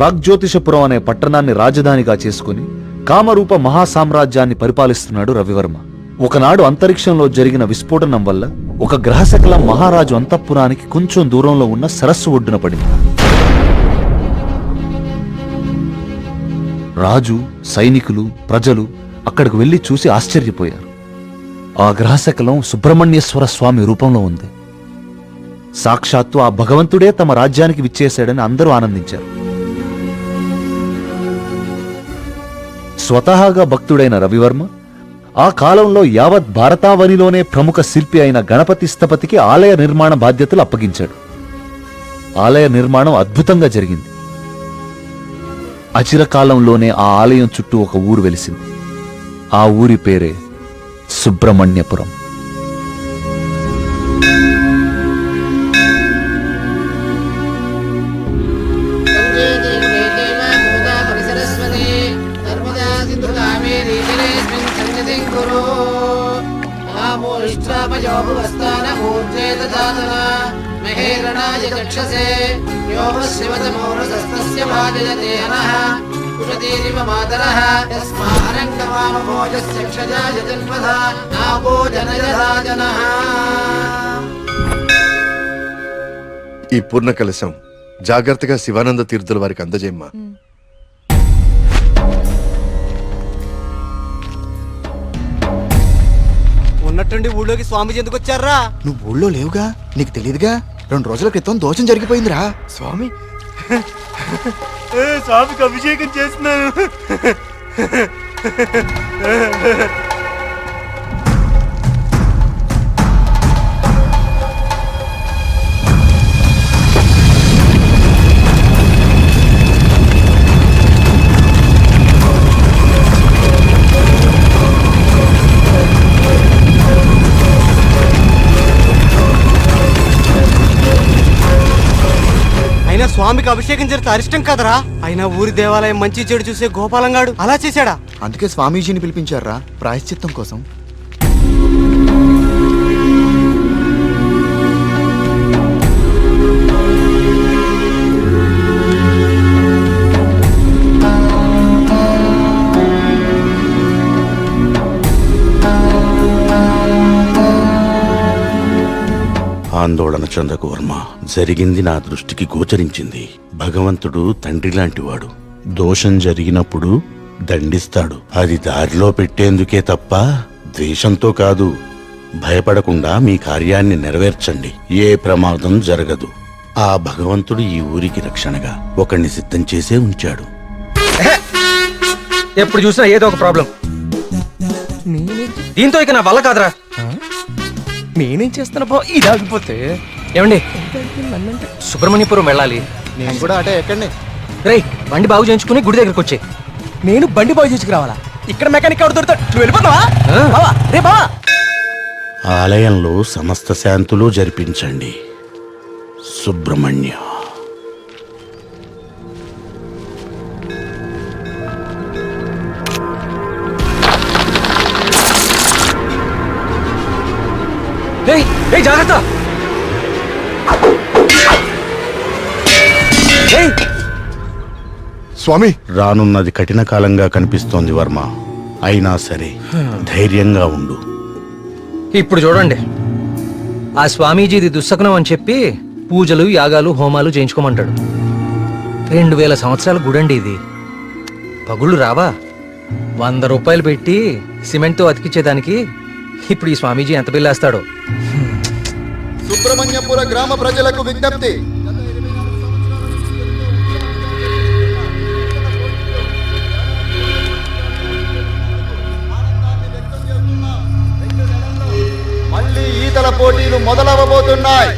ప్రాగ్జ్యోతిషపురం అనే పట్టణాన్ని రాజధానిగా చేసుకుని కామరూప మహాసామ్రాజ్యాన్ని పరిపాలిస్తున్నాడు రవివర్మ. ఒకనాడు అంతరిక్షంలో జరిగిన విస్ఫోటనం వల్ల ఒక గ్రహశకలం మహారాజు అంతఃపురానికి కొంచెం దూరంలో ఉన్న సరస్సు ఒడ్డున పడింది. రాజు, సైనికులు, ప్రజలు అక్కడికి వెళ్లి చూసి ఆశ్చర్యపోయారు. ఆ గ్రహశకలం సుబ్రహ్మణ్యేశ్వర స్వామి రూపంలో ఉంది. సాక్షాత్తు ఆ భగవంతుడే తమ రాజ్యానికి విచ్చేశాడని అందరూ ఆనందించారు. స్వతహాగా భక్తుడైన రవివర్మ ఆ కాలంలో యావత్ భారతావనిలోనే ప్రముఖ శిల్పి అయిన గణపతి స్థపతికి ఆలయ నిర్మాణ బాధ్యతలు అప్పగించాడు. ఆలయ నిర్మాణం అద్భుతంగా జరిగింది. అచిరకాలంలోనే ఆ ఆలయం చుట్టూ ఒక ఊరు వెలిసింది. ఆ ఊరి పేరే సుబ్రహ్మణ్యపురం. ఈ పూర్ణ కలశం జాగ్రత్తగా శివానంద తీర్థుల వారికి అందజేయమ్మా. ఉన్నట్టుండి ఊళ్ళోకి స్వామీజీ ఎందుకు వచ్చారా? నువ్వు ఊళ్ళో లేవుగా, నీకు తెలియదుగా. 2 రోజుల క్రితం దోషం జరిగిపోయిందిరా. స్వామి స్వామికి అభిషేకం చేస్తున్నాను. స్వామికి అభిషేకం జరిగితే అరిష్టం కదరా. అయినా ఊరి దేవాలయం మంచి చెడు చూసే గోపాలంగాడు అలా చేశాడా? అందుకే స్వామీజీని పిలిపించారా ప్రాయశ్చిత్తం కోసం. ఆందోళన చెందకు వర్మ. జరిగింది నా దృష్టికి గోచరించింది. భగవంతుడు తండ్రి లాంటివాడు. దోషం జరిగినప్పుడు దండిస్తాడు. అది దారిలో పెట్టేందుకే తప్ప ద్వేషంతో కాదు. భయపడకుండా మీ కార్యాన్ని నెరవేర్చండి. ఏ ప్రమాదం జరగదు. ఆ భగవంతుడు ఈ ఊరికి రక్షణగా ఒకణ్ణి సిద్ధం చేసే ఉంచాడు. ఎప్పుడు చూసినా ఏదో ఒక ప్రాబ్లం. దీంతో ఇక నా వల్ల కాదురా. నేనేం చేస్తున్నా బా ఇది ఆగిపోతే. ఏమండి, సుబ్రహ్మణ్యపురం వెళ్ళాలి. నేను కూడా అటే ఎక్కండి. రేయ్, బండి బాగు చేయించుకుని గుడి దగ్గరకు వచ్చే. నేను బండి బాగు చేసుకురావాలా? ఇక్కడ మెకానిక్ ఎవరు దొరుకుతాడు? నువ్వు వెళ్ళిపోతావా? రే బావా, ఆలయంలో సమస్త శాంతులు జరిపించండి. సుబ్రహ్మణ్య. జాగ్రత్త. స్వామి, రానున్నది కఠిన కాలంగా కనిపిస్తోంది వర్మ. అయినా సరే ధైర్యంగా ఉండు. ఇప్పుడు చూడండి, ఆ స్వామీజీది దుస్సకనం అని చెప్పి పూజలు, యాగాలు, హోమాలు చేయించుకోమంటాడు. 2000 సంవత్సరాల గుడండి ఇది. పగుళ్ళు రావా? 100 రూపాయలు పెట్టి సిమెంట్తో అతికించేదానికి ఇప్పుడు ఈ స్వామీజీ ఎంత బిల్లేస్తాడో. సుబ్రహ్మణ్యపుర గ్రామ ప్రజలకు విజ్ఞప్తి. మళ్ళీ ఈతల పోటీలు మొదలవబోతున్నాయి.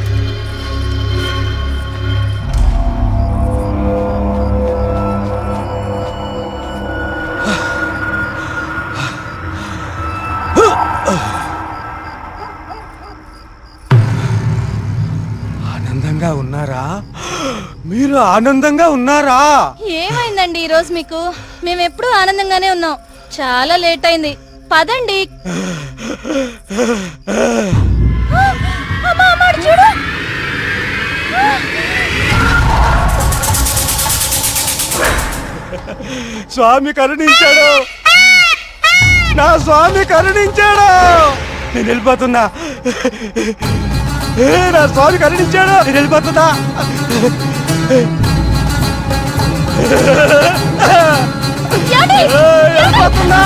ఆనందంగా ఉన్నారా? మీరు ఆనందంగా ఉన్నారా? ఏమైందండి ఈరోజు మీకు? మేమెప్పుడు ఆనందంగానే ఉన్నాం. చాలా లేట్ అయింది, పదండి. చూడు, స్వామి కరుణించాడు, నా స్వామి కరుణించాడు. నేను వెళ్ళిపోతున్నా. నా స్వామి కరుణించాడు, నేను వెళ్ళిపోతున్నా. వెళ్ళిపోతున్నా.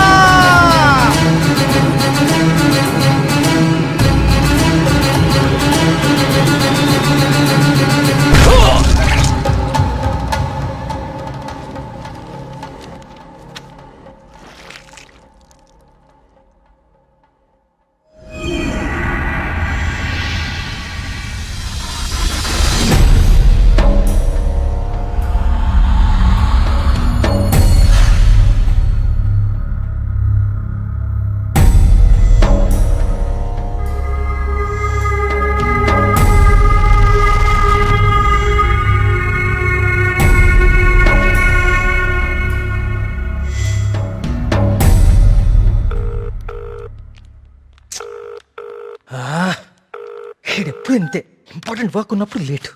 ఎప్పుడు ఇంతే, ఇంపార్టెంట్ వర్క్ ఉన్నప్పుడు late.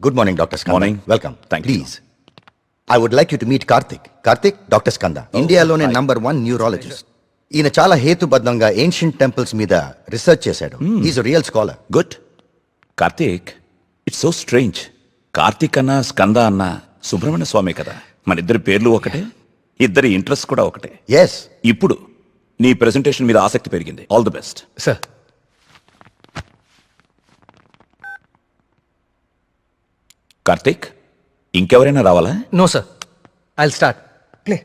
Good morning doctor Skanda. Morning. Welcome. Thank you. Please I would like you to meet Karthik. Karthik, doctor Skanda, ఇండియాలోనే #1 న్యూరాలజిస్ట్. ఈయన చాలా హేతుబద్ధంగా ఏన్షియంట్ టెంపుల్స్ మీద రీసెర్చ్ చేశాడు. Is real scholar. Good. Karthik, it's so strange. Karthik అన్న స్కంద అన్న సుబ్రహ్మణ్య స్వామి కదా, మన ఇద్దరి పేర్లు ఒకటే, ఇద్దరి ఇంట్రెస్ట్ కూడా ఒకటే. ఎస్. ఇప్పుడు నీ ప్రెజెంటేషన్ మీద ఆసక్తి పెరిగింది. All the best. Sir, Karthik, ఇంకెవరైనా రావాలా? No sir, I'll start. Play.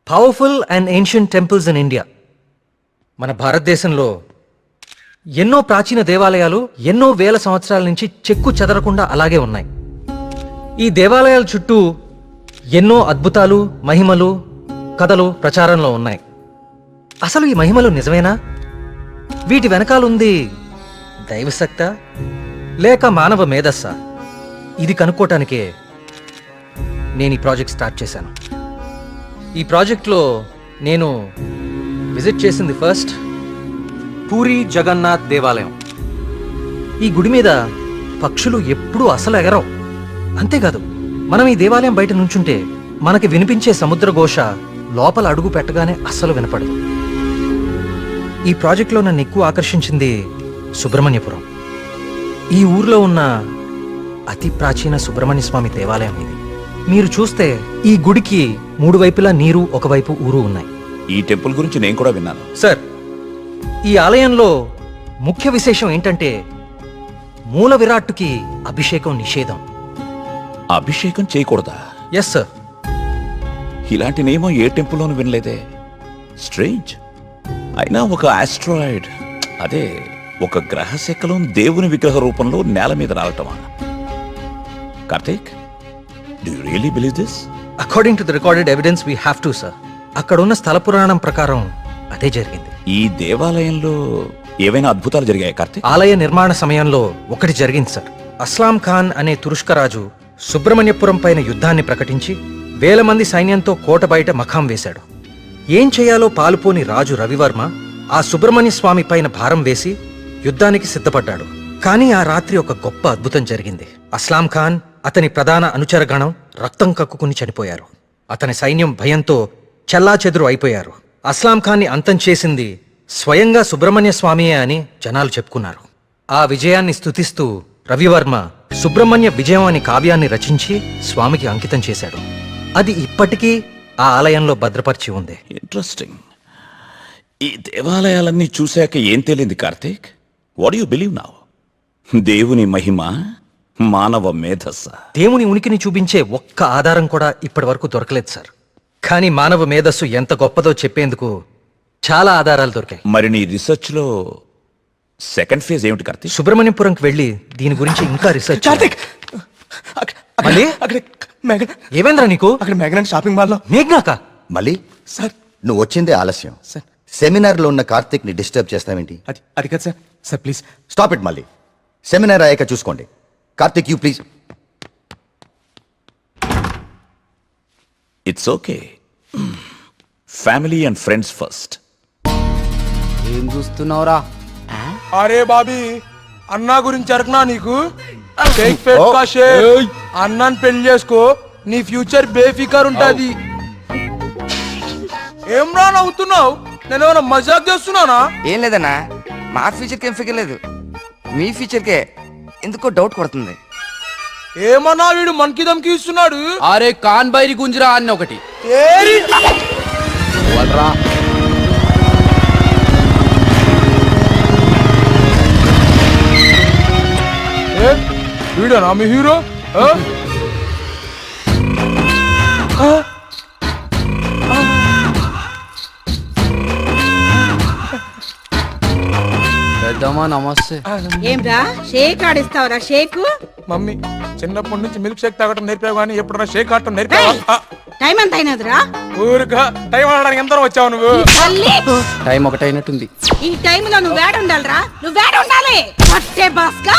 Powerful and ancient temples in India. మన భారతదేశంలో ఎన్నో ప్రాచీన దేవాలయాలు ఎన్నో వేల సంవత్సరాల నుంచి చెక్కు చెదరకుండా అలాగే ఉన్నాయి. ఈ దేవాలయాల చుట్టూ ఎన్నో అద్భుతాలు, మహిమలు, కథలు ప్రచారంలో ఉన్నాయి. అసలు ఈ మహిమలు నిజమేనా? వీటి వెనకాలుంది దైవశక్తా లేక మానవ మేధస్సా? ఇది కనుక్కోటానికే నేను ఈ ప్రాజెక్ట్ స్టార్ట్ చేశాను. ఈ ప్రాజెక్ట్లో నేను విజిట్ చేసింది ఫస్ట్ పూరి జగన్నాథ్ దేవాలయం. ఈ గుడి మీద పక్షులు ఎప్పుడూ అసలు ఎగరవు. అంతేకాదు, మనం ఈ దేవాలయం బయట నుంచుంటే మనకి వినిపించే సముద్ర ఘోష లోపల అడుగు పెట్టగానే అస్సలు వినపడదు. ఈ ప్రాజెక్ట్లో నన్ను ఎక్కువ ఆకర్షించింది సుబ్రహ్మణ్యపురం. ఈ ఊర్లో ఉన్న అతి ప్రాచీన సుబ్రహ్మణ్య స్వామి దేవాలయం ఇది. మీరు చూస్తే ఈ గుడికి 3 వైపులా నీరు, ఒకవైపు ఊరు ఉన్నాయి. ఈ టెంపుల్ గురించి నేను కూడా విన్నాను. సార్, ఈ ఆలయంలో ముఖ్య విశేషం ఏంటంటే మూల విరాట్టుకి అభిషేకం నిషేధం. అభిషేకం చేయకూడదా? Yes sir. ఇలాంటి నియమం ఏ టెంపుల్లోనూ వినలేదే. స్ట్రేంజ్. అయినా ఒక ఆస్ట్రాయిడ్, అదే ఒక గ్రహశకలం దేవుని విగ్రహ రూపంలో నేల మీద రావటమా? Karthik, do you really believe this? According to the recorded evidence we have to sir. అక్కడున్న స్థల పురాణం ప్రకారం అదే జరిగింది. ఈ దేవాలయంలో ఏవైనా అద్భుతాలు జరిగాయి కార్తీక్? ఆలయ నిర్మాణ సమయంలో ఒకటి జరిగింది సార్. అస్లాం ఖాన్ అనే తురుష్క రాజు సుబ్రహ్మణ్యపురం పైన యుద్ధాన్ని ప్రకటించి 1000 మంది సైన్యంతో కోట బయట మఖాం వేశాడు. ఏం చేయాలో పాలుపోని రాజు రవివర్మ ఆ సుబ్రహ్మణ్య స్వామి పైన భారం వేసి యుద్ధానికి సిద్ధపడ్డాడు. కానీ ఆ రాత్రి ఒక గొప్ప అద్భుతం జరిగింది. అస్లాం ఖాన్, అతని ప్రధాన అనుచరగణం రక్తం కక్కుకుని చనిపోయారు. అతని సైన్యం భయంతో చెల్లాచెదురు అయిపోయారు. అస్లాం ఖాన్ని అంతం చేసింది స్వయంగా సుబ్రహ్మణ్య స్వామియే అని జనాలు చెప్పుకున్నారు. ఆ విజయాన్ని స్తుతిస్తూ రవివర్మ సుబ్రహ్మణ్య విజయం అనే కావ్యాన్ని రచించి స్వామికి అంకితం చేశాడు. అది ఇప్పటికీ ఆ ఆలయంలో భద్రపరిచి ఉంది. ఇంట్రెస్టింగ్. ఈ దేవాలయాలన్నీ చూశాక ఏం తేలింది Karthik? What you believe now? దేవుని మహిమ, మానవ మేధస్స? దేవుని ఉనికిని చూపించే ఒక్క ఆధారం కూడా ఇప్పటి వరకు దొరకలేదు సార్. కానీ మానవ మేధస్సు ఎంత గొప్పదో చెప్పేందుకు చాలా ఆధారాలు దొరికాయి. మరి నీ రీసెర్చ్ లో సెకండ్ ఫేజ్ ఏమిటి కార్తీక్? సుబ్రహ్మణ్యపురంకి వెళ్ళి దీని గురించి ఇంకా రీసెర్చ్ చేయాలి. కార్తిక్, మళ్ళీ? అక్కడ మేఘన, ఏమేంద్రా నీకు? అక్కడ మేఘన షాపింగ్ మాల్లో. మేఘ్నాక? మళ్ళీ సార్, నువ్వు వచ్చిందే ఆలస్యం. సార్, సెమినార్లో ఉన్న కార్తిక్ ని డిస్టర్బ్ చేస్తావేంటి? అది కాదు sir. Sir please stop it. మళ్ళీ సెమినార్ అయ్యాక చూసుకోండి. Karthik, you please. It's okay. Family and friends first. ఏం చూస్తున్నావురా? అరే బాబీ, అన్నా గురించి అరకనా నీకు? షేక్ పేట్ కా షేక్. అన్నాన్ని పెళ్లి చేసుకో, నీ ఫ్యూచర్ బేఫికర్ ఉంటది. ఏం రా నవ్వుతున్నావు? నేనేమైనా మజాక్ చేస్తున్నానా? ఏం లేదన్నా, మా ఫ్యూచర్కి ఏం ఫిగర్ లేదు, మీ ఫ్యూచర్కే ఎందుకో డౌట్ కొడుతుంది. ఏమన్నా వీడు మనకి దమ్కి ఇస్తున్నాడు. అరే కాన్ బైరి గుంజరా అన్న ఒకటి ఏరి! ఏ, వీడేనా మీ హీరో? ఆ? ఆ? పెద్దమ్మా నమస్తే. ఏంరా షేక్ ఆడిస్తావరా షేక్? మమ్మీ చిన్నప్పటి నుంచి మిల్క్ షేక్ తాగటం నేర్పావు కానీ ఎప్పుడన్నా షేక్ ఆడటం నేర్పావా? ఆ, టైం ఎంత అయినదిరా? ఊరుగా టైం ఆడడానికి ఎంత వచ్చావు నువ్వు? తల్లి, టైం ఒకటైనట్టుంది. ఈ టైంలో నువ్వు వేడుండాలిరా, నువ్వు వేడుండాలి. పట్టే బాస్కా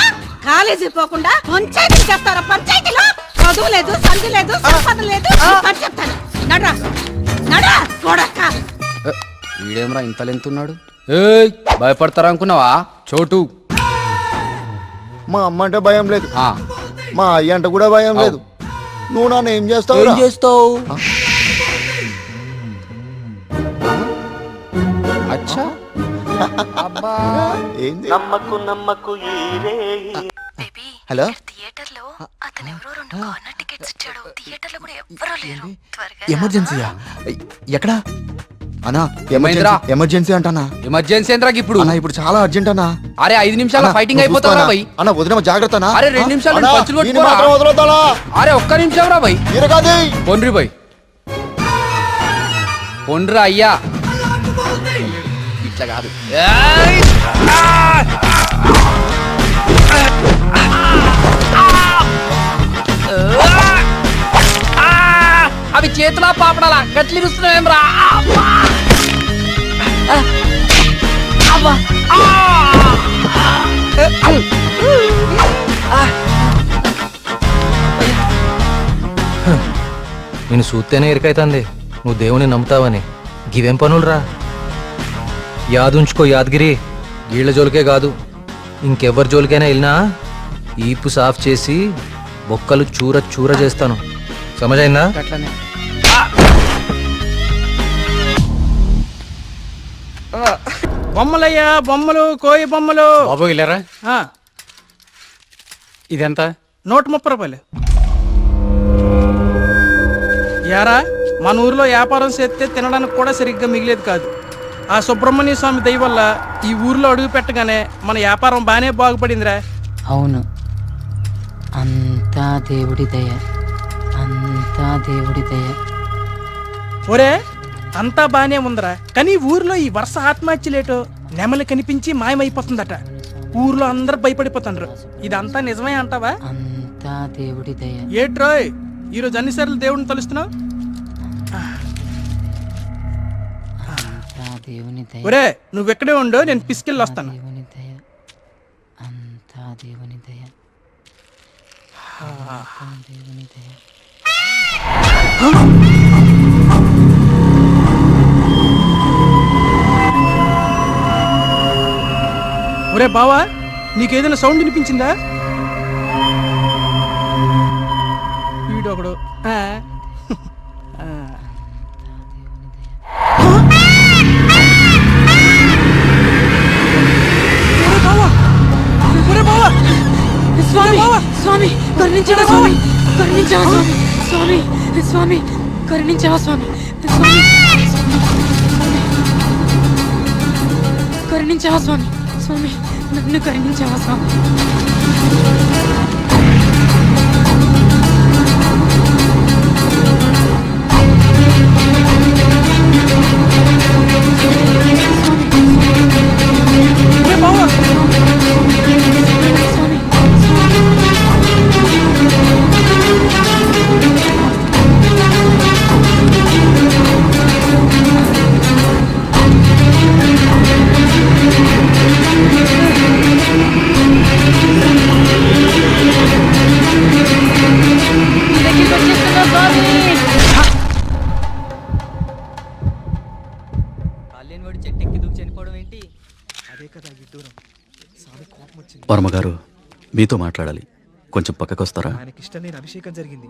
కాలేజీ పోకుండా పంచాయతీ చేస్తారా? పంచాయతీలో చదువు లేదు, సంధి లేదు, సంపద లేదు. పని చెప్తాను, నడరా నడరా కొడక్క. వీడేమరా ఇంత లెంతున్నాడు? ఏయ్ భయపడతారా అనుకున్నావా? చోటు మా అమ్మ అంటే భయం లేదు, ఆ, మా అయ్య అంటే కూడా భయం లేదు. నువ్వు నన్ను ఏం చేస్తావు? ఏం చేస్తావు? అచ్చా ఏంది? హలో, థియేటర్ లో అతను ఎవరో 2 కార్నర్ టికెట్స్ ఇచ్చాడు. థియేటర్ లో కూడా ఎవ్వరూ లేరు. త్వరగా ఎమర్జెన్సీయా? ఎక్కడా అన్నా? ఏమైందిరా? ఎమర్జెన్సీ అంటానా? ఎమర్జెన్సీ ఏంద్రా ఇప్పుడు? అన్నా ఇప్పుడు చాలా అర్జెంట్ అన్నా. అరే 5 నిమిషాల ఫైటింగ్ అయిపోతారా భయ్? అన్న వదిన జాగ్రత్త అన్నా. అరే 2 నిమిషాలు అన్నా, పంచులు దీన్ని కొట్టుకోరా? మాత్రం వదలొద్దానా? అరే ఒక్క నిమిషం రా భయ్. ఇరగది. పొండ్రి భయ్, పొండ్రా అయ్యా, ఇట్లా కాదు. ఏయ్! అవి చేతులా పాపడాలా గట్లి రుస్తున్నావేం రా? నేను చూస్తేనే ఎరికైతుంది నువ్వు దేవుని నమ్ముతావని. గివేం పనులురా? యాదుంచుకో యాదగిరి, వీళ్ళ జోలికే కాదు ఇంకెవ్వరి జోలికైనా వెళ్ళినా ఈపు సాఫ్ చేసి బొక్కలు చూర చూర చేస్తాను. సమజైందా? అట్లనే బొమ్మలయ్యా, బొమ్మలు, కోయి బొమ్మలు. బాబు వెళ్ళారా? ఆ, ఇదెంత? 130 రూపాయలు. యారా, మన ఊర్లో వ్యాపారం చేస్తే తినడానికి కూడా సరిగ్గా మిగిలేదు కాదు. ఆ సుబ్రహ్మణ్య స్వామి దయ వల్ల ఈ ఊర్లో అడుగు పెట్టగానే మన వ్యాపారం బాగానే బాగుపడిందిరా. అవును, అంతా దేవుడి దయ, అంతా దేవుడి దయ. ఒరే, అంతా బానే ఉందిరా, కానీ ఊర్లో ఈ వరుస ఆత్మహత్యలేటో నెమలి కనిపించి మాయమైపోతుందట. ఊర్లో అందరు భయపడిపోతుండ్రు. ఇదంతా నిజమే అంటావా? అంతా దేవుడి దయ. ఏట్రోయ్, ఈరోజు అన్నిసార్లు దేవుడిని తలుస్తున్నావు? అంతా దేవుని దయ, ఒరే, నువ్వెక్కడే ఉండు, నేను పిసికెళ్ళి వస్తాను. దేవుని దయ, అంతా దేవుని దయ, అంతా దేవుని దయ. ఒరే బావా, నీకేదైనా సౌండ్ వినిపించిందా? వీడొకడు. ఆ. ఆ. ఒరే బావా, ఒరే బావా, స్వామి స్వామి కరుణించవా స్వామి, కరుణించవా స్వామి, స్వామి స్వామి కరుణించవా స్వామి, స్వామి కరుణించవా స్వామి, స్వామి నన్ను కరుణించవా స్వామి. ఒరే బావా, స్వామి వర్మగారు మీతో మాట్లాడాలి, కొంచెం పక్కకొస్తారా? ఆయనకిష్టం లేని అభిషేకం జరిగింది.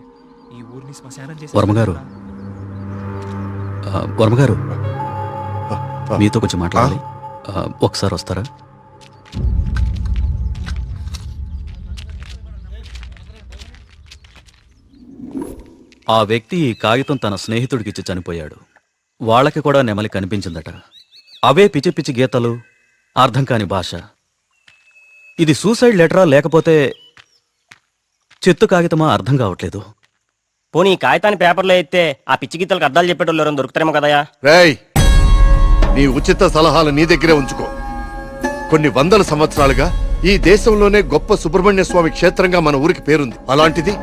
వర్మగారు వర్మగారు మీతో కొంచెం మాట్లాడాలి. ఒకసారి వస్తారా? ఆ వ్యక్తి ఈ కాగితం తన స్నేహితుడికిచ్చి చనిపోయాడు. వాళ్ళకి కూడా నెమలి కనిపించిందట. అవే పిచ్చి పిచ్చి గీతలు, అర్థం కాని భాష. ఇది సూసైడ్ లెటరా లేకపోతే చెత్త కాగితమా అర్థం కావట్లేదు. పోనీ ఈ కాగితాన్ని పేపర్లో అయితే ఆ పిచ్చి గీతలకు అర్థాలు చెప్పేటోళ్ళు ఎవరైనా దొరుకుతారేమో కదయా. రేయ్, నీ ఉచిత సలహాలు నీ దగ్గరే ఉంచుకో. కొన్ని వందల సంవత్సరాలుగా ఈ దేశంలోనే గొప్ప సుబ్రహ్మణ్య స్వామి క్షేత్రంగా మన ఊరికి పేరుంది. అలాంటిది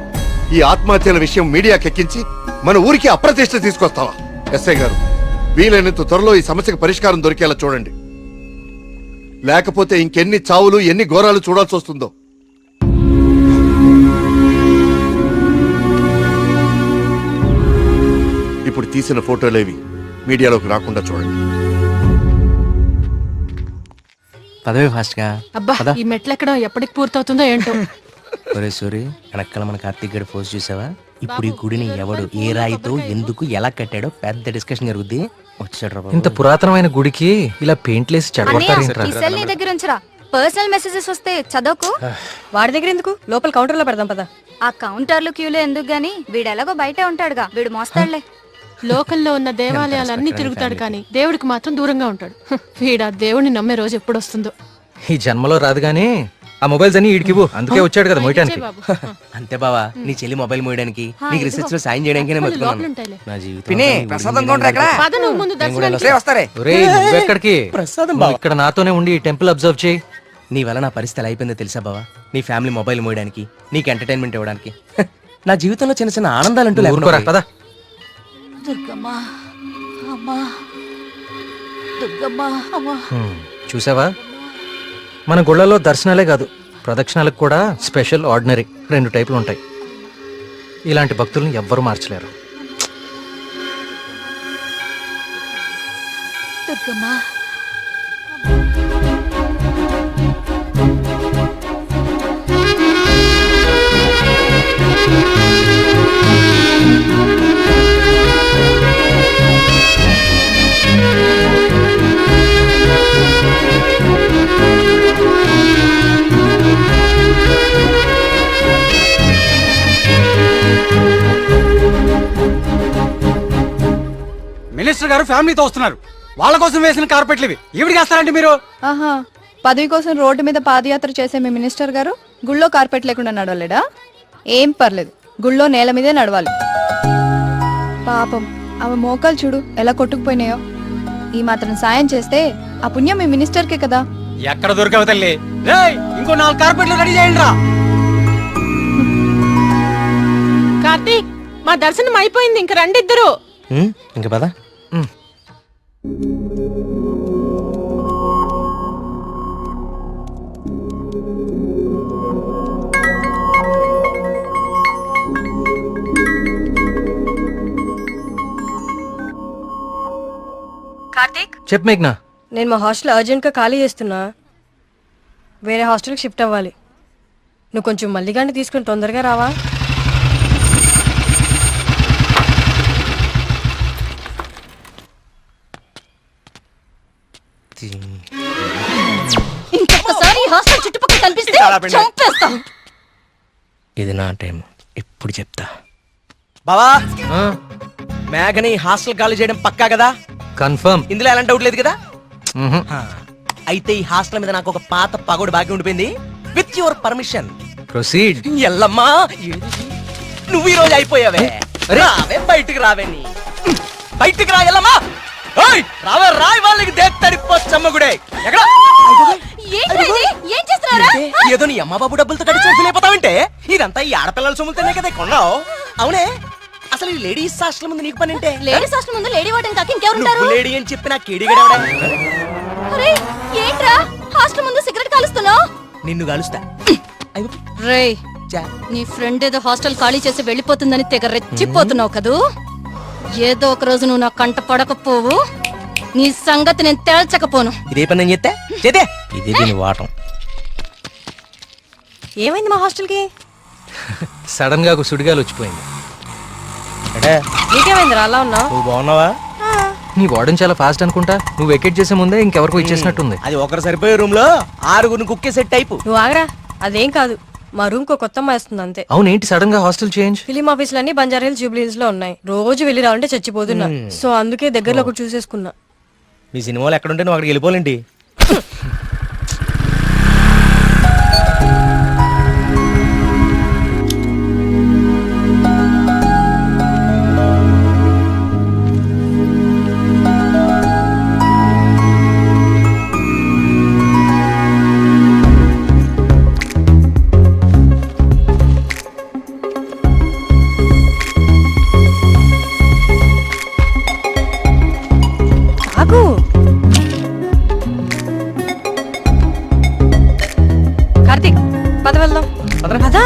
ఈ ఆత్మహత్యల విషయం మీడియాకెక్కించి మన ఊరికి అప్రతిష్ట తీసుకొస్తావా? ఎస్ఐ గారు, వీలైనంత త్వరలో ఈ సమస్యకు పరిష్కారం దొరికేలా చూడండి. లేకపోతే ఇంకెన్ని చావులు, ఎన్ని ఘోరాలు చూడాల్సి వస్తుందో. ఇప్పుడు తీసిన ఫోటోలేవి మీడియాలోకి రాకుండా చూడండి. పదవి ఫాస్ట్ గా. అబ్బా ఈ మెట్లు ఎక్కడం ఎప్పటికి పూర్తవుతుందో ఏంటో. ఒరే సూరి, వెనకాల మన కార్తీక్ గడి పోస్ట్ చూసావా? ఇప్పుడు ఈ గుడిని ఎవడు, ఏ రాయితో, ఎందుకు, ఎలా కట్టాడో పెద్ద డిస్కషన్ జరుగుద్ది. వచ్చాడు. ఇంత పురాతనమైన గుడికి ఇలా పెయింట్లేసి చెడగొట్టారేంట్రా? ఈ సెల్ నీ దగ్గర ఉంచరా. పర్సనల్ మెసేజెస్ వస్తే చదవకు. వాడి దగ్గర ఎందుకు, లోపల కౌంటర్ లో పెడదాం పదా. ఆ కౌంటర్లు క్యూలో ఎందుకు గాని, వీడు ఎలాగో బయటే ఉంటాడుగా, వీడు మోస్తాడులే. లోకల్లో ఉన్న దేవాలయాలన్నీ తిరుగుతాడు కానీ దేవుడికి మాత్రం దూరంగా ఉంటాడు. వీడా దేవుడిని నమ్మే రోజు ఎప్పుడు వస్తుందో. ఈ జన్మలో రాదు గానీ ఆ మొబైల్స్ అన్ని ఈడికివ్వు. అందుకే వచ్చాడు కదా మోయటానికి. అంతే బావా, నీ చెల్లి మొబైల్ మోయడానికి, నీకు రీసెర్చ్ లో సాయం చేయడానికి నా జీవితం. ప్రసాదం కౌంటర్ ఎక్కడ? పద నువ్వు ముందు దర్శనానికి. వస్తారే. ఒరేయ్, నువ్వెక్కడికి? నువ్వు ఇక్కడ నాతోనే ఉండి ఈ టెంపుల్ అబ్జర్వ్ చేయి. నీ వల్ల నా పరిస్థితి ఎలా అయిపోయిందో తెలుసా బావా? నీ ఫ్యామిలీ మొబైల్ మోయడానికి, నీకు ఎంటర్టైన్మెంట్ ఇవ్వడానికి. నా జీవితంలో చిన్న చిన్న ఆనందాలంటూ ఊరుకోరా, లేకుండా. పద. దుర్గమ్మా, అమ్మా, దుర్గమ్మా, అమ్మా. చూసావా, మన గుళ్ళలో దర్శనాలే కాదు, ప్రదక్షిణాలకు కూడా స్పెషల్, ఆర్డినరీ 2 టైపులు ఉంటాయి. ఇలాంటి భక్తుల్ని ఎవ్వరూ మార్చలేరు. దుర్గమ్మా, మినిస్టర్ గారు ఫ్యామిలీతో వస్తున్నారు. వాళ్ళ కోసం వేసిన కార్పెట్లు ఇవి. ఈవిడికి వేస్తారంటే మీరు? ఆహా, పదవి కోసం రోడ్డు మీద పాదయాత్ర చేసే మీ మినిస్టర్ గారు గుళ్ళో కార్పెట్ లేకుండా నడవలేడా? ఏం పర్లేదు, గుళ్ళో నేల మీదే నడవాలి. పాపం ఆమె మోకాలు చూడు ఎలా కొట్టుకుపోయినాయో. ఈ మాత్రం సాయం చేస్తే ఆ పుణ్యం మీ మినిస్టర్కే కదా. ఎక్కడ దొరికావు తల్లి? ఇంకో 4 కార్పెట్లు రెడీ చేయండి రా. కార్తీక్, మా దర్శనం అయిపోయింది, ఇంక రండి ఇద్దరు. ఇంకా పదా. కార్తీక్, చెప్పు మేఘ్నా. నేను మా హాస్టల్ అర్జెంట్గా ఖాళీ చేస్తున్నా, వేరే హాస్టల్కి షిఫ్ట్ అవ్వాలి. నువ్వు కొంచెం మల్లిగాన్ని తీసుకుని తొందరగా రావా? ఇంకొకసారి ఈ హాస్టల్ చుట్టుపక్కల కనిపిస్తే చంపేస్తా. ఇది నా టైం, ఇప్పుడు చెప్తా. బావా, మేఘని హాస్టల్ ఖాళీ చేయడం పక్కా కదా? కన్ఫర్మ్. ఇందులో ఎలాంటి డౌట్ లేదు కదా? అయితే ఈ హాస్టల్ మీద నాకు ఒక పాత పగోడు బాకీ ఉండిపోయింది. With your permission proceed. Yellamma, నువ్వు ఈ రోజు అయిపోయావే. రావే, బయటికి రావే. నీ బయటికి రా ఎల్లమ్మా. రావే, రాయి వాళ్ళకి దేత్తడిపోచ్చమ్మగుడే. ఎక్కడ ఏం చేస్తున్నారా? ఏదో నీ అమ్మ బాబు డబ్బులతో కడిచి అయిపోతావంటే ఇదంతా ఈ ఆడపిల్లల సొమ్ములతోనే కదా కొన్నావు. అవునే, అసలు ఈ లేడీస్ హాస్టల్ ముందు నీకు పని అంటే? లేడీస్ హాస్టల్ ముందు లేడీ వార్డెన్ కాక ఇంకెవరుంటారు? నువ్వు లేడీ అని చెప్పి నాకు కేడిగడవడా? అరే ఏంట్రా హాస్టల్ ముందు సిగరెట్ కాలుస్తున్నావు? నిన్ను కలుస్తా. రేయ్, నీ ఫ్రెండ్ ఏదో హాస్టల్ ఖాళీ చేసి వెళ్ళిపోతుందని తెగ రెచ్చిపోతున్నావు కదూ. ఏదో ఒక రోజు నువ్వు నా కంట పడకపోవు, నీ సంగతి నేను తేల్చకపోను. ఇదే పని నేను చెప్తే చేతే ఇదే దీని వాటం. ఏమైంది మా హాస్టల్కి? సడన్ గా ఒక సుడిగాలు వచ్చిపోయింది. నీకేమైందిరా అలా ఉన్నావు? నువ్వు బాగున్నావా? నీ వార్డెన్ చాలా ఫాస్ట్ అనుకుంటా. నువ్వు వెకేట్ చేసే ముందే ఇంకెవరికో ఇచ్చేసినట్టుంది. అది ఒకరు సరిపోయే రూమ్ లో 6 కుక్కే సెట్ టైపు. నువ్వు ఆగరా, అదేం కాదు. మా రూమ్ కో కొత్త అమ్మాయి వస్తుంది అంతే. అవునేంటి సడన్ గా హాస్టల్ చేంజ్? ఫిలిం ఆఫీసులన్నీ బంజారా హిల్స్, జూబ్లీ హిల్స్ లో ఉన్నాయి. రోజు వెళ్ళి రావాలంటే చచ్చిపోతున్నా. సో అందుకే దగ్గరలో ఒకటి చూసేసుకున్నా. మీ సినిమాలు ఎక్కడుంటే నువ్వు అక్కడికి వెళ్ళిపోలేండి. ఆగు. కార్తీక్ పద వెళ్దాం. పదా.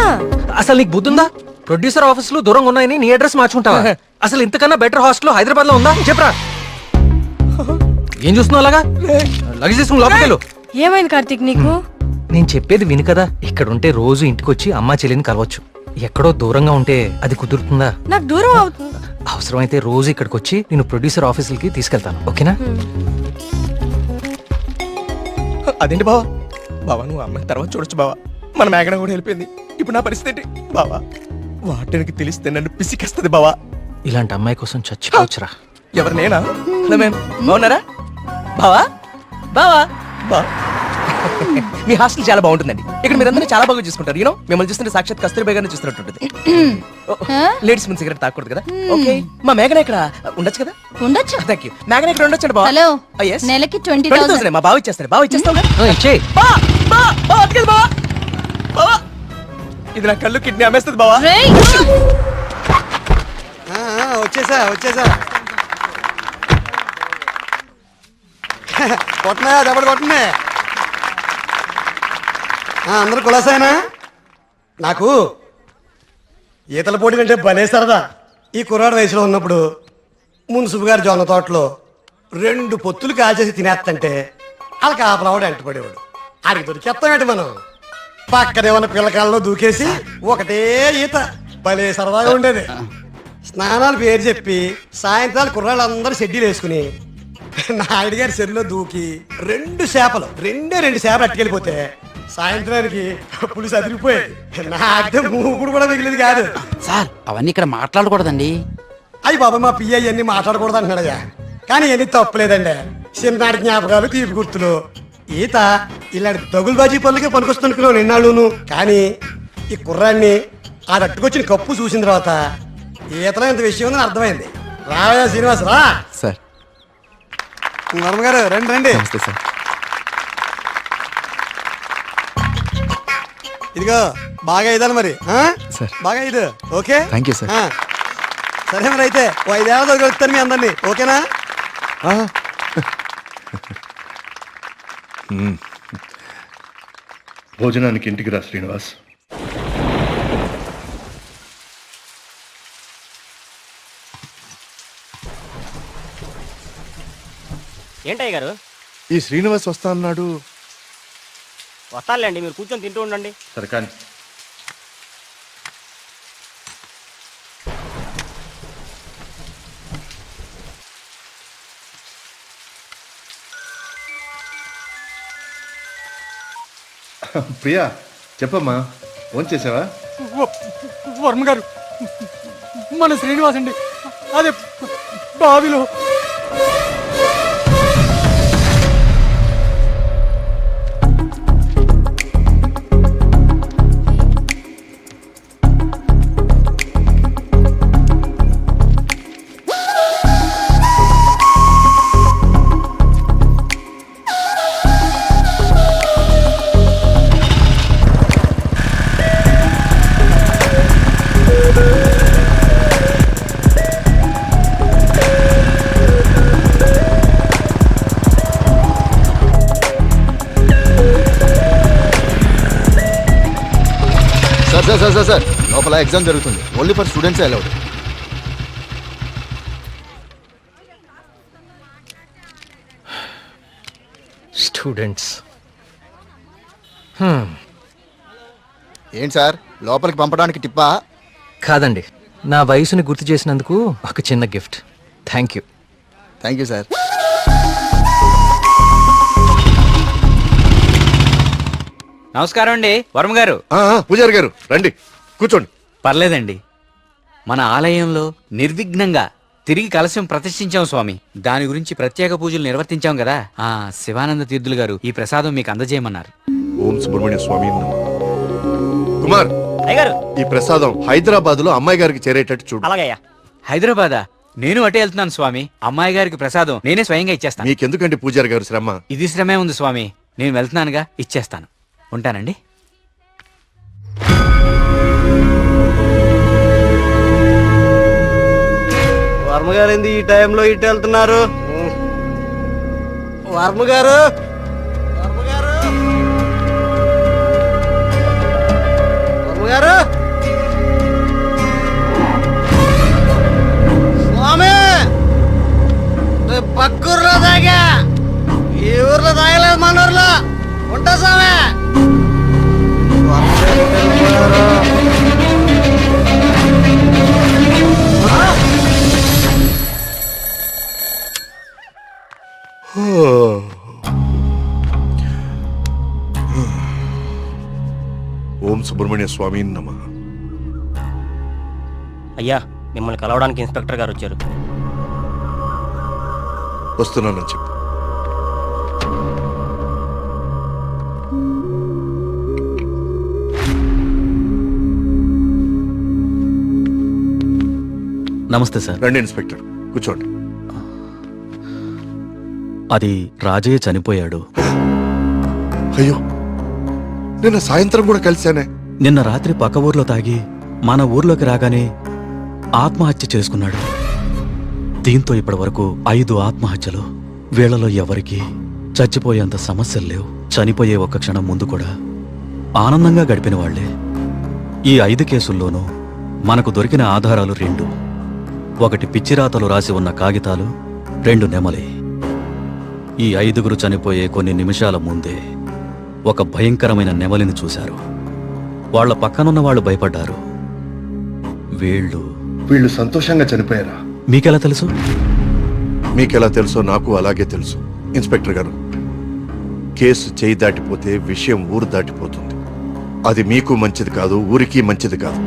అసలు నీకు బుద్ధుందా? ప్రొడ్యూసర్ ఆఫీసులు దూరంగా ఉన్నాయని నీ అడ్రస్ మార్చుకుంటావా? అసలు ఇంతకన్నా బెటర్ హాస్టల్ హైదరాబాద్ లో ఉందా చెప్పరా? ఏం చూస్తున్నావు అలాగా? లగేజ్ తీసుకుని లోపలికి వెళ్ళు. ఏమైంది కార్తీక్ నీకు? నేను చెప్పేది విను కదా. ఇక్కడ ఉంటే రోజు ఇంటికొచ్చి అమ్మా చెల్లిని కలవచ్చు. ఎక్కడో దూరంగా ఉంటే అది కుదురుతుందా? నాకు దూరం అవుతుంది. అవసరమైతే రోజు ఇక్కడికి వచ్చి నేను ప్రొడ్యూసర్ ఆఫీసులకి తీసుకెళ్తాను. ఓకేనా? అదేంటి బావా? బావా నువ్వు అమ్మాయి తర్వాత చూడొచ్చు బావా. మన మేఘన కూడా వెళ్ళిపోయింది. ఇప్పుడు నా పరిస్థితి ఏంటి బావా? వాటికి తెలిస్తే నన్ను పిసికేస్తుంది బావా. ఇలాంటి అమ్మాయి కోసం చచ్చిపోవచ్చురా. ఎవరు నేనా? హలో మ్యామ్, బాగున్నారా బావా? బావా బా మీ హాస్టల్ చాలా బాగుంటుందండి. ఇక్కడ మీరందరూ చాలా బాగా చూసుకుంటారు. యూనో మిమ్మల్ని చూస్తుంటే సాక్షాత్ కస్తూరిబా గారిని చూస్తున్నట్టుంటుంది. లేడీస్ ముందు సిగరెట్ తాకూడదు కదా. ఓకే మా మేఘన ఇక్కడ ఉండొచ్చు కదా? ఉండొచ్చు. Thank you. మేఘన ఇక్కడ ఉండొచ్చు బావా. Hello, Oh, yes. నెలకి 20,000. మా బావ ఇచ్చేస్తారు. బావ ఇచ్చేస్తావు ఇచ్చేయ్. ఇది నా కళ్ళు కిడ్నీ అమ్మేస్తుంది బావా. రేయ్! వచ్చేసా కొట్టనాయా దెబ్బడు కొట్టనే. అందరు కులాసాయనా? నాకు ఈతల పోటీలు అంటే భలే సరదా. ఈ కుర్రాడు వయసులో ఉన్నప్పుడు మున్సిపు గారి జొన్న తోటలో 2 పొత్తులు కాల్చేసి తినేస్తంటే వాళ్ళకి ఆపలవాడు ఎంటపడేవాడు. అడిగి దొరికేస్తామేంటి మనం? పక్కనే ఉన్న పిల్లకాలలో దూకేసి ఒకటే ఈత. భలే సరదాగా ఉండేది. స్నానాలు పేరు చెప్పి సాయంత్రాలు కుర్రాళ్ళందరూ షెడ్యూల్ వేసుకుని నాయుడు గారి చెరువులో దూకి 2 చేపలు అట్టుకెళ్ళిపోతే సాయంత్రానికి పులుసు అదిరిపోయేది. నాకితే మూకుడు కూడా మిగిలింది కాదు. సార్ అవన్నీ ఇక్కడ మాట్లాడకూడదండి. అయ్యి బాబా మా పియ్య ఇవన్నీ మాట్లాడకూడదు అంటున్నాడయ్యా. కానీ ఇవన్నీ తప్పులేదండి. చిన్ననాటి జ్ఞాపకాలు, తీపి గుర్తులు. ఈత ఇలాంటి దగులుబాజీ పనులకే పనికొస్తున్నాను నిన్నాళ్ళును. కానీ ఈ కుర్రాన్ని ఆ తట్టుకొచ్చిన కప్పు చూసిన తర్వాత ఈతలో ఇంత విషయం ఉందని అర్థమైంది. రావయ్యా శ్రీనివాస్ రా. సార్ వర్మ గారు రండి రండి. నమస్తే సార్. ఇదిగో బాగా ఇదాలి మరి. సార్. బాగా ఇది ఓకే. Thank you sir. సరే మరి అయితే 5 ఏళ్ళ దొరుకుతాను మీ అందరినీ. ఓకేనా? భోజనానికి ఇంటికి రా శ్రీనివాస్. ఏంటయ్య గారు? ఈ శ్రీనివాస్ వస్తా అన్నాడు. వస్తానులేండి, మీరు కూర్చొని తింటూ ఉండండి. సరే కానీ ప్రియా చెప్పమ్మా, ఫోన్ చేసావా? వర్మ గారు, మన శ్రీనివాస్ అండి, అదే బావిలో. సార్ లోపల ఎగ్జామ్ జరుగుతుంది. Only for students allowed. Students ఏంటి సార్ లోపలికి పంపడానికి టిప్పా? కాదండి, నా వయసుని గుర్తు చేసినందుకు ఒక చిన్న gift. Thank you. Thank you sir. నమస్కారం అండి వర్మ గారు. పూజారి గారు రండి, కూర్చోండి. పర్లేదండి, మన ఆలయంలో నిర్విఘ్నంగా తిరిగి కలశం ప్రతిష్ఠించాం స్వామి. దాని గురించి ప్రత్యేక పూజలు నిర్వర్తించాం కదా. శివానంద తీర్థులు గారు ఈ ప్రసాదం మీకు అందజేయమన్నారు. ఓం సుబ్రహ్మణ్య స్వామి నమః. కుమార్, అయ్యగారు ఈ ప్రసాదం హైదరాబాద్ లో అమ్మాయి గారికి చేరేటట్టు చూడు. అలాగయ్యా. హైదరాబాదా? నేను అటే వెళ్తున్నాను స్వామి. అమ్మాయి గారికి ప్రసాదం నేనే స్వయంగా ఇచ్చేస్తాను. మీకెందుకండి పూజారి గారు శ్రమ? ఇది శ్రమే ఉంది స్వామి. నేను వెళ్తున్నానుగా, ఇచ్చేస్తాను. ఉంటానండి. వర్మగారు ఏంది ఈ టైంలో ఇటు వెళ్తున్నారు? వర్మగారు, వర్మగారు, వర్మగారు, స్వామి పక్కూర్లో తాగా, ఈ ఊర్లో తాగలేదు, మన ఊర్లో ఉంటా స్వామి. ఓం సుబ్రహ్మణ్య స్వామి నమః. అయ్యా, మిమ్మల్ని కలవడానికి ఇన్స్పెక్టర్ గారు వచ్చారు. వస్తున్నానని చెప్పు. నమస్తే సార్. రండి ఇన్స్పెక్టర్, కూర్చోండి. అది రాజయ్య చనిపోయాడు. అయ్యో, నిన్న సాయంత్రం కూడా కలిశానే. నిన్న రాత్రి పక్క ఊర్లో తాగి మన ఊర్లోకి రాగానే ఆత్మహత్య చేసుకున్నాడు. దీంతో ఇప్పటి వరకు 5 ఆత్మహత్యలు. వీళ్లలో ఎవరికి చచ్చిపోయేంత సమస్యలు లేవు. చనిపోయే ఒక్క క్షణం ముందు కూడా ఆనందంగా గడిపిన వాళ్లే. ఈ 5 కేసుల్లోనూ మనకు దొరికిన ఆధారాలు 2. ఒకటి పిచ్చిరాతలు రాసి ఉన్న కాగితాలు, 2 నెమలి. ఈ 5గురు చనిపోయే కొన్ని నిమిషాల ముందే ఒక భయంకరమైన నెమలిని చూశారు. వాళ్ల పక్కనున్న వాళ్ళు భయపడ్డారు. వీళ్ళు సంతోషంగా చనిపోయారా? మీకెలా తెలుసు? మీకెలా తెలుసో నాకు అలాగే తెలుసు. ఇన్స్పెక్టర్ గారు, కేసు చేయి దాటిపోతే విషయం ఊరు దాటిపోతుంది. అది మీకు మంచిది కాదు, ఊరికి మంచిది కాదు.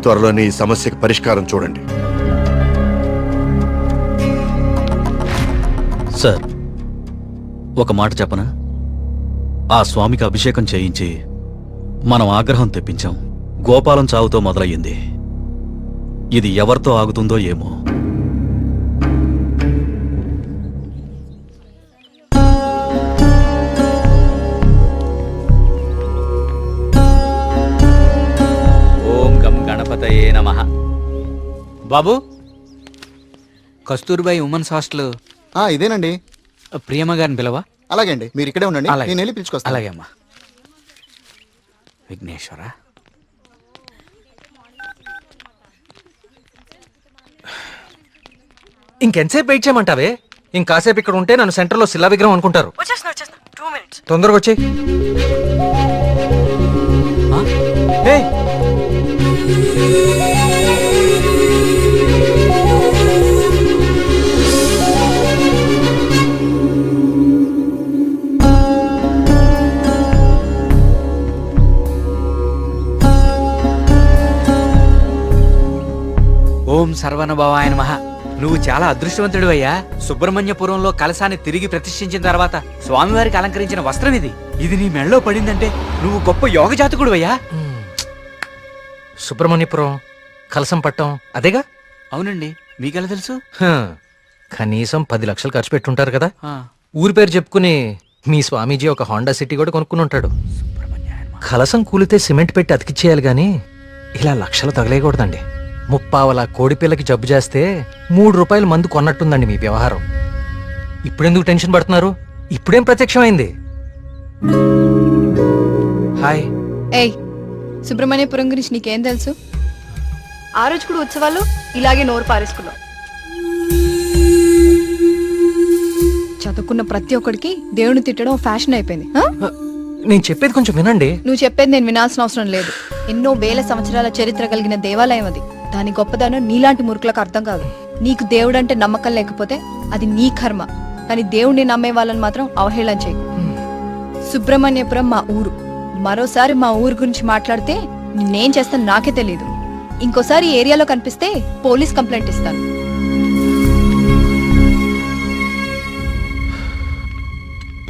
త్వరలోనే ఈ సమస్యకి పరిష్కారం చూడండి. సార్, ఒక మాట చెప్పనా? ఆ స్వామికి అభిషేకం చేయించి మనం ఆగ్రహం తెప్పించాం. గోపాలం చావుతో మొదలయ్యింది. ఇది ఎవరితో ఆగుతుందో ఏమో. ఓం గం గణపతయే నమః. బాబు, కస్తూర్బాయి ఉమెన్స్ హాస్టల్ ఇదేనండి. ప్రియమ్మ గారిని పిలవా? అలాగే అండి, మీరు ఇక్కడే ఉండండి, అలాగే. నేను వెళ్ళి పిలుచుకొస్తాను. అలాగే అమ్మా. విఘ్నేశ్వర, ఇంకెంతసేపు వెయిట్ చేయమంటావే? ఇంకాసేపు ఇక్కడ ఉంటే నన్ను సెంటర్లో శిలా విగ్రహం అనుకుంటారు. తొందరగా వచ్చే. ఓం సర్వనభవాయ నమః. నువ్వు చాలా అదృష్టవంతుడు అయ్యా. సుబ్రహ్మణ్యపురంలో కలశాన్ని తిరిగి ప్రతిష్ఠించిన తర్వాత స్వామివారికి అలంకరించిన వస్త్రం ఇది. ఇది నీ మెళ్ళలో పడిందంటే నువ్వు గొప్ప యోగ జాతకుడు అయ్యా. సుబ్రహ్మణ్యపురం కలసం పట్టం అదేగా? అవునండి, మీకెలా తెలుసు? కనీసం 10 లక్షలు ఖర్చు పెట్టుంటారు కదా. ఆ, ఊరి పేరు చెప్పుకుని మీ స్వామీజీ ఒక హోండా సిటీ కూడా కొనుక్కుని ఉంటాడు. కలసం కూలితే సిమెంట్ పెట్టి అతికిచ్చేయాలి గాని ఇలా లక్షలు తగలేయకూడదండి. 30 కోడిపిల్లకి జబ్బు చేస్తే 3 రూపాయల మందు కొన్నట్టుందండి మీ వ్యవహారం. ఇప్పుడెందుకు టెన్షన్ పడుతున్నారు? ఇప్పుడేం ప్రత్యక్షమైంది? హాయ్. ఏయ్, సుబ్రహ్మణ్యపురం గురించి నీకేం తెలుసు? ఆ రోజు కూడా ఉత్సవాలు ఇలాగే నోరు పారేసుకున్నాం. చదువుకున్న ప్రతి ఒక్కడికి దేవుని తిట్టడం ఫ్యాషన్ అయిపోయింది. నేను చెప్పేది కొంచెం వినండి. నువ్వు చెప్పేది నేను వినాల్సిన అవసరం లేదు. ఎన్నో వేల సంవత్సరాల చరిత్ర కలిగిన దేవాలయం అది. దాని గొప్పదనం నీలాంటి మురుకులకు అర్థం కాదు. నీకు దేవుడంటే నమ్మకం లేకపోతే అది నీ కర్మ, కానీ దేవుడిని నమ్మే వాళ్ళని మాత్రం అవహేళన చేయకు. సుబ్రహ్మణ్యపురం మా ఊరు. మరోసారి మా ఊరు గురించి మాట్లాడితే నేనేం చేస్తాను నాకే తెలీదు. ఇంకోసారి ఈ ఏరియాలో కనిపిస్తే పోలీస్ కంప్లైంట్ ఇస్తాను.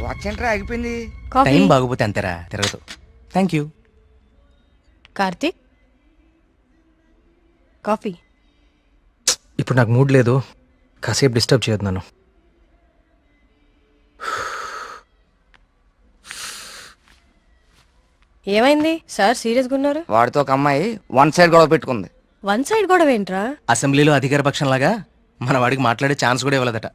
వాచ్ ఏంట్రా ఆగిపోయింది? టైం బాగోపోతే అంతేరా, తిరగదు. Thank you. కార్తీక్, కాఫీ. ఇప్పుడు నాకు మూడ్ లేదు, కాసేపు డిస్టర్బ్ చేయొద్దు నన్ను. ఏమైంది సార్, సీరియస్గా ఉన్నారు? వాడితో ఒక అమ్మాయి వన్ సైడ్ గొడవ పెట్టుకుంది. వన్ సైడ్ గొడవ ఏంట్రా? అసెంబ్లీలో అధికార పక్షంలాగా మన వాడికి మాట్లాడే ఛాన్స్ కూడా ఇవ్వలేదట.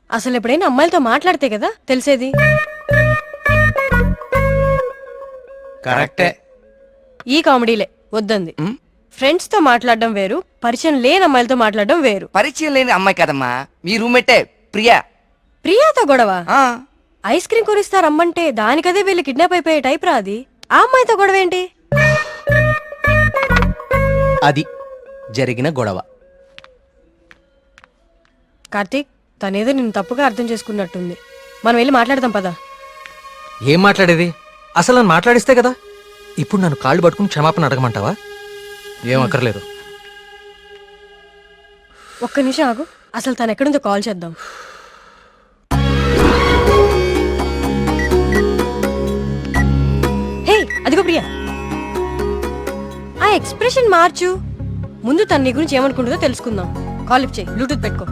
అసలు ఎప్పుడైనా అమ్మాయిలతో మాట్లాడితే కదా తెలిసేది. కరెక్టే. ఈ కామెడీలే వద్దంది. ఫ్రెండ్స్ తో మాట్లాడడం వేరు, పరిచయం లేని అమ్మాయిలతో మాట్లాడడం వేరు. పరిచయం లేని అమ్మాయి కదమ్మా, మీ రూమ్మేటే ప్రియా. ప్రియాతో గొడవ? ఐస్ క్రీమ్ కొనిస్తా రమ్మంటే దానికదే వీళ్ళు కిడ్నాప్ అయిపోయే టైప్ రా అది. ఆ అమ్మాయితో గొడవ ఏంటి? అది జరిగిన గొడవ. కార్తీక్, తనేదో నిన్ను తప్పుగా అర్థం చేసుకున్నట్టుంది. మనం వెళ్ళి మాట్లాడదాం పదా. ఏం మాట్లాడేది? అసలు నన్ను మాట్లాడిస్తే కదా. ఇప్పుడు నన్ను కాళ్ళు పట్టుకుని క్షమాపణ అడగమంటావా? ఏం అక్కర్లేదు. ఒక్క నిమిషం ఆగు, అసలు తను ఎక్కడుందో కాల్ చేద్దాం. హే, అదిగో ప్రియా. ఆ ఎక్స్ప్రెషన్ మార్చు. ముందు తన నీ గురించి ఏమనుకుంటుందో తెలుసుకుందాం. కాల్ లిఫ్ట్ చేయి, బ్లూటూత్ పెట్టుకో.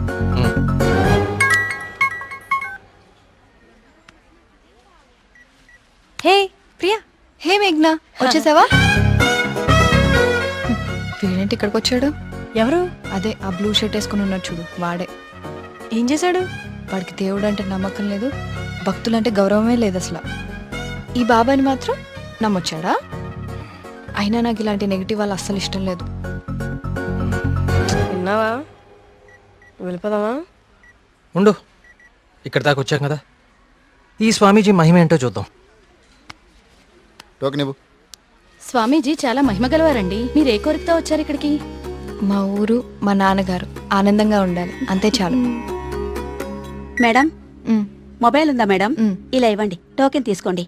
హే ప్రియా. హే మేఘ్నా, వచ్చేసావా? వీడేంటి ఇక్కడికి వచ్చాడు? ఎవరు? అదే ఆ బ్లూ షర్ట్ వేసుకుని ఉన్నాడు చూడు, వాడే. ఏం చేశాడు? వాడికి దేవుడు అంటే నమ్మకం లేదు, భక్తులంటే గౌరవమే లేదు అసలు. ఈ బాబాని మాత్రం నమ్మొచ్చాడా? అయినా నాకు ఇలాంటి నెగిటివ్ వాళ్ళు అస్సలు ఇష్టం లేదు. విన్నావా? వెళ్ళిపోదామా? ఉండు, ఇక్కడ దాకా వచ్చాం కదా, ఈ స్వామీజీ మహిమ ఏంటో చూద్దాం. స్వామీజీ చాలా మహిమ గలవారండి. మీరు ఏ కోరికతో వచ్చారు ఇక్కడికి? మా ఊరు, మా నాన్నగారు ఆనందంగా ఉండాలి, అంతే చాలు. మేడం, మొబైల్ ఉందా మేడం? ఇలా ఇవ్వండి, టోకెన్ తీసుకోండి.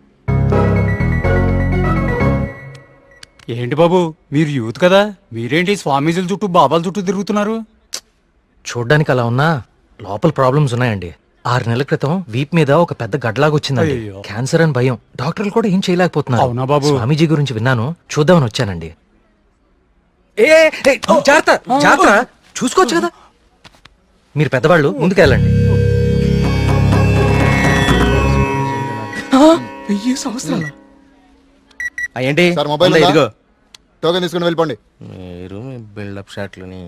ఏంటి బాబు, మీరు యూత్ కదా, మీరేంటి స్వామీజీల చుట్టూ బాబాల చుట్టూ తిరుగుతున్నారు? చూడ్డానికి అలా ఉన్నా లోపల ప్రాబ్లమ్స్ ఉన్నాయండి. 6 నెలల క్రితం వీప్ మీద ఒక పెద్ద గడ్లాగా వచ్చిందండి. క్యాన్సర్ అని భయం, డాక్టర్లు కూడా ఏం చేయలేకపోతున్నారు. అవునా బాబు? స్వామీజీ గురించి విన్నాను, చూద్దామని వచ్చానండి. జాగ్రత్త జాగ్రత్త, చూసుకోవచ్చు కదా. మీరు పెద్దవాళ్ళు, ముందుకెళ్ళండి. 1000 సంవత్సరాలు ఏంటి? ఇదిగో టోకెన్ తీసుకుని వెళ్ళిపోండి. మీరు బిల్డప్ షాట్లని.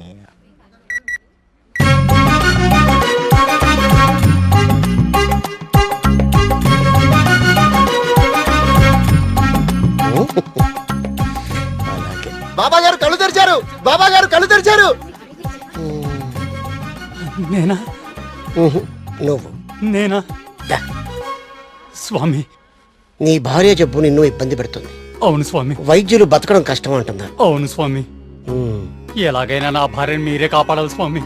బాబా గారు కళ్ళు తెరిచారు, బాబా గారు కళ్ళు తెరిచారు. నేనా? నువ్వు నేనా? స్వామి, నీ భార్య జబ్బు నిన్ను ఇబ్బంది పెడుతుంది. అవును స్వామి. వైద్యులు బతకడం కష్టం అంటున్నారు. అవును స్వామి. ఎలాగైనా నా భార్యను మీరే కాపాడాలి స్వామి.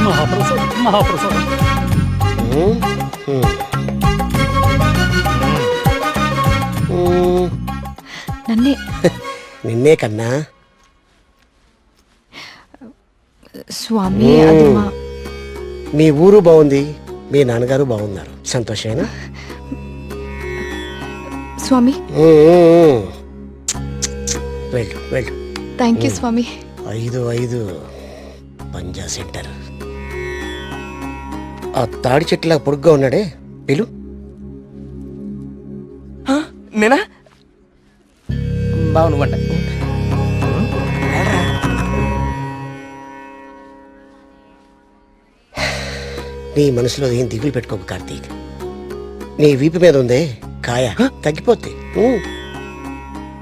మహాప్రసాదం, మహాప్రసాదం. నిన్నే కన్నా స్వామి, అది మా మీ ఊరు బాగుంది, మీ నాన్నగారు బాగున్నారు, సంతోషేనా? స్వామి, వెళ్ళు వెళ్ళు. థ్యాంక్ యూ స్వామి. 5 పంజా సెంటర్. ఆ తాడి చెట్టులా పొడుగ్గా ఉన్నాడే, పిలు. నేనా? బావు నువ్వంట. నీ మనసులో ఏం దిగులు పెట్టుకోకు కార్తీక్. నీ వీపు మీద ఉందే కాయ, తగ్గిపోద్ది.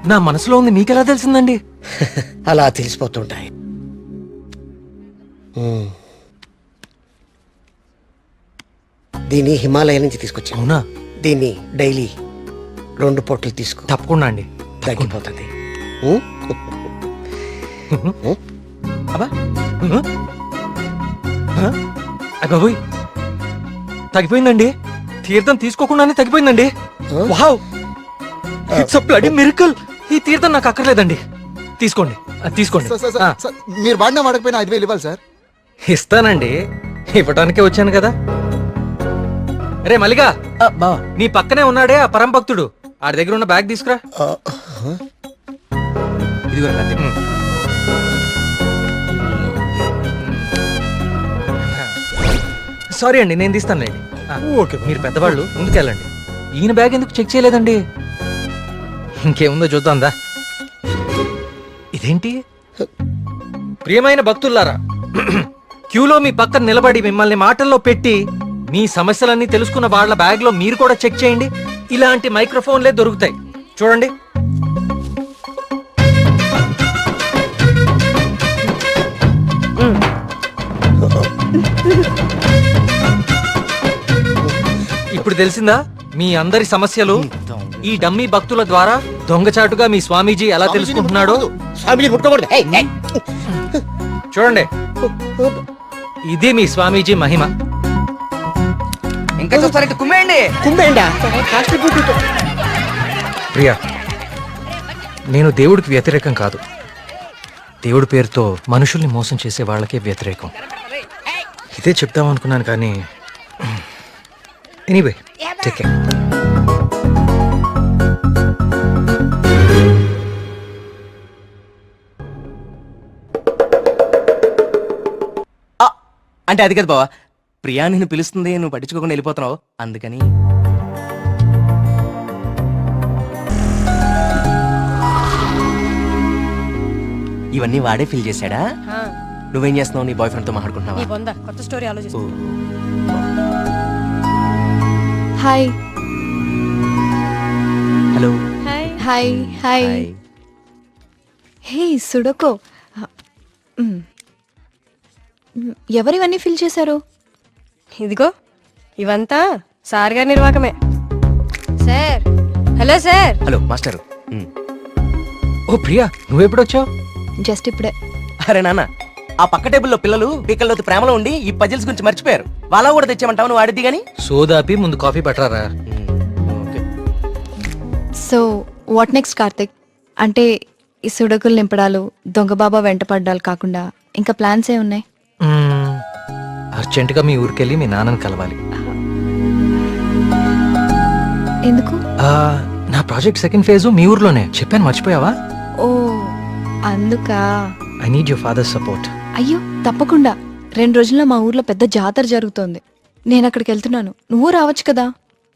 నా మనసులో ఉంది మీకెలా తెలిసిందండి? అలా తెలిసిపోతుంటాయి. దీన్ని హిమాలయ నుంచి తీసుకొచ్చా. అవునా? దీన్ని డైలీ 2 పొట్లు తీసుకో, తప్పకుండా అండి. తగ్గిపోతుంది. అబ్బా బాబోయ్, తగ్గిపోయిందండి. తీర్థం తీసుకోకుండానే తగ్గిపోయిందండి. Wow, it's a bloody miracle. ఈ తీర్థం నాకు అక్కర్లేదండి. తీసుకోండి, తీసుకోండి. మీరు వాడినా వాడకపోయినా 5,000 ఇవ్వాలి సార్. ఇస్తానండి, ఇవ్వటానికే వచ్చాను కదా. రే మల్లిగా, బావా నీ పక్కనే ఉన్నాడే ఆ పరం భక్తుడు, ఆడి దగ్గర ఉన్న బ్యాగ్ తీసుకురా. ఇది కూడా కార్తీక్. సారీ అండి, నేను తీస్తానులేండి. ఓకే, మీరు పెద్దవాళ్ళు ముందుకెళ్ళండి. ఈయన బ్యాగ్ ఎందుకు చెక్ చేయలేదండి? ఇంకేముందో చూద్దాందా. ఇదేంటి? ప్రియమైన భక్తులారా, క్యూలో మీ పక్కన నిలబడి మిమ్మల్ని మాటల్లో పెట్టి మీ సమస్యలన్నీ తెలుసుకున్న వాళ్ళ బ్యాగ్ లో మీరు కూడా చెక్ చేయండి. ఇలాంటి మైక్రోఫోన్లే దొరుకుతాయి, చూడండి. ఇప్పుడు తెలిసిందా మీ అందరి సమస్యలు? ఈ డమ్మీ భక్తుల ద్వారా దొంగచాటుగా మీ స్వామీజీ ఎలా తెలుసుకుంటున్నాడో. చూడండి, ఇది మీ స్వామీజీ మహిమ. ఇంకా చూస్తారంటే కుమ్మేయండి. ప్రియా, నేను దేవుడికి వ్యతిరేకం కాదు. దేవుడి పేరుతో మనుషుల్ని మోసం చేసే వాళ్ళకే వ్యతిరేకం. ఇదే చెప్దాం అనుకున్నాను కానీ ఎనీవే, టేక్ కేర్. అంటే అది కదా బావా, ప్రియా నిన్ను పిలుస్తుంది, నువ్వు పట్టించుకోకుండా వెళ్ళిపోతున్నావు, అందుకని. ఇవన్నీ వాడే ఫిల్ చేశాడా? నువ్వేం చేస్తున్నావు? నీ బాయ్ ఫ్రెండ్ తో మాట్లాడుకుంటున్నావా? కొత్త స్టోరీ ఆలోచిస్తా. Hi hello. Hi hi. Hey సుడకో, ఎవరివన్నీ ఫిల్ చేశారు? ఇదిగో ఇవంతా సార్ గారి నిర్వాకమే. Sir, hello sir. Hello master. ఓ ప్రియా, నువ్వెప్పుడొచ్చావు? జస్ట్ ఇప్పుడే. అరే నాన్న, ఆ పక్క టేబుల్లో పిల్లలు పీకల్లోతి ప్రేమలో ఉండి ఈ పజిల్స్ గురించి మర్చిపోయారు. వాళ్ళ కూడా తెచ్చామంటావు, నువ్వు వాడిద్ది గాని. సోదాపి ముందు కాఫీ పట్టరారా. So what next Karthik? అంటే ఈ సుడకులు నింపడాలు, దొంగ బాబా వెంట పడ్డాలు కాకుండా ఇంకా ప్లాన్స్ ఏ ఉన్నాయి? అర్జెంటుగా మీ ఊరికెళ్ళి మీ నాన్నని కలవాలి. ఎందుకు? నా ప్రాజెక్ట్ సెకండ్ ఫేజ్ మీ ఊర్లోనే, చెప్పాను మర్చిపోయావా? ఓ అందుకా. I need your father support. అయ్యో తప్పకుండా. 2 రోజుల్లో మా ఊర్లో పెద్ద జాతర జరుగుతోంది. నేను అక్కడికి వెళ్తున్నాను, నువ్వు రావచ్చు కదా.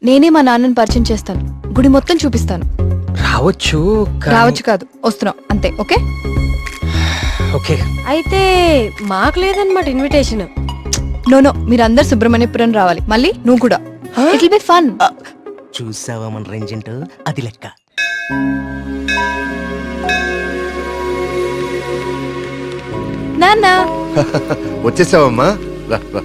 నేనే మా నాన్నని పరిచయం చేస్తాను, గుడి మొత్తం చూపిస్తాను. రావచ్చు రావచ్చు కాదు, వస్తున్నావు అంతే. Okay okay. అయితే మాకు లేదన్నమాట ఇన్విటేషన్. నో, మీరందరు సుబ్రహ్మణ్యపురం రావాలి. మళ్ళీ నువ్వు కూడా. It will be fun. చూసావా మన రేంజ్ ఏంటో, అది లెక్క. నాన్న వచ్చేసావమ్మా, రా, రా.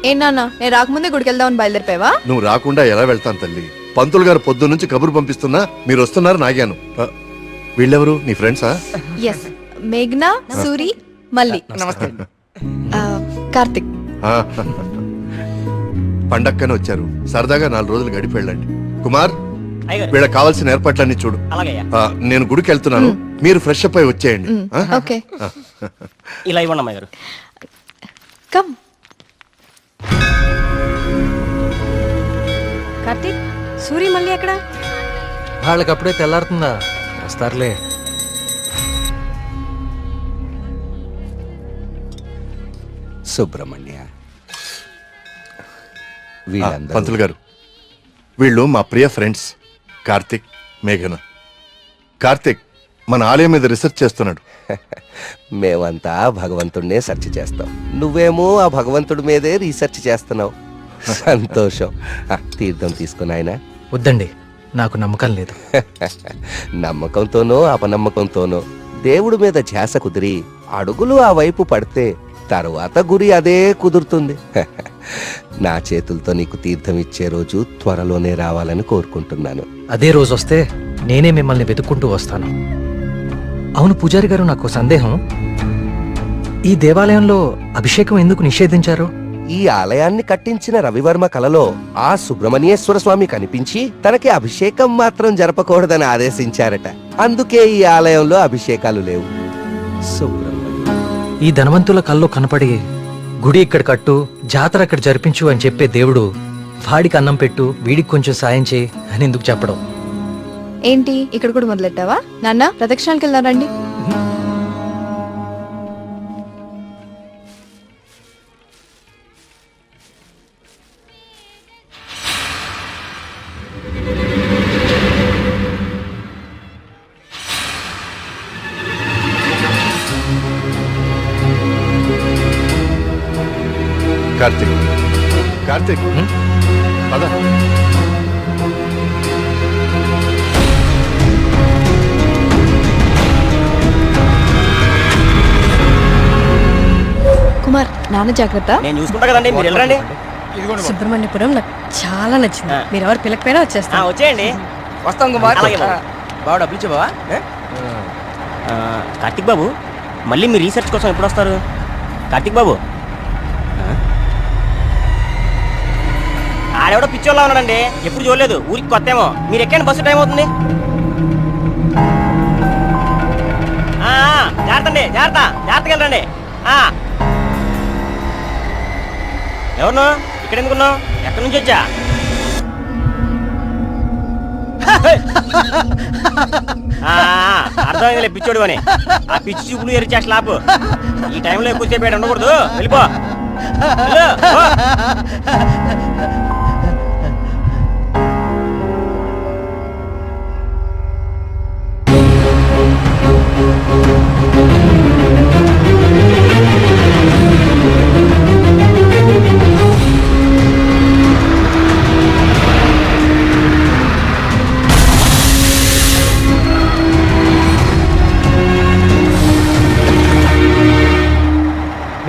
ఏ నాన్న, నేను రాకముందే గుడికి వెళ్దామని బయలుదేరిపోయావా? నువ్వు రాకుండా ఎలా వెళ్తాను తల్లి? పంతులు గారు పొద్దు నుంచి కబురు పంపిస్తున్నా మీరు వస్తున్నారు నాగాను. వీళ్ళెవరు, నీ ఫ్రెండ్సా? ఎస్, మేఘ్నా, సూరి, మల్లి. నమస్తే. కార్తిక్. పండక్కనే వచ్చారు, సరదాగా 4 రోజులు గడిపి వెళ్ళండి. కుమార్, వీళ్ళకి కావాల్సిన ఏర్పాట్లన్నీ చూడు. నేను గుడికి వెళ్తున్నాను, మీరు ఫ్రెష్ అప్ అయి వచ్చేయండి. ఓకే, ఇలా ఇవ్వండి అమ్మాయి గారు. కమ్. కార్తీక్, సూరి మళ్ళీ ఎక్కడ? వాళ్ళకి అప్పుడే తెల్లారుతుందా, వస్తారులే. సుబ్రహ్మణ్య, పంతులు గారు, వీళ్ళు మా ప్రియ ఫ్రెండ్స్ కార్తిక్, మేఘన. కార్తిక్ మన ఆలయం మీద రీసెర్చ్ చేస్తున్నాడు. మేమంతా భగవంతుడినే సెర్చ్ చేస్తాం, నువ్వేమో ఆ భగవంతుడి మీదే రీసెర్చ్ చేస్తున్నావు. సంతోషం. తీర్థం తీసుకుని ఆయన. వద్దండి, నాకు నమ్మకం లేదు. నమ్మకంతోనో అపనమ్మకంతోనో దేవుడి మీద ధ్యాస కుదిరి అడుగులు ఆ వైపు పడితే తర్వాత గురి అదే కుదురుతుంది. నా చేతులతో నీకు తీర్థం ఇచ్చే రోజు త్వరలోనే రావాలని కోరుకుంటున్నాను. అదే రోజు వస్తే నేనే మిమ్మల్ని వెతుక్కుంటూ వస్తాను. అవును పూజారి గారు, నాకు సందేహం. ఈ దేవాలయంలో అభిషేకం ఎందుకు నిషేధించారు? ఈ ఆలయాన్ని కట్టించిన రవివర్మ కలలో ఆ సుబ్రహ్మణ్యేశ్వర స్వామి కనిపించి తనకి అభిషేకం మాత్రం జరపకూడదని ఆదేశించారట. అందుకే ఈ ఆలయంలో అభిషేకాలు లేవు. ఈ ధనవంతుల కల్లో కనపడి గుడి ఇక్కడ కట్టు, జాతర అక్కడ జరిపించు అని చెప్పే దేవుడు వాడికి అన్నం పెట్టు, వీడికి కొంచెం సాయం చేయి అని ఎందుకు చెప్పడం? ఏంటి ఇక్కడ కూడా మొదలెట్టావా? నాన్న ప్రదక్షిణాలకు వెళ్దారండి. కార్తీక్, కార్తీక్, పద. కుమార్, నాన్న జాగ్రత్త. నేను చూసుకుంటా కదండి, మీరు వెళ్ళండి. సుబ్రహ్మణ్యపురం నాకు చాలా నచ్చింది. మీరు ఎవరు పిల్లకపోయినా వచ్చేస్తా. వచ్చేయండి, వస్తాం కుమార్. బావ డబ్బులు ఇచ్చే బావా. కార్తిక్ బాబు, మళ్ళీ మీ రీసెర్చ్ కోసం ఎప్పుడు వస్తారు? కార్తిక్ బాబు, ఆడెవడో పిచ్చోళ్ళ ఉన్నాడండి, ఎప్పుడు చూడలేదు, ఊరికి కొత్తేమో. మీరు ఎక్కండి, బస్సు టైం అవుతుంది. జాగ్రత్త అండి, జాగ్రత్త, జాగ్రత్తగా వెళ్ళండి. ఎవరు ఇక్కడ ఎందుకున్నావు? ఎక్కడి నుంచి వచ్చా? అర్థమైందిలే పిచ్చోడు అని. ఆ పిచ్చి చూపులు ఎరిచా స్లాబ్. ఈ టైంలో ఎక్కువసేపు ఉండకూడదు, వెళ్ళిపో.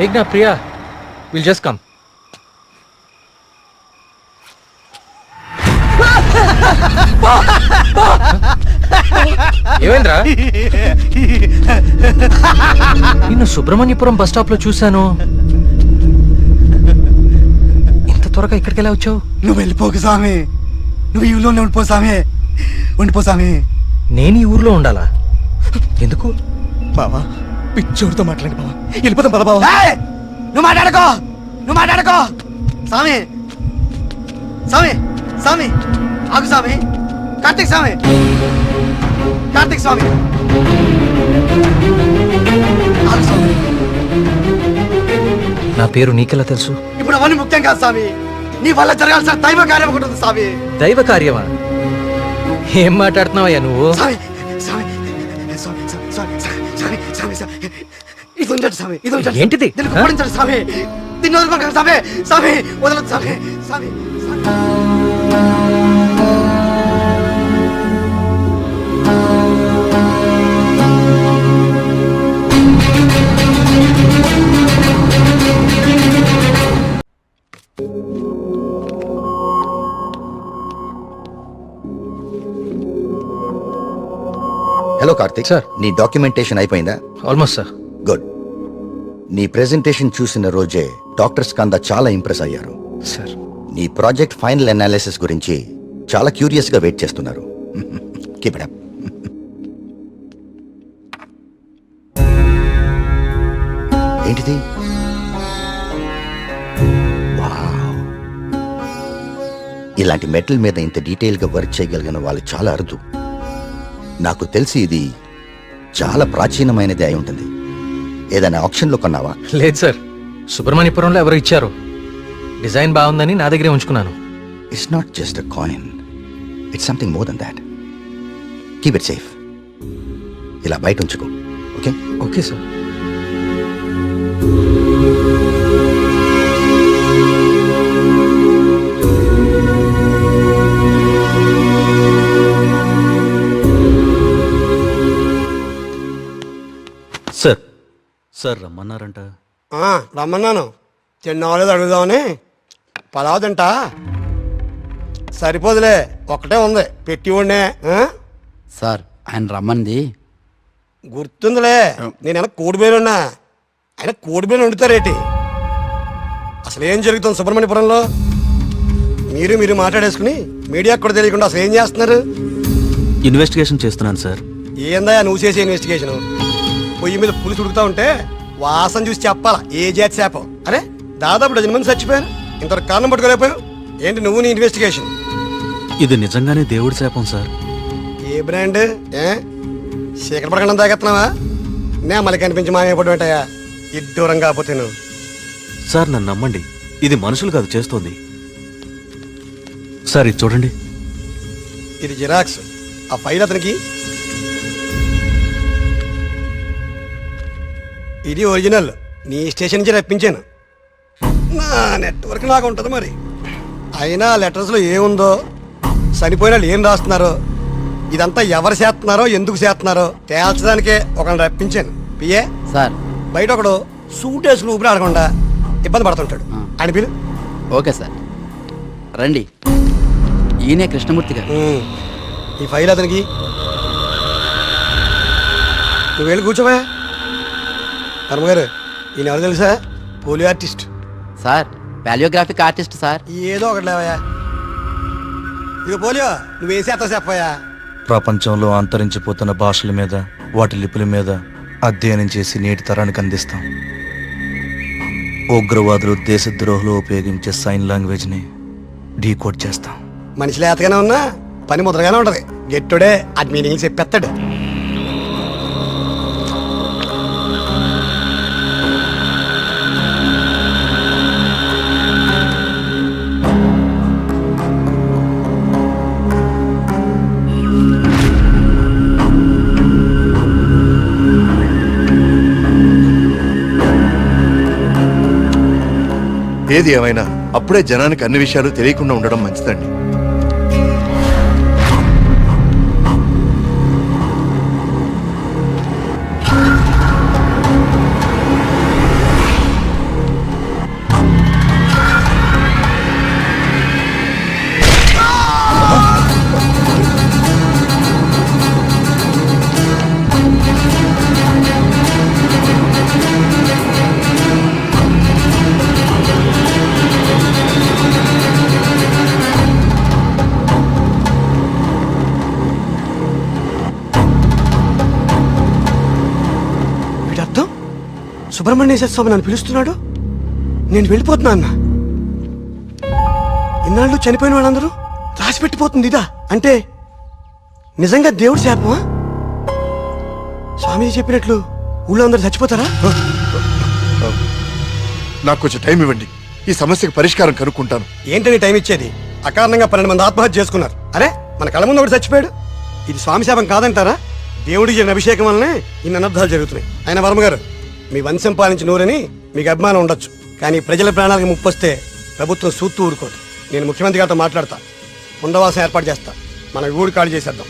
మేఘ్నా, ప్రియా, విల్ జస్ట్ కమ్. ఏమైందిరా? నిన్ను సుబ్రహ్మణ్యపురం బస్ స్టాప్ లో చూశాను. ఇంత త్వరగా ఇక్కడికి ఎలా వచ్చావు? నువ్వు వెళ్ళిపోకు స్వామి, నువ్వు ఈ ఊళ్ళోనే ఉండిపో స్వామి, ఉండిపో స్వామి. నేను ఈ ఊర్లో ఉండాలా? ఎందుకు? బావా, పిచ్చోడితో మాట్లాడి బావా, వెళ్ళిపోతాం పద బావా. నువ్వు మాట్లాడుకో, నువ్వు మాట్లాడుకో. స్వామి, స్వామి, స్వామి, ఆగు స్వామి. కార్తీక్ స్వామి, కార్తీక్ స్వామి, ఆగు స్వామి. నా పేరు నీకెలా తెలుసు? ఇప్పుడు అవన్నీ ముఖ్యం కాదు స్వామి, నీ వల్ల జరగాల్సిన దైవ కార్యం ఒకటి ఉంది స్వామి. దైవ కార్యమా? ఏం మాట్లాడుతున్నావయ్యా నువ్వు? స్వామి, స్వామి, స్వామి, స్వామి, స్వామి, స్వామి, స్వామి, ఇది ఉంచండి స్వామి, ఇది ఉంచండి. ఏంటిది? దీన్ని ఓడించండి స్వామి, దీన్ని వదలకండి స్వామి, స్వామి వదలదు స్వామి, స్వామి. హలో కార్తిక్. సార్. నీ డాక్యుమెంటేషన్ అయిపోయిందా? Almost sir. గుడ్. నీ ప్రెజెంటేషన్ చూసిన రోజే డాక్టర్స్ కంద చాలా ఇంప్రెస్ అయ్యారు. సార్, నీ ప్రాజెక్ట్ ఫైనల్ అనాలిసిస్ గురించి చాలా క్యూరియస్ గా వెయిట్ చేస్తున్నారు. Keep it up. ఏంటిది? వావ్. ఇలాంటి మెటల్ మీద ఇంత డీటెయిల్ గా వర్క్ చేయగలిగిన వాళ్ళు చాలా అరుదు. నాకు తెలిసి ఇది చాలా ప్రాచీనమైనది అయి ఉంటుంది. ఏదైనా ఆప్షన్లో కొన్నావా? లేదు సార్, సుబ్రహ్మణ్యపురంలో ఎవరు ఇచ్చారు. డిజైన్ బాగుందని నా దగ్గరే ఉంచుకున్నాను. It's not just a coin, it's something more than that. Keep it safe. ఇలా బయట ఉంచుకో. Okay? Okay sir. Sir, sir రమ్మన్నారంట. రమ్మన్నాను చిన్నవాళ్ళేది అడుగుదామని. పలావ్ తింటా? సరిపోదులే, ఒక్కటే ఉంది పెట్టి ఉండే. సార్ ఆయన రమ్మంది గుర్తుందిలే, నేను కోడిబేలున్నా, ఆయన కోడిబేలు వండుతారేటి? అసలు ఏం జరుగుతుంది సుబ్రహ్మణ్యపురంలో? మీరు మాట్లాడేసుకుని మీడియాకు కూడా తెలియకుండా అసలు ఏం చేస్తున్నారు? ఇన్వెస్టిగేషన్ చేస్తున్నాను సార్. ఏందా నువ్వు చేసే ఇన్వెస్టిగేషన్? పొయ్యి మీద పులుసు ఉడుకుతా ఉంటే వాసన చూసి చెప్పాలా ఏ జాతి చేప? అరే దాదాపు 10 మంది చచ్చిపోయారు, ఇంతవరకు కారణం పట్టుకోలేకపోయావు ఏంటి నువ్వు నీ ఇన్వెస్టిగేషన్? ఇది నిజంగానే దేవుడి శాపం సార్. ఏ బ్రాండ్? చీకటి పడకుండా తాగెత్తున్నావా? నే మళ్ళీ కనిపించి మాయపడి ఉంటాయా ఇడ్డూరం కాకపోతే నువ్వు. సార్ నన్ను నమ్మండి, ఇది మనుషులు కాదు చేస్తోంది. సార్ ఇది చూడండి. ఇది జిరాక్స్. ఆ ఫైల్ అతనికి. ఇది ఒరిజినల్, నీ స్టేషన్ నుంచి రప్పించాను. నా నెట్వర్క్ నాకు ఉంటుంది మరి. అయినా లెటర్స్లో ఏముందో, చనిపోయిన వాళ్ళు ఏం రాస్తున్నారో, ఇదంతా ఎవరు చేస్తున్నారో ఎందుకు చేస్తున్నారో తేల్చడానికే ఒకరిని రప్పించాను. పిఏ సార్ బయట ఒకడు సూట్ వేసుకుని ఊపిరి ఆడకుండా ఇబ్బంది పడుతుంటాడు, అని పిలు. ఓకే సార్ రండి. ఈయనే కృష్ణమూర్తి గారు. ఈ ఫైల్ అతనికి. నువ్వు వెళ్ళి కూర్చోవా. ధర్మగారు ఈయన ఎవరు తెలుసా? Polio artist sir. వాల్యోగ్రాఫిక్ ఆర్టిస్ట్ సార్. ఏదో ఒకటి లేవయా. ఇక పోలియో నువ్వేం చేస్తావు చెప్పయా? ప్రపంచంలో అంతరించిపోతున్న భాషల మీద, వాటి లిపుల మీద అధ్యయనం చేసి నేటి తరానికి అందిస్తాం. ఉగ్రవాదులు, దేశద్రోహులు ఉపయోగించే సైన్ లాంగ్వేజ్ని డీకోడ్ చేస్తాం. మనిషి లేతగానే ఉన్నా పని ముద్రగానే ఉంటది. గెట్టుడే అది మీనింగ్ చెప్పేస్తాడు. ఏది ఏమైనా అప్పుడే జనానికి అన్ని విషయాలు తెలియకుండా ఉండడం మంచిదండి. సుబ్రహ్మణ్యేశ్వర స్వామి నన్ను పిలుస్తున్నాడు, నేను వెళ్ళిపోతున్నా అన్న. ఇన్నాళ్ళు చనిపోయిన వాళ్ళందరూ రాసిపెట్టిపోతుంది ఇదా? అంటే నిజంగా దేవుడి శాపమా? స్వామి చెప్పినట్లు ఊళ్ళో అందరూ చచ్చిపోతారా? నాకు కొంచెం టైం ఇవ్వండి, ఈ సమస్యకు పరిష్కారం కనుక్కుంటాను. ఏంటని టైం ఇచ్చేది? అకారణంగా 12 మంది ఆత్మహత్య చేసుకున్నారు. అరే మన కళ్ళ ముందు ఒకటి చచ్చిపోయాడు. ఇది స్వామి శాపం కాదంటారా? దేవుడికి జరిగిన అభిషేకం వల్లనే ఇన్ని అనర్థాలు జరుగుతున్నాయి. ఆయన వర్మగారు, మీ వంశం పాలించి నూరని మీకు అభిమానం ఉండొచ్చు, కానీ ప్రజల ప్రాణాలకు ముప్పు వస్తే ప్రభుత్వం సూత్తూ ఊరుకోదు. నేను ముఖ్యమంత్రి గారితో మాట్లాడతా, పునరావాసం ఏర్పాటు చేస్తా. మన ఊడి ఖాళీ చేసేద్దాం.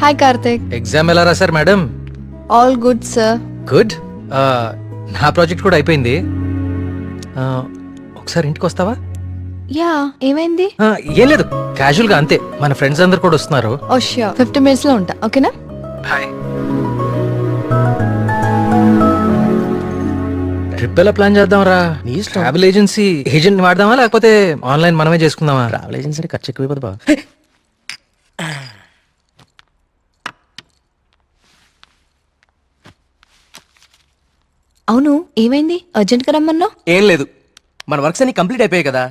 హాయ్ కార్తిక్. ఎగ్జామ్ ఎలా రాశారు madam? All good sir. Good. నా ప్రాజెక్ట్ కూడా అయిపోయింది. ఒకసారి ఇంటికి వస్తావా? యా, ఏమైంది? ఏం లేదు, క్యాజువల్ గా అంతే. మన ఫ్రెండ్స్ అందరు కూడా వస్తున్నారు. ఓ ష్యూర్, 15 minutes లో ఉంటా. ఓకేనా? బాయ్. ట్రిప్ ఎలా ప్లాన్ చేద్దాం రా? ట్రావెల్ ఏజెన్సీ ఏజెంట్ వాడదామా లేకపోతే ఆన్లైన్ మనమే చేసుకుందామా? ట్రావెల్ ఏజెన్సీ ఖర్చు ఎక్కువైపోతుంది బా. అవును, ఏమైంది? అర్జెంట్ గా రమ్మన్నావు? ఏం లేదు, మన వర్క్స్ అన్ని కంప్లీట్ అయిపోయాయి కదా,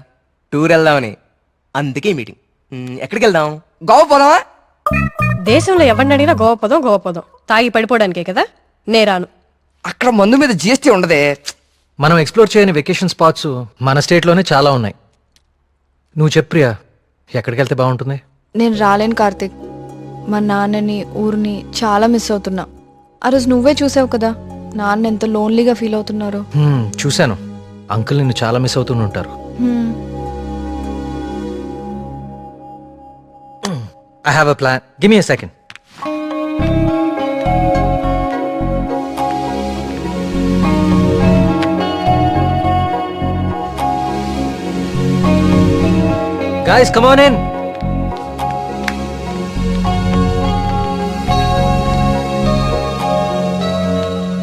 టూర్ వెళ్దామని. అందుకే మీటింగ్. ఎక్కడికి వెళ్దాం? గోవా పోదామా? దేశంలో ఎవరిని అడిగినా గోవపదం తాగి పడిపోవడానికే కదా నేరాను. అక్కడ మందు మీద జిఎస్టీ ఉండదే. మనం ఎక్స్ప్లోర్ చేయని వెకేషన్ స్పాట్స్ మన స్టేట్లోనే చాలా ఉన్నాయి. నువ్వు చెప్పు ప్రియా, ఎక్కడికి వెళ్తే బాగుంటుంది? నేను రాలేను కార్తిక్. మా నాన్నని ఊరిని చాలా మిస్ అవుతున్నా. ఆ రోజు నువ్వే చూసావు కదా నాన్న ఎంత లోన్లీగా ఫీల్ అవుతున్నారు. చూశాను. అంకుల్ నిన్ను చాలా మిస్ అవుతూ ఉంటారు. I have a plan. Give me a second. Guys, come on in.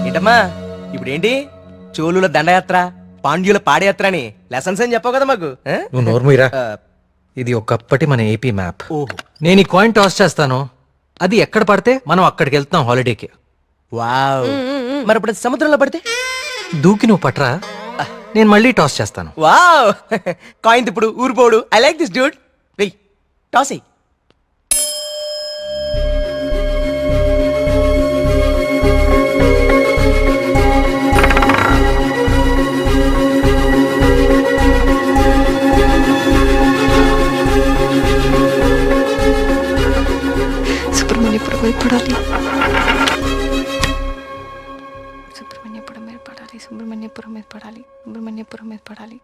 ఏంటమ్మా ఇప్పుడు ఏంటి? చోళుల దండయాత్ర, పాండ్యుల పాదయాత్ర అని లెసన్స్ అని చెప్పావు కదా మాకు. నువ్వు నోర్ముయిరా. ఇది ఒకప్పటి మన ఏపీ మ్యాప్. నేను ఈ కాయిన్ టాస్ చేస్తాను, అది ఎక్కడ పడితే మనం అక్కడికి వెళ్తాం హాలిడేకి. వావ్. మరి ఇప్పుడు సముద్రంలో పడితే? దూకి నువ్వు పట్రా, నేను మళ్ళీ టాస్ చేస్తాను. వావ్. కాయిన్ ఇప్పుడు ఊరిపోడు. I like this dude. వెయ్ టాస్ అయ్యి. సుబ్రహ్మణ్యపురం మీద పడాలి. సుబ్రహ్మణ్యపురం మీద పడాలి. సుబ్రహ్మణ్యపురం మీద పడాలి. సుబ్రహ్మణ్యపురం మీద పడాలి.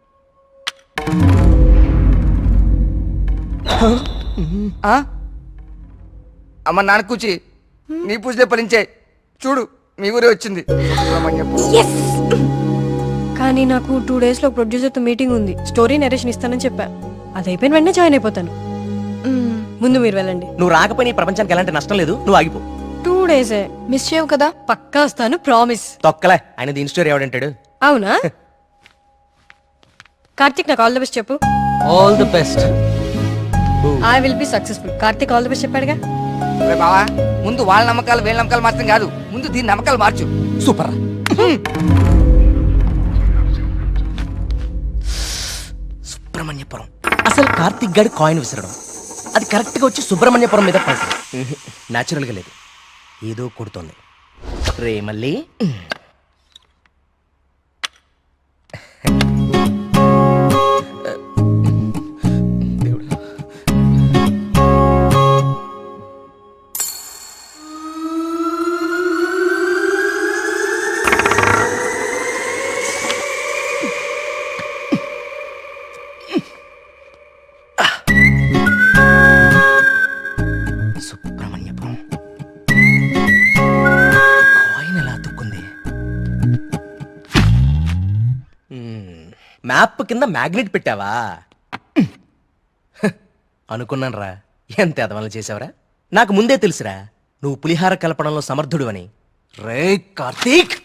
అమ్మ నాన్న కూచి నీ పూజలే ఫలించే. చూడు మీ ఊరే వచ్చింది. కానీ నాకు 2 days లో ప్రొడ్యూసర్తో మీటింగ్ ఉంది. స్టోరీ నరేషన్ ఇస్తానని చెప్పా. అది అయిపోయిన వెంటనే జాయిన్ అయిపోతాను. ముందు మీరు వెళ్ళండి. నువ్వు రాకపోయినా ఈ ప్రపంచానికి ఎలాంటి నష్టం లేదు. నువ్వు ఆగిపో. 2 days మిస్ చేయవు కదా? పక్కా వస్తాను, ప్రామిస్. తొక్కలే, ఆయన దీని స్టోరీ ఎవడంటాడు? అవునా? కార్తిక్ నాకు ఆల్ ది బెస్ట్ చెప్పు. All the best. I will be successful. Karthik all the best చెప్పాడుగా. బావా ముందు వాళ్ళ నమ్మకాలు వీళ్ళ నమ్మకాలు మార్చడం కాదు, ముందు దీని నమ్మకాలు మార్చు. సూపర్. సుబ్రహ్మణ్యపురం. అసలు కార్తిక్ గాడి కాయిన్ విసరడం అది కరెక్ట్ గా వచ్చి సుబ్రహ్మణ్యపురం మీద పడుతుంది. న్యాచురల్ గా లేదు, ఏదో కొడుతోంది. రే మళ్ళీ సుబ్రహ్మణ్యపురం కాయిన్ ఎలా తుక్కుంది? మ్యాప్ కింద మ్యాగ్నెట్ పెట్టావా? అనుకున్నాను రా, ఎంత ఎదవలు చేసావరా. నాకు ముందే తెలుసురా నువ్వు పులిహార కలపడంలో సమర్థుడు అని. రే కార్తీక్,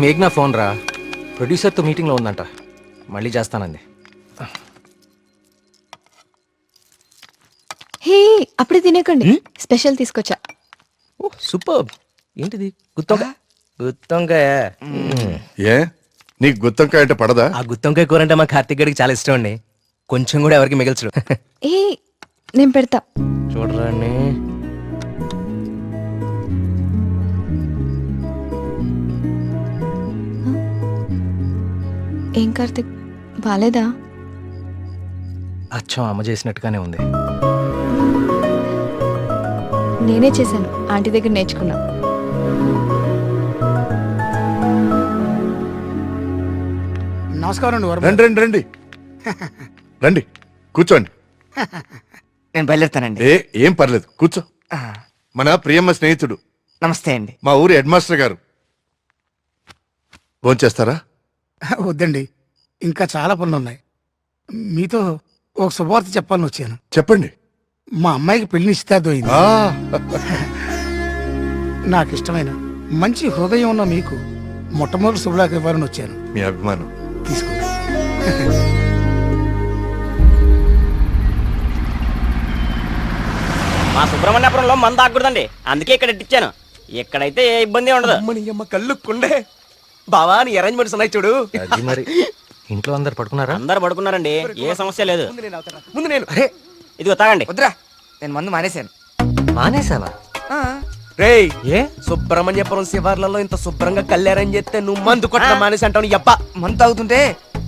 మేఘ్నా ఫోన్ రా, ప్రొడ్యూసర్తో మీటింగ్లో ఉందంట, మళ్ళీ చేస్తానంది. హే అప్పుడే తినేకండి, స్పెషల్ తీసుకొచ్చా. ఓ సూపర్. ఏంటిది? గుత్తొంకాయ. గుత్తొంకాయ. ఏ నీకు గుత్తొంకాయ అంటే పడదా? ఆ గుత్తొంకాయ కూర అంటే మా కార్తీక్ గడికి చాలా ఇష్టం అండి. కొంచెం కూడా ఎవరికి మిగల్చడు. ఏ నేను పెడతా, చూడరాని. ఏం కార్తిక్ బాలేదా? అచ్చం అమ్మ చేసినట్టుగానే ఉంది. నేనే చేశాను, ఆంటీ దగ్గర నేర్చుకున్నా. నమస్కారం. రండి రండి రండి రండి కూర్చోండి. నేను బయలుదేరుతానండి. ఏం పర్లేదు, కూర్చో. మన ప్రియమ్మ స్నేహితుడు నమస్తే అండి. మా ఊరి హెడ్ మాస్టర్ గారు. భోంచేస్తారా? వద్దండి, ఇంకా చాలా పనులు ఉన్నాయి. మీతో ఒక శుభవార్త చెప్పాలని వచ్చాను. చెప్పండి. మా అమ్మాయికి పెళ్లి నిశ్చితార్థమైంది. ఆ, నాకు ఇష్టమైన మంచి హృదయం ఉన్న మీకు మొట్టమొదటి శుభలాకి ఇవ్వాలని వచ్చాను. మీ అభిమానం. తీసుకో. మా సుబ్రహ్మణ్యపురంలో మంద ఆగకూడదండి, అందుకే ఇక్కడ ఇచ్చాను. ఇక్కడైతే ఏ ఇబ్బంది ఉండదు. అమ్మ కళ్ళు కుండే బావా, నీ అరేంజ్మెంట్స్ ఉన్నాయి చూడు. అది మరి ఇంట్లో అందరు పడుకున్నారా? అందరు పడుకున్నారండి, ఏ సమస్య లేదు. ముందు నేను ఇదిగో తాగండి. వద్దురా, నేను మందు మానేశాను. మానేసావా? రేయ్, ఏ సుబ్రహ్మణ్యపురం శివార్లలో ఇంత శుభ్రంగా కళ్యాణం చేస్తే నువ్వు మందు కొట్టడం మానేసి అంటావు. నీ అబ్బ మందు తాగుతుంటే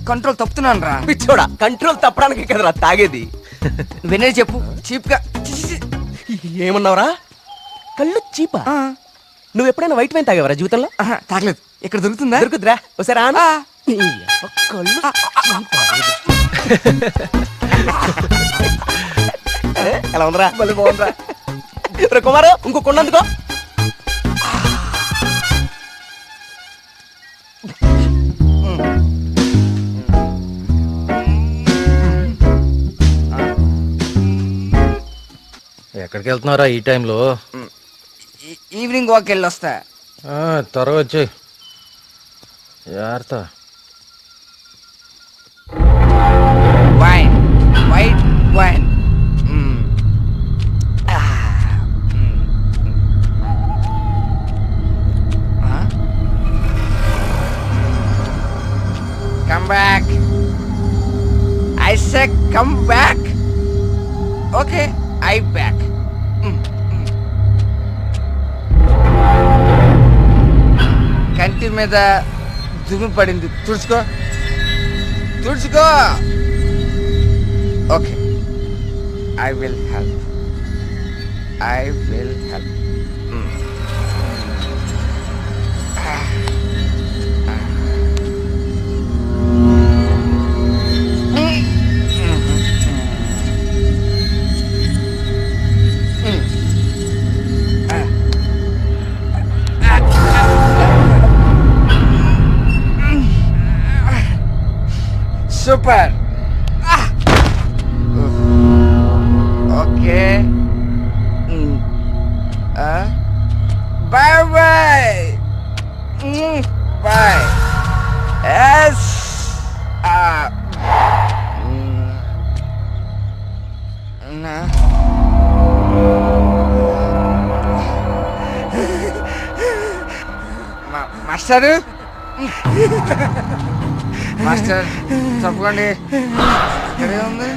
కంట్రోల్ తప్పుతున్నాను రా. పిచ్చోడా, కంట్రోల్ తప్పడానికి కదరా తాగేది. వినే చెప్పు చీప్ గా. ఏమన్నావురా? కళ్ళు చీపా? నువ్వు ఎప్పుడైనా వైట్ వైన్ తాగేవరా జీవితంలో? తాగలేదు. ఇక్కడ దొరుకుతుందా? దొరుకుతురా? ఒకసారి ఆను. కళ్ళు ఎలా ఉందిరా? మళ్ళీ బాగుందిరా. కుమారు, ఇంకో కొండందుకో. ఎక్కడికి వెళ్తున్నారా ఈ టైంలో? ఈవినింగ్ వాక్ వెళ్ళి వస్తా. త్వరగా వచ్చి జాగ్రత్త. Wine, white wine. Come back. I said come back. Okay, I back. కంటి మీద దుమ్ము పడింది, తుడుచుకో తుడుచుకో. Okay, I will help. I will help. Super. Okay. Bye bye. Bye. Yes. Master, master తప్పకండి. ఇక్కడే ఉంది.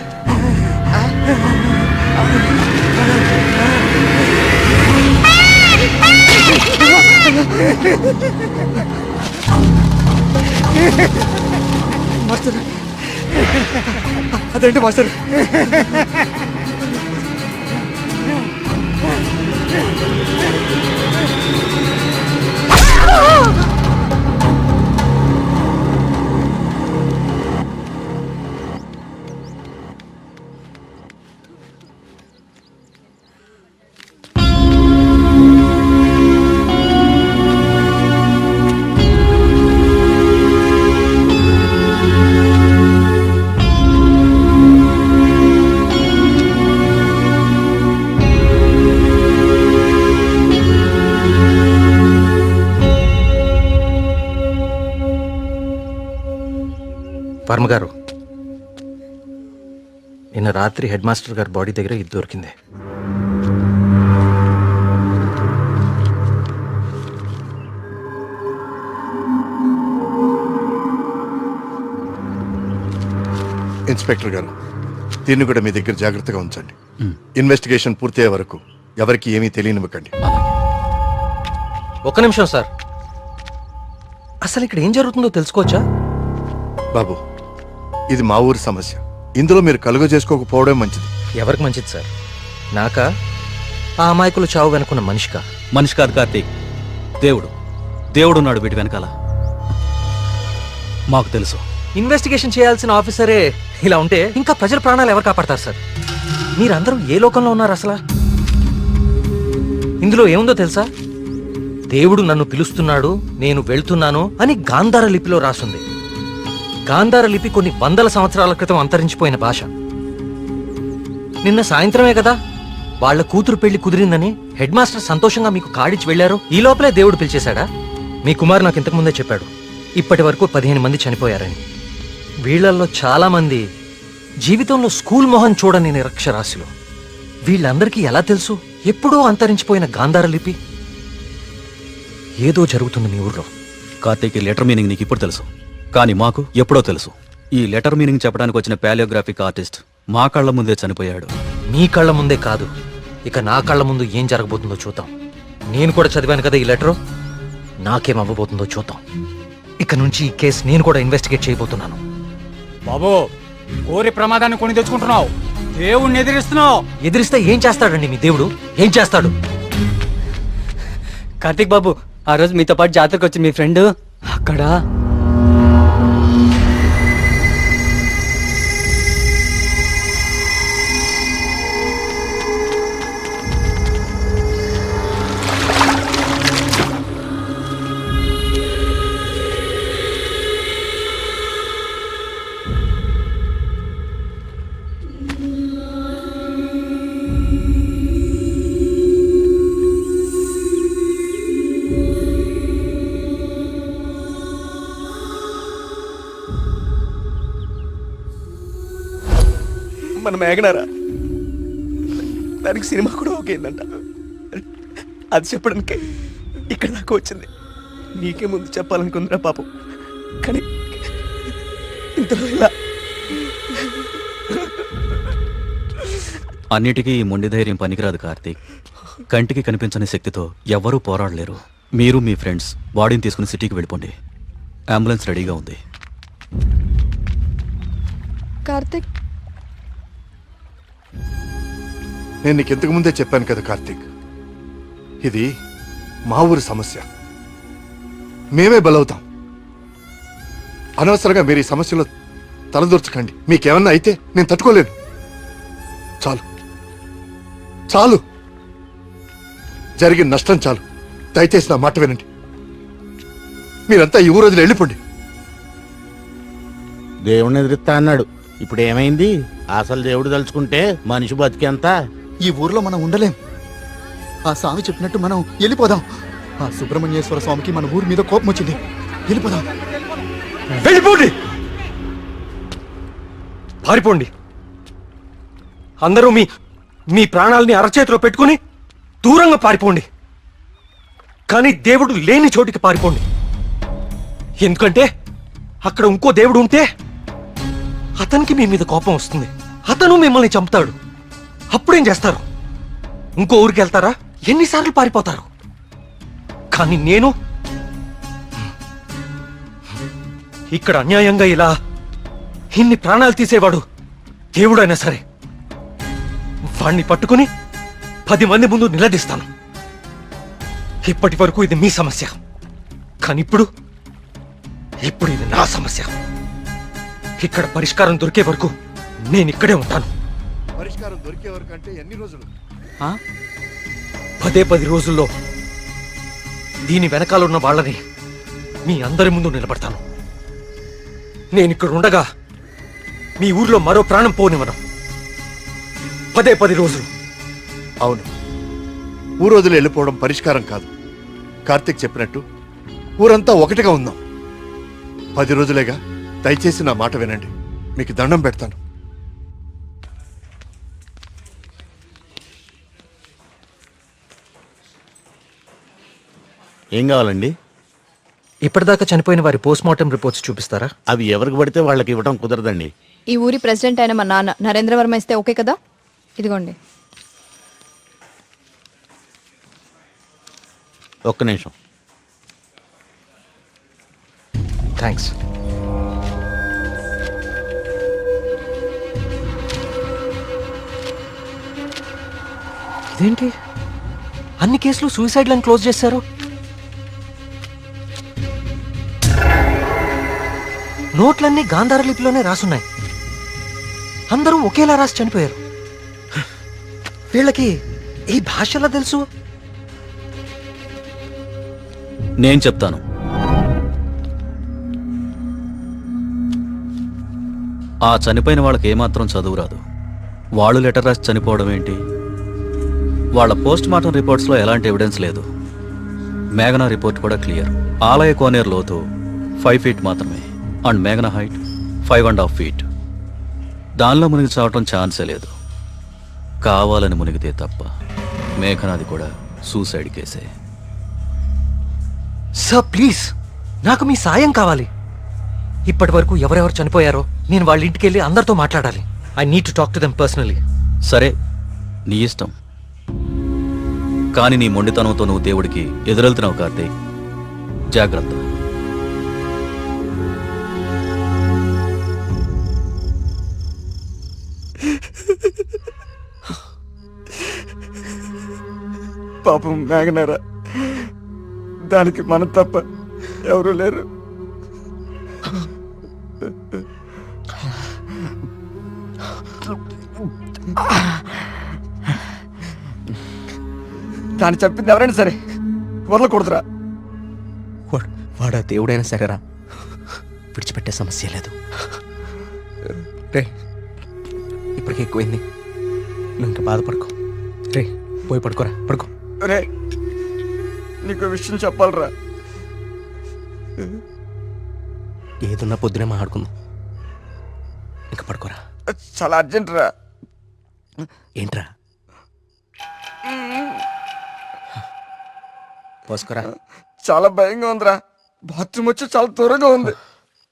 మాస్టర్, అదేంటి మాస్టర్? వర్మ గారు, నిన్న రాత్రి హెడ్ మాస్టర్ గారి బాడీ దగ్గర ఇది దొరికింది. ఇన్స్పెక్టర్ గారు, దీన్ని కూడా మీ దగ్గర జాగ్రత్తగా ఉంచండి. ఇన్వెస్టిగేషన్ పూర్తయ్యే వరకు ఎవరికి ఏమీ తెలియనివ్వకండి. ఒక్క నిమిషం సార్, అసలు ఇక్కడ ఏం జరుగుతుందో తెలుసుకోవచ్చా? బాబు, ఇది మా ఊరి సమస్య. ఇందులో మీరు కలుగ చేసుకోకపోవడం మంచిది. ఎవరికి మంచిది సార్? నాకా, ఆ అమాయకులు చావు వెనుకున్న మనిషికా? మనిషి కాదు కార్తీక్, దేవుడు. దేవుడున్నాడు వీటి వెనకాల. మాకు తెలుసు. ఇన్వెస్టిగేషన్ చేయాల్సిన ఆఫీసరే ఇలా ఉంటే ఇంకా ప్రజల ప్రాణాలు ఎవరు కాపాడతారు సార్? మీరందరూ ఏ లోకంలో ఉన్నారు అసలు? ఇందులో ఏముందో తెలుసా? దేవుడు నన్ను పిలుస్తున్నాడు, నేను వెళ్తున్నాను అని గాంధార లిపిలో రాసుంది. గాంధార లిపి కొన్ని వందల సంవత్సరాల క్రితం అంతరించిపోయిన భాష. నిన్న సాయంత్రమే కదా వాళ్ళ కూతురు పెళ్లి కుదిరిందని హెడ్ మాస్టర్ సంతోషంగా మీకు కాడిచ్చి వెళ్లారు. ఈ లోపలే దేవుడు పిలిచేశాడా? మీ కుమార్ నాకు ఇంతకు ముందే చెప్పాడు, ఇప్పటి వరకు 15 మంది చనిపోయారని. వీళ్లల్లో చాలా మంది జీవితంలో స్కూల్ మొహం చూడని నిరక్షరాస్యులు. వీళ్ళందరికీ ఎలా తెలుసు ఎప్పుడో అంతరించిపోయిన గాంధార లిపి? ఏదో జరుగుతుంది మీ ఊర్లో. కార్తీక్, ఈ లెటర్ మీనింగ్ నీకు ఇప్పుడు తెలుసు, కానీ మాకు ఎప్పుడో తెలుసు. ఈ లెటర్ మీనింగ్ చెప్పడానికి వచ్చిన పాలియోగ్రాఫిక్ ఆర్టిస్ట్ మా కళ్ళ ముందే చనిపోయాడు. మీ కళ్ళ ముందే కాదు, ఇక నా కళ్ళ ముందు ఏం జరగబోతుందో చూద్దాం. నేను కూడా చదివాను కదా ఈ లెటరు, నాకేం అవ్వబోతుందో చూద్దాం. ఇక నుంచి ఈ కేసు నేను కూడా ఇన్వెస్టిగేట్ చేయబోతున్నాను. బాబు, కోరి ప్రమాదాన్ని కొని తెచ్చుకుంటున్నావు, దేవుణ్ణి ఎదిరిస్తున్నావు. ఎదిరిస్తే ఏం చేస్తాడండి మీ దేవుడు? ఏం చేస్తాడు? కార్తీక్ బాబు, ఆ రోజు మీతో పాటు జాతరకు వచ్చి మీ ఫ్రెండ్ అక్కడ మన మేఘనారా, దానికి సినిమా కూడా ఓకేందంట. అది చెప్పడానికి ఇక్కడ దాకా వచ్చింది. నీకే ముందు చెప్పాలనుకుందిరా పాపం, కానీ ఇంతలో ఇలా. అన్నిటికీ ఈ మొండి ధైర్యం పనికిరాదు కార్తీక్. కంటికి కనిపించని శక్తితో ఎవ్వరూ పోరాడలేరు. మీరు మీ ఫ్రెండ్స్ బాడీని తీసుకుని సిటీకి వెళ్ళిపోండి. అంబులెన్స్ రెడీగా ఉంది. కార్తిక్, నేను నీకు ఇంతకు ముందే చెప్పాను కదా కార్తీక్, ఇది మా ఊరి సమస్య, మేమే బలవుతాం. అనవసరంగా మీరు ఈ సమస్యలో తలదూర్చకండి. మీకేమన్నా అయితే నేను తట్టుకోలేను. చాలు చాలు, జరిగిన నష్టం చాలు. దయచేసి నా మాట వినండి. మీరంతా ఈ ఊరు వదిలి వెళ్ళిపోండి. దేవుణ్ణి ఎదిరిస్తా అన్నాడు, ఇప్పుడు ఏమైంది? అసలు దేవుడు తలుచుకుంటే మనిషి బతికేంత. ఈ ఊర్లో మనం ఉండలేం. ఆ స్వామి చెప్పినట్టు మనం వెళ్ళిపోదాం. ఆ సుబ్రహ్మణ్యేశ్వర స్వామికి మన ఊరి మీద కోపం వచ్చింది. వెళ్ళిపోదాం. వెళ్ళిపోండి, పారిపోండి. అందరూ మీ మీ ప్రాణాలని అరచేతిలో పెట్టుకుని దూరంగా పారిపోండి. కానీ దేవుడు లేని చోటికి పారిపోండి. ఎందుకంటే అక్కడ ఇంకో దేవుడు ఉంటే అతనికి మీ మీద కోపం వస్తుంది. అతను మిమ్మల్ని చంపుతాడు. అప్పుడేం చేస్తారు? ఇంకో ఊరికి వెళ్తారా? ఎన్నిసార్లు పారిపోతారు? కానీ నేను ఇక్కడ అన్యాయంగా ఇలా ఇన్ని ప్రాణాలు తీసేవాడు దేవుడైనా సరే వాణ్ణి పట్టుకుని 10 మంది ముందు నిలదీస్తాను. ఇప్పటి వరకు ఇది మీ సమస్య, కానీ ఇప్పుడు ఇది నా సమస్య. ఇక్కడ పరిష్కారం దొరికే వరకు నేను ఇక్కడే ఉంటాను. పరిష్కారం దొరికే వరకు అంటే ఎన్ని రోజులు? 10 రోజుల్లో దీని వెనకాల ఉన్న వాళ్ళని మీ అందరి ముందు నిలబడతాను. నేను ఇక్కడ ఉండగా మీ ఊర్లో మరో ప్రాణం పోనివ్వను. 10 రోజులు. అవును, ఊరు వదిలి వెళ్ళిపోవడం పరిష్కారం కాదు. కార్తీక్ చెప్పినట్టు ఊరంతా ఒకటిగా ఉందాం. 10 రోజులేగా. దయచేసి నా మాట వినండి, మీకు దండం పెడతాను. ఏం కావాలండి? ఇప్పటిదాకా చనిపోయిన వారి పోస్ట్మార్టం రిపోర్ట్స్ చూపిస్తారా? అవి ఎవరికి పడితే వాళ్ళకి ఇవ్వడం కుదరదండి. ఈ ఊరి ప్రెసిడెంట్ అయిన మా నాన్న నరేంద్ర వర్మ ఇస్తే ఓకే కదా? ఇదిగోండి. ఒక్క నిమిషం. థ్యాంక్స్. ఇదేంటి, అన్ని కేసులు సూసైడ్లను క్లోజ్ చేశారు? నోట్లన్నీ గాంధార లిపిలోనే రాసున్నాయి. అందరూ ఒకేలా రాసి చనిపోయారు. వీళ్ళకి ఈ భాష ఎలా తెలుసు? నేను చెప్తాను. ఆ చనిపోయిన వాళ్ళకి ఏమాత్రం చదువు రాదు. వాళ్ళు లెటర్ రాసి చనిపోవడం ఏంటి? వాళ్ళ పోస్ట్ మార్టం రిపోర్ట్స్లో ఎలాంటి ఎవిడెన్స్ లేదు. మేఘనా రిపోర్ట్ కూడా క్లియర్. ఆలయ కోనేరు లోతు 5 feet మాత్రమే అండ్ మేఘనా హైట్ 5.5 feet. దానిలో మునిగి చావటం ఛాన్సే లేదు. కావాలని మునిగితే తప్ప. మేఘనాది కూడా సూసైడ్ కేసే. సార్ ప్లీజ్, నాకు మీ సాయం కావాలి. ఇప్పటి వరకు ఎవరెవరు చనిపోయారో నేను వాళ్ళ ఇంటికి వెళ్ళి అందరితో మాట్లాడాలి. I need to talk to them personally. సరే, నీ ఇష్టం. కానీ నీ మొండితనంతో నువ్వు దేవుడికి ఎదురెళ్తున్నావు కార్తీక్. జాగ్రత్త. పాపం మేఘనారా, దానికి మనం తప్ప ఎవరు లేరు. దాన్ని చెప్పింది ఎవరైనా సరే వదలకూడదురా. వాడా దేవుడైనా సరేరా, విడిచిపెట్టే సమస్య లేదు. రే, ఇప్పటికే ఎక్కువైంది. నువ్వు ఇంకా బాధపడుకో. రే, పోయి పడుకోరా, పడుకో. రే, నీకు విషయం చెప్పాలరా. ఏదున్నా పొద్దునే మాట్లాడుకుందాం. ఇంకా పడుకోరా. చాలా అర్జెంట్ రా. ఏంట్రా? పోసుకోరా. చాలా భయంగా ఉందిరా. బాత్రూమ్ వచ్చి చాలా దూరంగా ఉంది.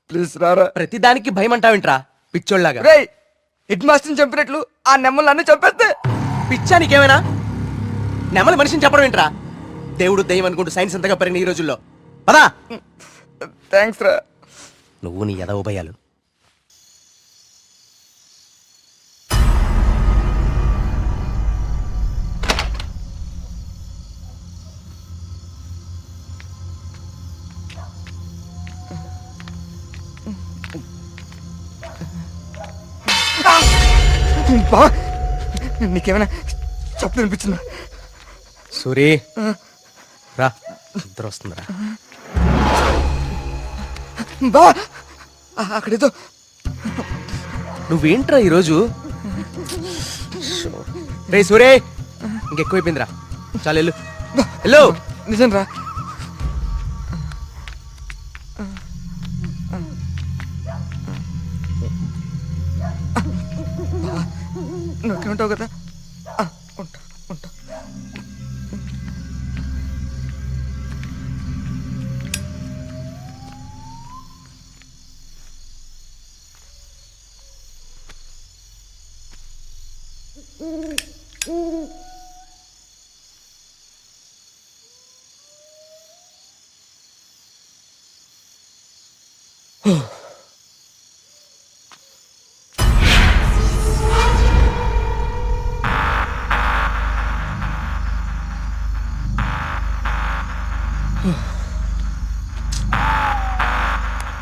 ప్లీజ్ రారా. ప్రతిదానికి భయం అంటావేంట్రా పిచ్చోళ్ళలాగా? రే, హెడ్ మాస్టర్ని చంపినట్లు ఆ నెమ్మలు అన్ని చంపేస్తే పిచ్చా నీకేమైనా? నెమలి మనిషిని చెప్పడం ఏంట్రా? దేవుడు దయ్యం అనుకుంటూ సైన్స్ అంతగా పెరిగిన ఈ రోజుల్లో. పదా. థ్యాంక్స్ రా. నువ్వు నీ ఎదవ భయాలు. బా, నీకేమైనా చెప్పు అనిపించిందా? సూరి రా, నిద్ర వస్తుందిరా. బా, అక్కడేదో. నువ్వేంట్రా ఈరోజు? రే సూరే, ఇంకెక్కువైపోయిందిరా. చాలు వెళ్ళు. వెళ్ళు. నిజం రా. నువ్వుంటావు కదా. ఉంటా ఉంటా.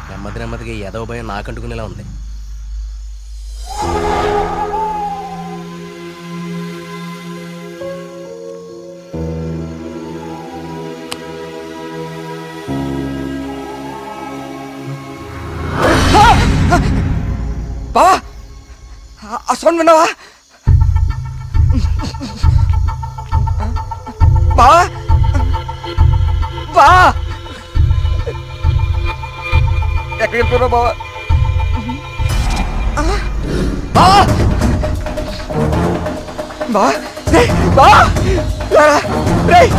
నెమ్మది నెమ్మదిగా ఈ ఎదవ భయం నాకంటుకునేలా ఉంది. బా, ఆ సౌండ్ విన్నావా? బా బా, ఎక్కడికి వెళ్ళిపోయావు బావా? బా బా, రేయ్, బా, రారా, రేయ్.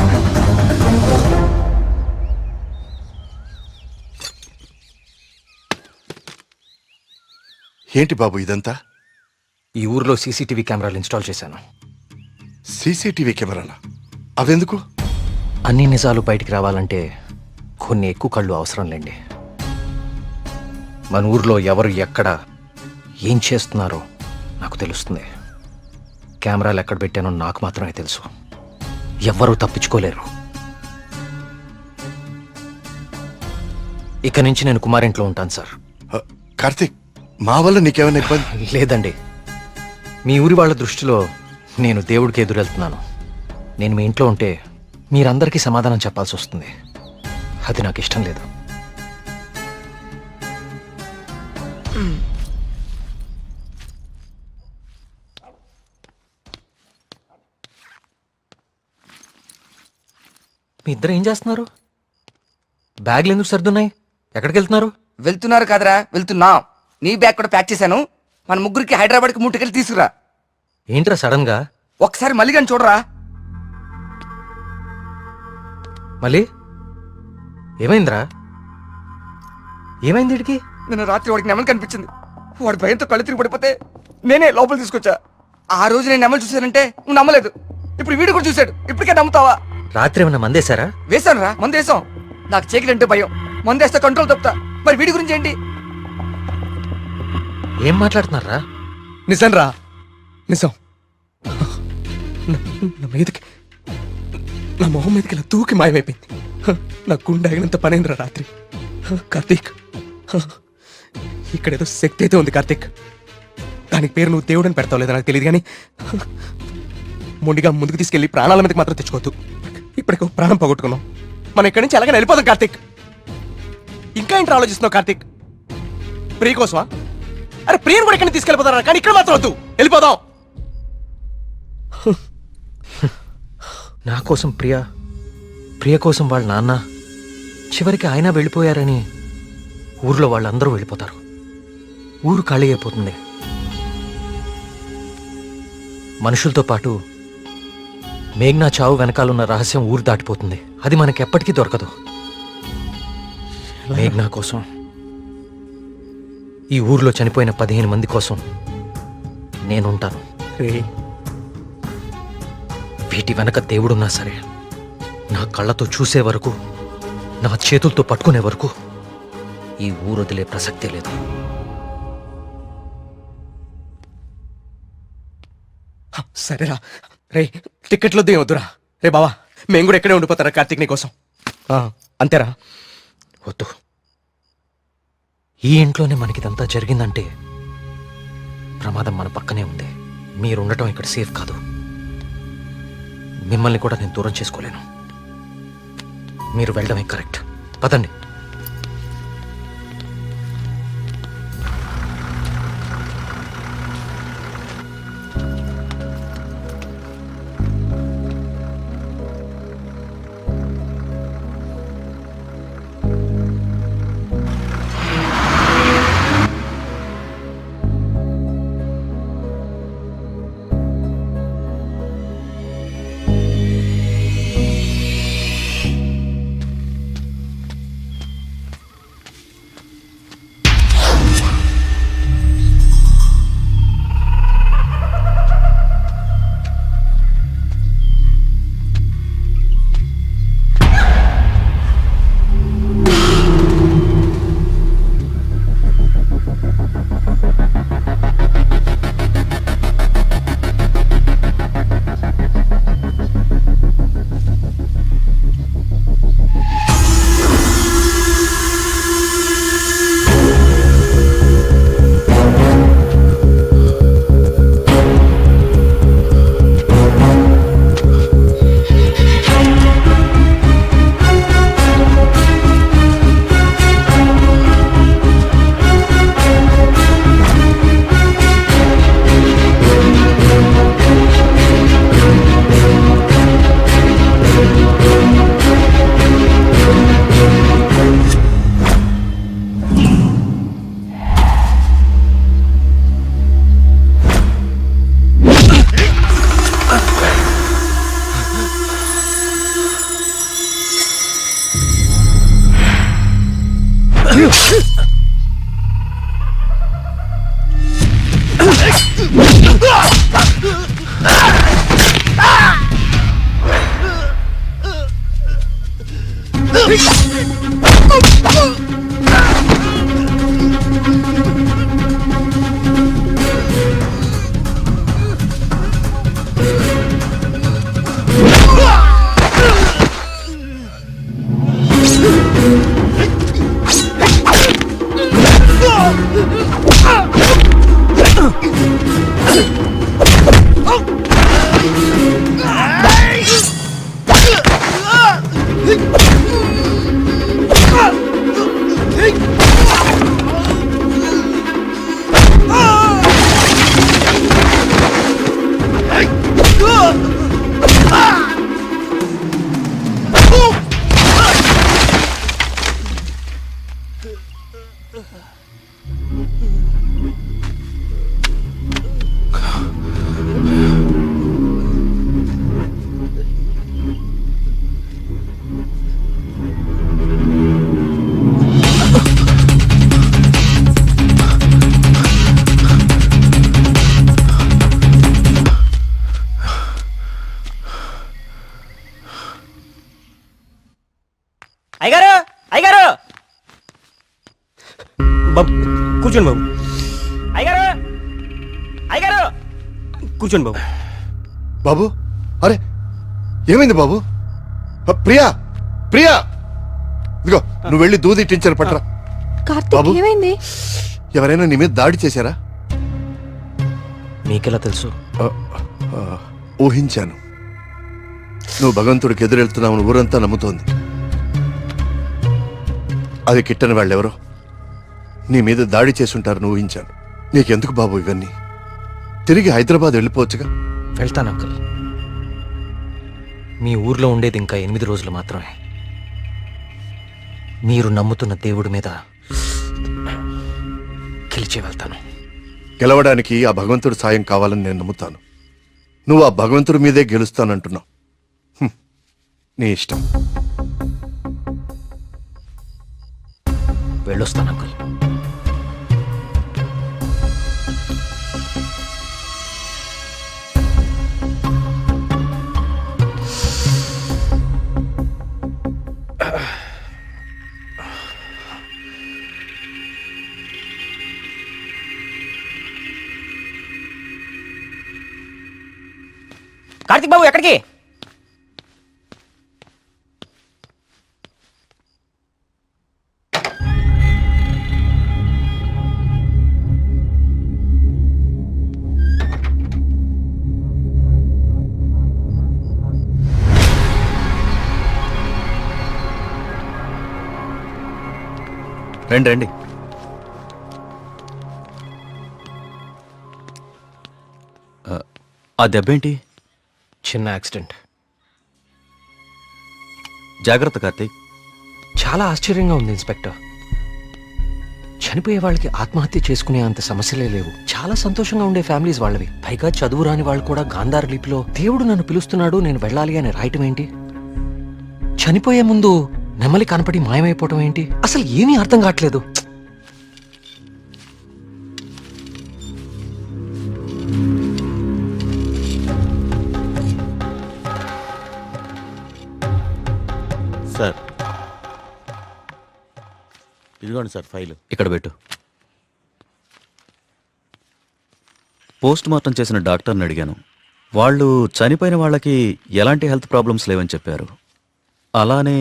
ఏంటి బాబు ఇదంతా? ఈ ఊర్లో సీసీటీవీ కెమెరాలు ఇన్స్టాల్ చేశాను. సీసీటీవీ కెమెరాలా? అవెందుకు? అన్ని నిజాలు బయటికి రావాలంటే కొన్ని ఎక్కువ కళ్ళు అవసరం లేండి. మన ఊర్లో ఎవరు ఎక్కడ ఏం చేస్తున్నారో నాకు తెలుస్తుంది. కెమెరాలు ఎక్కడ పెట్టానో నాకు మాత్రమే తెలుసు. ఎవ్వరూ తప్పించుకోలేరు. ఇక నుంచి నేను కుమారింట్లో ఉంటాను సార్. కార్తీక్, మా వల్ల నీకేమైనా ఇబ్బంది? లేదండి, మీ ఊరి వాళ్ళ దృష్టిలో నేను దేవుడికి ఎదురెళ్తున్నాను. నేను మీ ఇంట్లో ఉంటే మీరందరికీ సమాధానం చెప్పాల్సి వస్తుంది. అది నాకు ఇష్టం లేదు. మీ ఇద్దరు ఏం చేస్తున్నారు? బ్యాగ్లు ఎందుకు సర్దున్నాయి? ఎక్కడికి వెళ్తున్నారు? వెళ్తున్నారు కాదరా, వెళ్తున్నాం. నీ బ్యాగ్ కూడా ప్యాక్ చేశాను. మన ముగ్గురికి హైదరాబాద్కి ముట్టుకెళ్ళి తీసుకురా. ఏంట్రా సడన్ గా? ఒకసారి మళ్ళీ కానీ చూడరా. మళ్ళీ ఏమైందిరా? ఏమైంది వీడికి? నిన్న రాత్రి వాడికి నెమలు కనిపించింది. వాడి భయంతో కళ్ళు తిరిగి పడిపోతే నేనే లోపల తీసుకొచ్చా. ఆ రోజు నేను నెమలు చూశానంటే నువ్వు నమ్మలేదు. ఇప్పుడు వీడు కూడా చూశాడు. ఇప్పటికే నమ్ముతావా? రాత్రి ఏమన్నా మందేశారా? వేశాను రా, మందు వేసాం. నాకు చీకలంటే భయం. మందు వేస్తే కంట్రోల్ తప్పుతా. మరి వీడి గురించి ఏంటి? ఏం మాట్లాడుతున్నారా? నిజం రా, నిజం. నా మీదకి, నా మొహం మీదకి ఇలా తూకి మాయమైపోయింది. నా గుండె ఆగినంత పనైందిరా రాత్రి. కార్తీక్, ఇక్కడేదో శక్తి అయితే ఉంది కార్తీక్. దానికి పేరు నువ్వు దేవుడు అని పెడతావు లేదా నాకు తెలియదు, కానీ మొండిగా ముందుకు తీసుకెళ్లి ప్రాణాల మీదకి మాత్రం తెచ్చుకోవద్దు. ఇప్పటికో ప్రాణం పోగొట్టుకున్నాం. మనం ఇక్కడి నుంచి ఎలాగైనా వెళ్ళిపోదాం కార్తీక్. ఇంకా ఏంటి ఆలోచిస్తున్నావు కార్తీక్? ప్రియ కోసమా? అరే ప్రియను కూడా ఎక్కడికి తీసుకెళ్ళిపోతారా, కానీ ఇక్కడ మాత్రం వద్దు, వెళ్ళిపోదాం. నా కోసం ప్రియ, ప్రియ కోసం వాళ్ళ నాన్న, చివరికి ఆయన వెళ్ళిపోయారని ఊర్లో వాళ్ళందరూ వెళ్ళిపోతారు. ఊరు ఖాళీ అయిపోతుంది. మనుషులతో పాటు మేఘ్నా చావు వెనకాలన్న రహస్యం ఊరు దాటిపోతుంది. అది మనకెప్పటికీ దొరకదు. మేఘ్నా కోసం, ఈ ఊర్లో చనిపోయిన 15 మంది కోసం నేనుంటాను. వీటి వెనక దేవుడున్నా సరే, నా కళ్ళతో చూసే వరకు, నా చేతులతో పట్టుకునే వరకు ఈ ఊరు వదిలే ప్రసక్తే లేదు. సరేరా రే, టికెట్లు వద్దు, ఏమొద్దురా. రే బావా, మేము కూడా ఎక్కడే ఉండిపోతారా కార్తీక్ నీ కోసం? అంతేరా. వద్దు. ఈ ఇంట్లోనే మనకిదంతా జరిగిందంటే ప్రమాదం మన పక్కనే ఉంది. మీరుండటం ఇక్కడ సేఫ్ కాదు. మిమ్మల్ని కూడా నేను దూరం చేసుకోలేను. మీరు వెళ్ళడమే కరెక్ట్. పదండి. అయ్యగారు బాబు కూర్చోండి బాబు. అయ్యగారు అయ్యగారు కూర్చోండి బాబు. బాబు, అరే ఏమైంది బాబు? ప్రియా, ప్రియా, ఇదిగో నువ్వు వెళ్ళి దూది టించర్ పట్రా. కార్తీక్ ఏమైంది? ఎవరైనా నీ మీద దాడి చేశారా? మీకెలా తెలుసు? ఊహించాను. నువ్వు భగవంతుడికి ఎదురెళ్తున్నావు ఊరంతా నమ్ముతోంది. అది కిట్టని వాళ్ళెవరో నీ మీద దాడి చేసుంటారని ఊహించాను. నీకెందుకు బాబు ఇవన్నీ? తిరిగి హైదరాబాద్ వెళ్ళిపోవచ్చుగా. వెళ్తాను అంకుల్. మీ ఊర్లో ఉండేది ఇంకా 8 రోజులు మాత్రమే. మీరు నమ్ముతున్న దేవుడి మీద గెలిచి వెళ్తాను. గెలవడానికి ఆ భగవంతుడి సాయం కావాలని నేను నమ్ముతాను. నువ్వు ఆ భగవంతుడి మీదే గెలుస్తానంటున్నావు. నీ ఇష్టం. వెళ్ళొస్తాను అంకుల్. కార్తిక్ బాబు ఎక్కడికి? రండి రండి. ఆ దెబ్బేంటి? చిన్న యాక్సిడెంట్. జాగ్రత్త కార్తీక్. చాలా ఆశ్చర్యంగా ఉంది ఇన్స్పెక్టర్. చనిపోయే వాళ్ళకి ఆత్మహత్య చేసుకునే అంత సమస్యలే లేవు. చాలా సంతోషంగా ఉండే ఫ్యామిలీస్ వాళ్ళవి. పైగా చదువు రాని వాళ్ళు కూడా గాంధార లిపిలో దేవుడు నన్ను పిలుస్తున్నాడు, నేను వెళ్ళాలి అని రాయటం ఏంటి? చనిపోయే ముందు నెమలి కనపడి మాయమైపోవటం ఏంటి? అసలు ఏమీ అర్థం కావట్లేదు. సార్ ఇదిగోండి సార్ ఫైల్. ఇక్కడ పెట్టు. పోస్ట్ మార్టం చేసిన డాక్టర్ని అడిగాను. వాళ్ళు చనిపోయిన వాళ్ళకి ఎలాంటి హెల్త్ ప్రాబ్లమ్స్ లేవని చెప్పారు. అలానే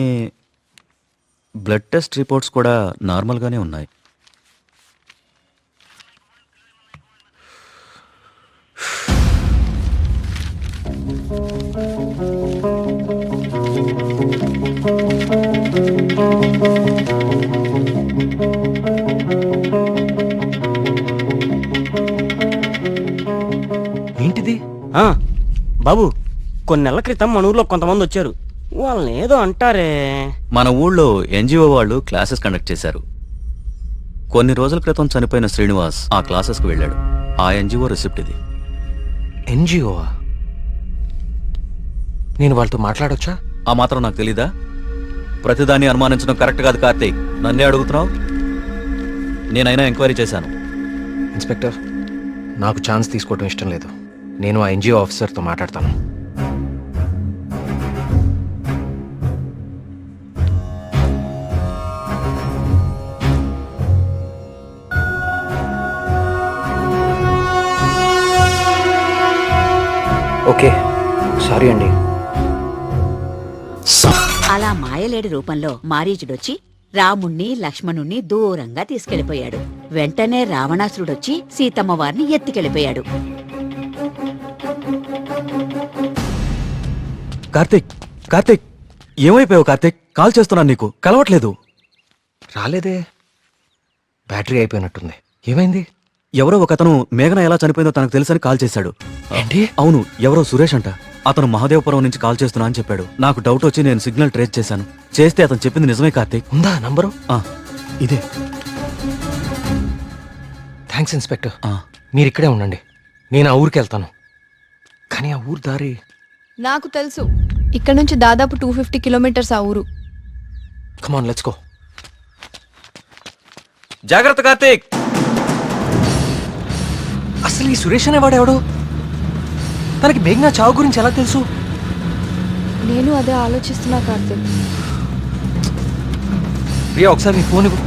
బ్లడ్ టెస్ట్ రిపోర్ట్స్ కూడా నార్మల్గానే ఉన్నాయి. ఏంటిది? బాబు, కొన్ని నెలల క్రితం మన ఊర్లో కొంతమంది వచ్చారు. వాళ్ళని ఏదో అంటారే. మన ఊళ్ళో ఎన్జిఓ వాళ్ళు క్లాసెస్ కండక్ట్ చేశారు. కొన్ని రోజుల క్రితం చనిపోయిన శ్రీనివాస్ ఆ క్లాసెస్కి వెళ్ళాడు. ఆ ఎన్జిఓ రిసిప్ట్ ఇది. ఎన్జిఓవా? నేను వాళ్ళతో మాట్లాడొచ్చా? ఆ మాత్రం నాకు తెలీదా? ప్రతిదాన్ని అనుమానించడం కరెక్ట్ కాదు కార్తీక్. నన్నే అడుగుతున్నావు. నేనైనా ఎంక్వైరీ చేశాను. ఇన్స్పెక్టర్, నాకు ఛాన్స్ తీసుకోవడం ఇష్టం లేదు. నేను ఆ ఎన్జిఓ ఆఫీసర్తో మాట్లాడతాను. ఓకే, సారీ అండి. అలా మాయలేడి రూపంలో మారీచుడొచ్చి రాముణ్ణి లక్ష్మణుణ్ణి దూరంగా తీసుకెళ్లిపోయాడు. వెంటనే రావణాసురుడొచ్చి సీతమ్మ వారిని ఎత్తికెళ్లిపోయాడు. కార్తీక్, కార్తీక్, ఏమైపోయావు కార్తీక్? కాల్ చేస్తున్నాను నీకు, కలవట్లేదు. రాలేదే, బ్యాటరీ అయిపోయినట్టుంది. ఏమైంది? ఎవరో ఒక అతను మేఘన ఎలా చనిపోయిందో తనకు తెలుసని కాల్ చేశాడు. ఏంటి? అవును, ఎవరో సురేష్ అంట. అతను మహాదేవపురం నుంచి కాల్ చేస్తున్నా అని చెప్పాడు. నాకు డౌట్ వచ్చి నేను సిగ్నల్ ట్రేస్ చేశాను. చేస్తే అతను చెప్పింది నిజమే కార్తీక్. ఉందా నంబరు? ఇదే. Thanks inspector. మీరు ఇక్కడే ఉండండి, నేను ఆ ఊరికి వెళ్తాను. కానీ ఆ ఊరు దారి నాకు తెలుసు. ఇక్కడ నుంచి దాదాపు 250 కిలోమీటర్స్ ఆ ఊరు. Come on let's go. జాగ్రత్త కార్తీక్. అసలు ఈ సురేష్ అనేవాడు ఎవడు? తనకి మేఘనా చావు గురించి ఎలా తెలుసు? నేను అదే ఆలోచిస్తున్నా కార్తీక్. ప్రియా ఒకసారి నీ ఫోన్ ఇవ్వు.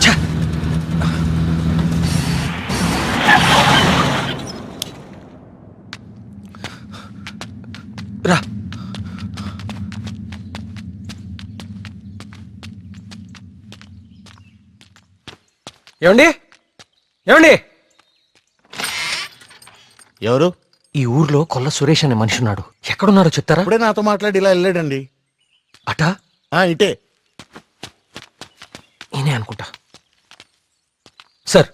ఛ! రా. ఏమండి ఏమండి ఎవరు? ఈ ఊర్లో కొల్ల సురేష్ అనే మనిషి ఉన్నాడు. ఎక్కడున్నాడో చెప్తారా? ఇప్పుడే నాతో మాట్లాడి ఇలా వెళ్ళాడండి. అటా ఇటే. నేనే అనుకుంటా. సార్,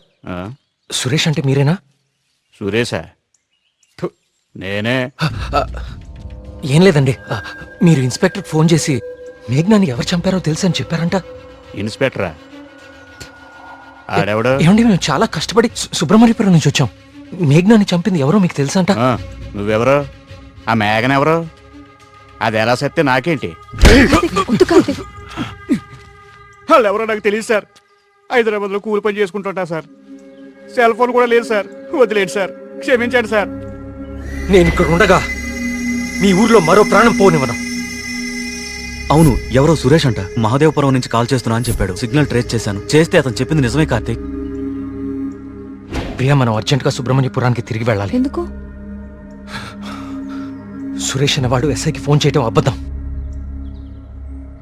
సురేష్ అంటే మీరేనా? సురేశా? నేనే. ఏం లేదండి, మీరు ఇన్స్పెక్టర్ ఫోన్ చేసి మేఘ్నాన్ని ఎవరు చంపారో తెలుసని చెప్పారంట. ఇన్స్పెక్టరా? ఆడెవడు? ఏమండి, మేము చాలా కష్టపడి సుబ్రహ్మణ్యపురం నుంచి వచ్చాం. మేఘ్నాన్ని చంపింది ఎవరో మీకు తెలుసంట. నువ్వెవరు? ఆ మేఘన ఎవరు? అది ఎలా సత్తే నాకేంటి? వాళ్ళు ఎవరో నాకు తెలియదు సార్. హైదరాబాద్లో కూలి పని చేసుకుంటుంటా సార్. సెల్ ఫోన్ కూడా లేదు సార్. వదిలేండి సార్, క్షమించండి సార్. నేను ఇక్కడ ఉండగా మీ ఊర్లో మరో ప్రాణం పోనివ్వను. అవును, ఎవరో సురేష్ అంట. మహాదేవపురం నుంచి కాల్ చేస్తున్నా అని చెప్పాడు. సిగ్నల్ ట్రేస్ చేశాను. చేస్తే అతను చెప్పింది నిజమే కార్తీక్. ప్రియా, మనం అర్జెంట్గా సుబ్రహ్మణ్యపురానికి తిరిగి వెళ్ళాలి. ఎందుకు? సురేష్ అన్నవాడు ఎస్ఐకి ఫోన్ చేయడం అబద్ధం.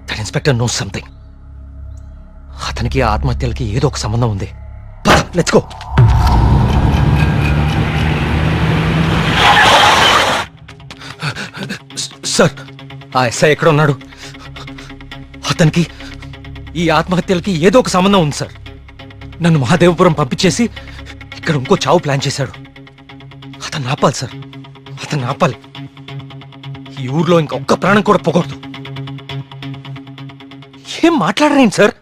That inspector knows something. అతనికి ఆ ఆత్మహత్యలకి ఏదో ఒక సంబంధం ఉంది. Let's go. సార్, ఆ ఎస్ఐ ఎక్కడ ఉన్నాడు? అతనికి ఈ ఆత్మహత్యలకి ఏదో ఒక సంబంధం ఉంది సార్. నన్ను మహాదేవపురం పంపించేసి ఇక్కడ ఇంకో చావు ప్లాన్ చేశాడు. అతను ఆపాలి సార్, అతన్ని ఆపాలి. ఈ ఊర్లో ఇంకొక్క ప్రాణం కూడా పోకూడదు. ఏం మాట్లాడరేంటి సార్?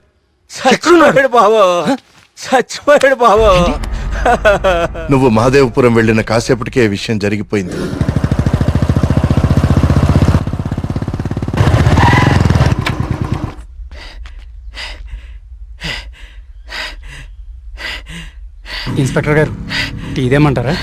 చచ్చిపోయాడు బాబు, చచ్చిపోయాడు బాబు. నువ్వు మహాదేవపురం వెళ్ళిన కాసేపటికే విషయం జరిగిపోయింది. ఇన్స్పెక్టర్ గారు, టీ దేమంటారా?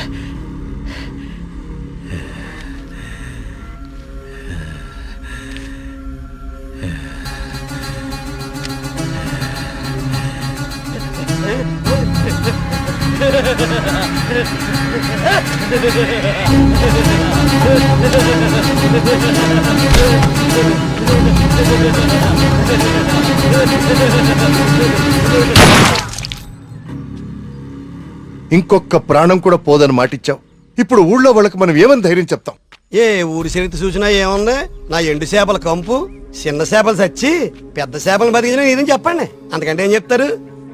ఇంకొక ప్రాణం కూడా పోదని మాటిచ్చావు. ఇప్పుడు ఊళ్ళో వాళ్ళకి మనం ఏమని ధైర్యం చెప్తాం? ఏ ఊరి చరిత్ర చూసినా ఏముంది? నా ఎండు చేపల కంపు, చిన్న చేపలు చచ్చి పెద్ద చేపలు బతికిన ఇదని చెప్పండి. అంతకంటే ఏం చెప్తారు?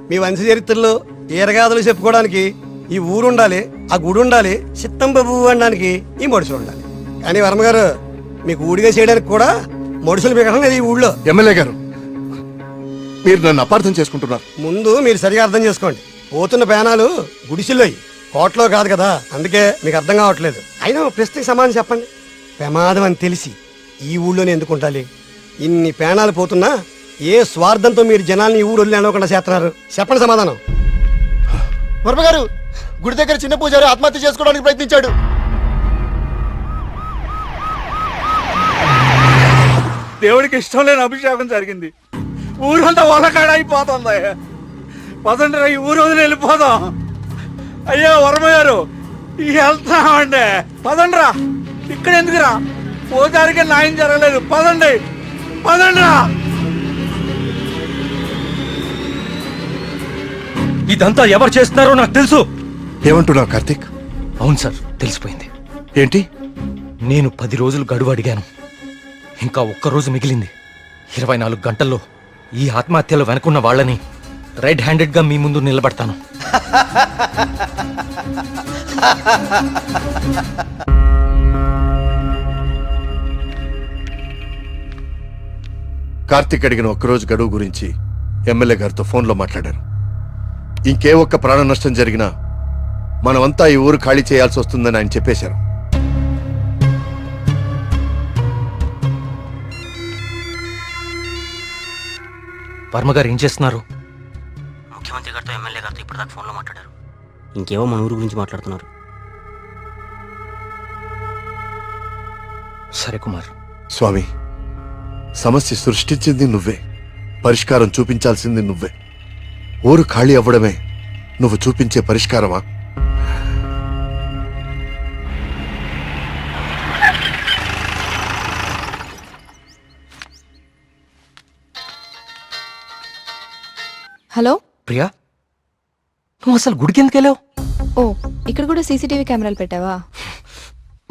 మీ వంశ చరిత్రలో ఈరగాథలు చెప్పుకోవడానికి ఈ ఊరు ఉండాలి, ఆ గుడి ఉండాలి, చిత్తం బాబు అనడానికి ఈ మడుసులు ఉండాలి. కానీ వర్మ గారు, మీకు ఊడిగా చేయడానికి కూడా మడుసులు మిగడం లేదు ఈ ఊళ్ళో. ఎమ్మెల్యే గారు, మీరు నన్ను అపార్థం చేసుకుంటున్నారు. ముందు మీరు సరిగా అర్థం చేసుకోండి. పోతున్న పేనాలు గుడిసిల్లో కోట్లో కాదు కదా, అందుకే మీకు అర్థం కావట్లేదు. అయినా ప్రశ్నకి సమాధానం చెప్పండి. ప్రమాదం అని తెలిసి ఈ ఊళ్ళోనే ఎందుకు ఉండాలి? ఇన్ని పేనాలు పోతున్నా ఏ స్వార్థంతో మీరు జనాల్ని ఈ ఊరు వదిలి అనుకోకుండా చేస్తున్నారు? చెప్పండి సమాధానం. వర్మ గారు, గుడి దగ్గర చిన్న పూజారి ఆత్మహత్య చేసుకోవడానికి ప్రయత్నించాడు. దేవుడికి ఇష్టం లేని అభిషేకం జరిగింది. ఊరంతా వలకాడ అయిపోతుంది. పదండి రా, ఈ ఊరు వదిలి వెళ్ళిపోదాం. అయ్యో వర్మ గారు, వెళ్తామండి. పదండ్రా, ఇక్కడ ఎందుకురా? పూజారికి న్యాయం జరగలేదు. పదండి, పదండ్రా. ఇదంతా ఎవరు చేస్తున్నారో నాకు తెలుసు. ఏమంటున్నావు కార్తీక్? అవును సార్, తెలిసిపోయింది. ఏంటి? నేను 10 రోజులు గడువు అడిగాను. ఇంకా ఒక్క రోజు మిగిలింది. 24 గంటల్లో ఈ ఆత్మహత్యలో వెనుకున్న వాళ్ళని రెడ్ హ్యాండెడ్ గా మీ ముందు నిలబడతాను. కార్తీక్ అడిగిన ఒక్కరోజు గడువు గురించి ఎమ్మెల్యే గారితో ఫోన్లో మాట్లాడారు. ఇంకే ఒక్క ప్రాణ నష్టం జరిగినా మనమంతా ఈ ఊరు ఖాళీ చేయాల్సి వస్తుందని ఆయన చెప్పేశారు. వర్మ గారు ఏం చేస్తున్నారు? ముఖ్యమంత్రి గారితో ఎమ్మెల్యే గారితో ఇప్పుడు దాకా ఫోన్లో మాట్లాడారు. ఇంకేవో మన ఊరు గురించి మాట్లాడుతున్నారు. సరే కుమార్. స్వామి, సమస్య సృష్టించింది నువ్వే, పరిష్కారం చూపించాల్సింది నువ్వే. ఊరు ఖాళీ అవ్వడమే నువ్వు చూపించే పరిష్కారమా? హలో ప్రియా, నువ్వు అసలు గుడికి ఎందుకు వెళ్ళావు? ఓ, ఇక్కడ కూడా సీసీటీవీ కెమెరాలు పెట్టావా?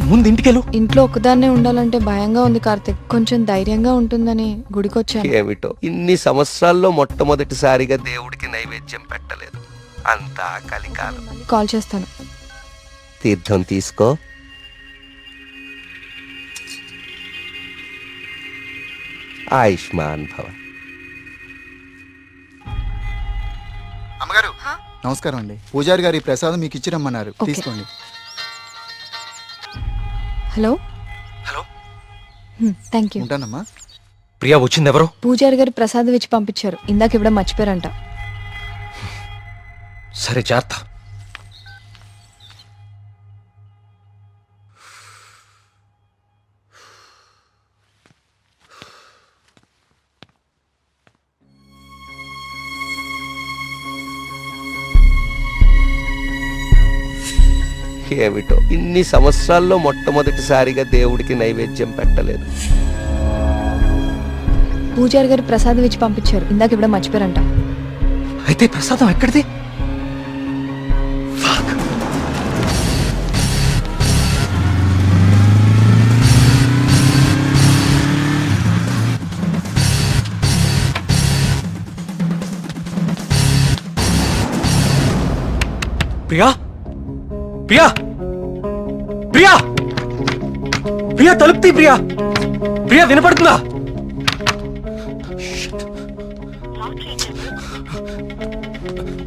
ముందు ఇంటికెళ్ళు. ఇంట్లో ఒక్కదాన్నే ఉండాలంటే భయంగా ఉంది కార్తిక్. కొంచెం ధైర్యంగా ఉంటుందని గుడికొచ్చాను. ఏమిటో ఇన్ని సంవత్సరాల్లో మొట్టమొదటిసారిగా దేవుడికి నైవేద్యం పెట్టలేదు. అంతా కలికాలం. కాల్ చేస్తాను. తీర్థం తీసుకో. ఆయుష్మాన్ భవ. అమ్మగారు నమస్కారం అండి. పూజారి గారి ప్రసాదం మీకు ఇచ్చి రమ్మన్నారు, ఓకే. తీసుకోండి. Hello thank you. ఉంటానమ్మా. ప్రియా వచ్చింది ఎవరు? పూజారి గారు ప్రసాదం ఇచ్చి పంపించారు. ఇందాక ఇవ్వడం మర్చిపోయారంట. సరే జాగ్రత్త. ఏమిటో ఇన్ని సంవత్సరాల్లో మొట్టమొదటిసారిగా దేవుడికి నైవేద్యం పెట్టలేదు. పూజారి గారు ప్రసాదం ఇచ్చి పంపించారు. ఇందాక ఇవ్వడం మర్చిపోయారంట. అయితే ప్రసాదం ఎక్కడిది? ప్రియా, ప్రియా, ప్రియా, ప్రియా తలుపు తీ. ప్రియా, ప్రియా వినపడుతుందా?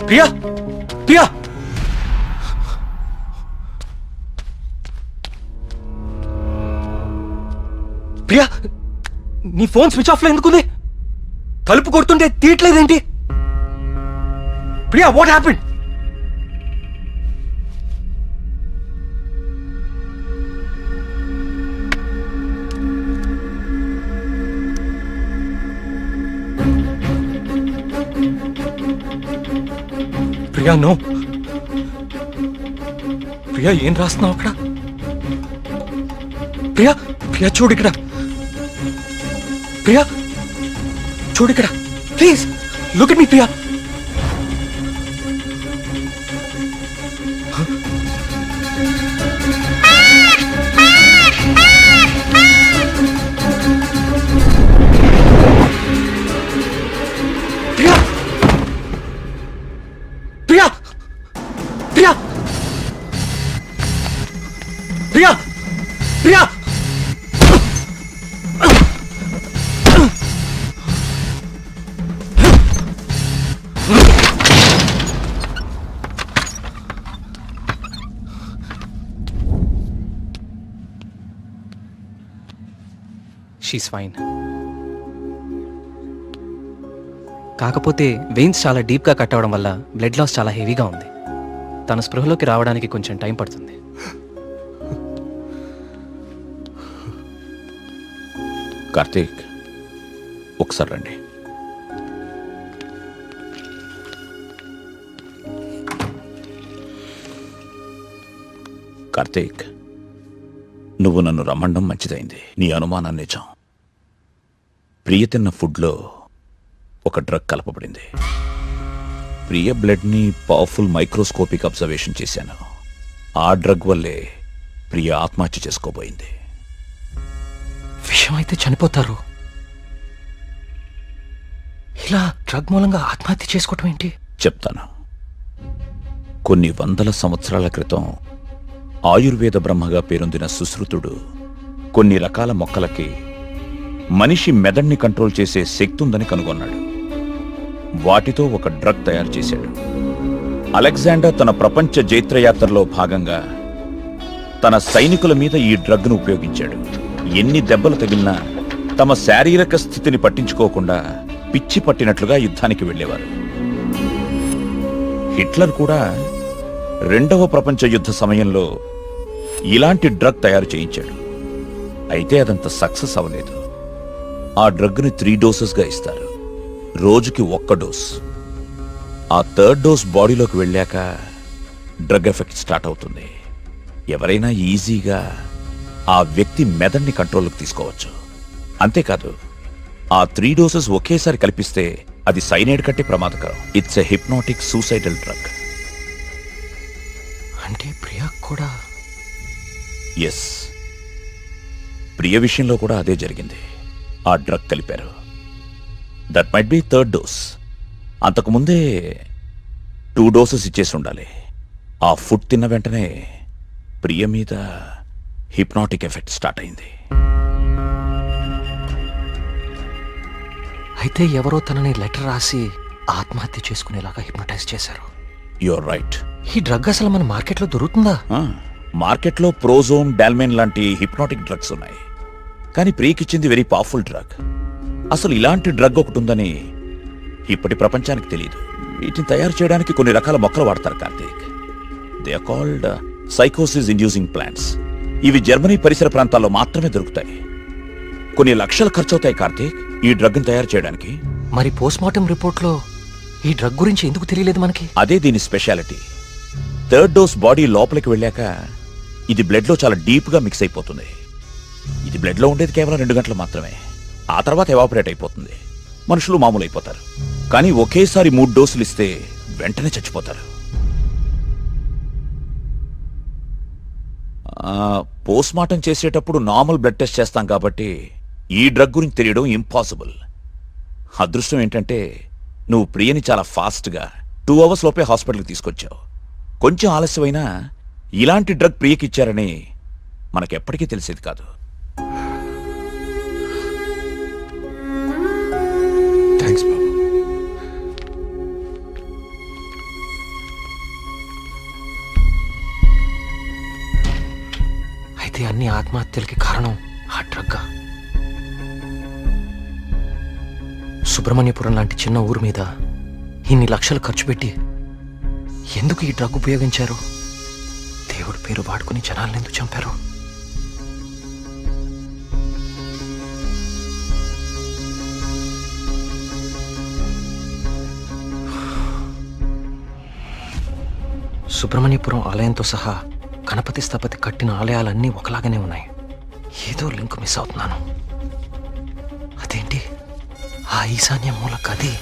ప్రియా, ప్రియా, ప్రియా, నీ ఫోన్ స్విచ్ ఆఫ్ లో ఎందుకుంది? తలుపు కొడుతుంటే తీయట్లేదేంటి? Priya, what happened? Priya, no. Priya, ఏం రాస్తున్నావు అక్కడ? ప్రియా, ప్రియా చూడు ఇక్కడ. ప్రియా చూడు ఇక్కడ, please look at me. Priya, Priya, Priya, Priya, Priya, she's fine. కాకపోతే వెయిన్స్ చాలా డీప్గా కట్ అవడం వల్ల బ్లడ్ లాస్ చాలా హెవీగా ఉంది. తన స్పృహలోకి రావడానికి కొంచెం టైం పడుతుంది. కార్తీక్, ఒకసారి రండి. కార్తీక్, నువ్వు నన్ను రమ్మండం మంచిదైంది. నీ అనుమానం నిజం. ప్రియ తిన్న ఫుడ్లో ఒక డ్రగ్ కలపబడింది. ప్రియ బ్లడ్ని పవర్ఫుల్ మైక్రోస్కోపిక్ అబ్జర్వేషన్ చేశాను. ఆ డ్రగ్ వల్లే ప్రియ ఆత్మహత్య చేసుకోబోయింది. విషయం అయితే చనిపోతారు. ఇలా డ్రగ్ మూలంగా ఆత్మహత్య చేసుకోవటం ఏంటి? చెప్తాను. కొన్ని వందల సంవత్సరాల క్రితం ఆయుర్వేద బ్రహ్మగా పేరొందిన సుశ్రుతుడు కొన్ని రకాల మొక్కలకి మనిషి మెదడ్ని కంట్రోల్ చేసే శక్తి ఉందని కనుగొన్నాడు. వాటితో ఒక డ్రగ్ తయారు చేశాడు. అలెగ్జాండర్ తన ప్రపంచ జైత్రయాత్రలో భాగంగా తన సైనికుల మీద ఈ డ్రగ్ను ఉపయోగించాడు. ఎన్ని దెబ్బలు తగిలినా తమ శారీరక స్థితిని పట్టించుకోకుండా పిచ్చి పట్టినట్లుగా యుద్ధానికి వెళ్ళేవారు. హిట్లర్ కూడా రెండవ ప్రపంచ యుద్ధ సమయంలో ఇలాంటి డ్రగ్ తయారు చేయించాడు. అయితే అదంత సక్సెస్ అవ్వలేదు. ఆ డ్రగ్ని 3 డోసెస్గా ఇస్తారు. రోజుకి 1 డోస్. ఆ 3rd డోస్ బాడీలోకి వెళ్ళాక డ్రగ్ ఎఫెక్ట్ స్టార్ట్ అవుతుంది. ఎవరైనా ఈజీగా ఆ వ్యక్తి మెదడుని కంట్రోల్లోకి తీసుకోవచ్చు. అంతేకాదు, ఆ 3 డోసెస్ ఒకేసారి కల్పిస్తే అది సైనైడ్ కంటే ప్రమాదకరం. It's a hypnotic suicidal drug. అంటే ప్రియా కూడా? ఎస్, ప్రియ విషయంలో కూడా అదే జరిగింది. ఆ డ్రగ్ కలిపారు. That might be 3rd dose. అంతకుముందే 2 డోసెస్ ఇచ్చేసి ఉండాలి. ఆ ఫుడ్ తిన్న వెంటనే ప్రియ మీద హిప్నాటిక్ ఎఫెక్ట్ స్టార్ట్ అయింది. అయితే ఎవరో తనని లెటర్ రాసి ఆత్మహత్య చేసుకునేలాగా హిప్నటైజ్ చేశారు. You're right. ఈ డ్రగ్ అసలు మన మార్కెట్లో దొరుకుతుందా? మార్కెట్లో ప్రోజోన్, డాల్మెన్ లాంటి హిప్నాటిక్ డ్రగ్స్ ఉన్నాయి. కానీ ప్రియకిచ్చింది వెరీ పవర్ఫుల్ డ్రగ్. అసలు ఇలాంటి డ్రగ్ ఒకటి ఉందని ఇప్పటి ప్రపంచానికి తెలియదు. వీటిని తయారు చేయడానికి కొన్ని రకాల మొక్కలు వాడతారు కార్తీక్. దే ఆర్ కాల్డ్ సైకోసిస్ ఇండ్యూసింగ్ ప్లాంట్స్. ఇవి జర్మనీ పరిసర ప్రాంతాల్లో మాత్రమే దొరుకుతాయి. కొన్ని లక్షలు ఖర్చు అవుతాయి కార్తీక్ ఈ డ్రగ్ని తయారు చేయడానికి. మరి పోస్ట్మార్టం రిపోర్ట్లో ఈ డ్రగ్ గురించి ఎందుకు తెలియలేదు మనకి? అదే దీని స్పెషాలిటీ. 3rd డోస్ బాడీ లోపలికి వెళ్ళాక ఇది బ్లడ్లో చాలా డీప్గా మిక్స్ అయిపోతుంది. ఇది బ్లడ్లో ఉండేది కేవలం 2 గంటలు మాత్రమే. ఆ తర్వాత ఎవాపరేట్ అయిపోతుంది. మనుషులు మామూలు అయిపోతారు. కానీ ఒకేసారి 3 డోసులు ఇస్తే వెంటనే చచ్చిపోతారు. పోస్ట్మార్టం చేసేటప్పుడు నార్మల్ బ్లడ్ టెస్ట్ చేస్తాం కాబట్టి ఈ డ్రగ్ గురించి తెలియడం ఇంపాసిబుల్. అదృష్టం ఏంటంటే నువ్వు ప్రియని చాలా ఫాస్ట్గా 2 అవర్స్ లోపే హాస్పిటల్కి తీసుకొచ్చావు. కొంచెం ఆలస్యమైనా ఇలాంటి డ్రగ్ ప్రియకిచ్చారని మనకెప్పటికీ తెలిసేది కాదు. థ్యాంక్స్ బాబు. అయితే అన్ని ఆత్మహత్యలకి కారణం ఆ డ్రగ్గా? సుబ్రహ్మణ్యపురం లాంటి చిన్న ఊరు మీద ఇన్ని లక్షలు ఖర్చు పెట్టి ఎందుకు ఈ డ్రగ్ ఉపయోగించారు? దేవుడి పేరు వాడుకుని జనాలను ఎందుకు చంపారు? సుబ్రహ్మణ్యపురం ఆలయంతో సహా గణపతి స్థపతి కట్టిన ఆలయాలన్నీ ఒకలాగానే ఉన్నాయి. ఏదో లింక్ మిస్ అవుతున్నాను. అదేంటి ఆ ఈశాన్య మూల గది?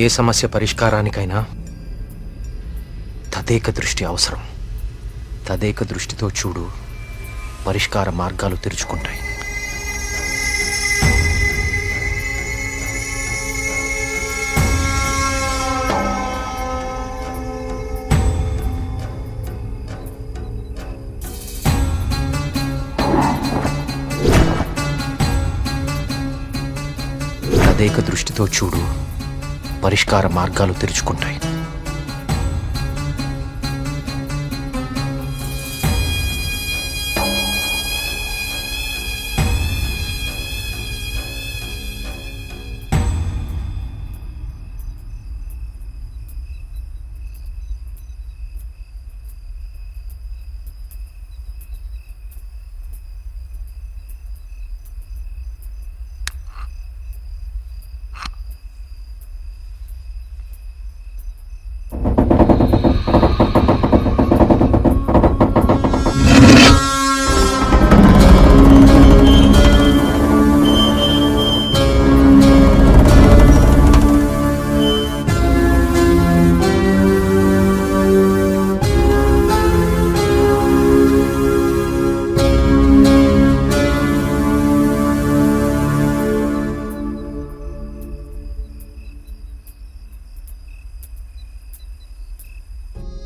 ఏ సమస్య పరిష్కారానికైనా తదేక దృష్టి అవసరం. తదేక దృష్టితో చూడు, పరిష్కార మార్గాలు తెరుచుకుంటాయి. తదేక దృష్టితో చూడు, పరిష్కార మార్గాలు తెరుచుకుంటాయి.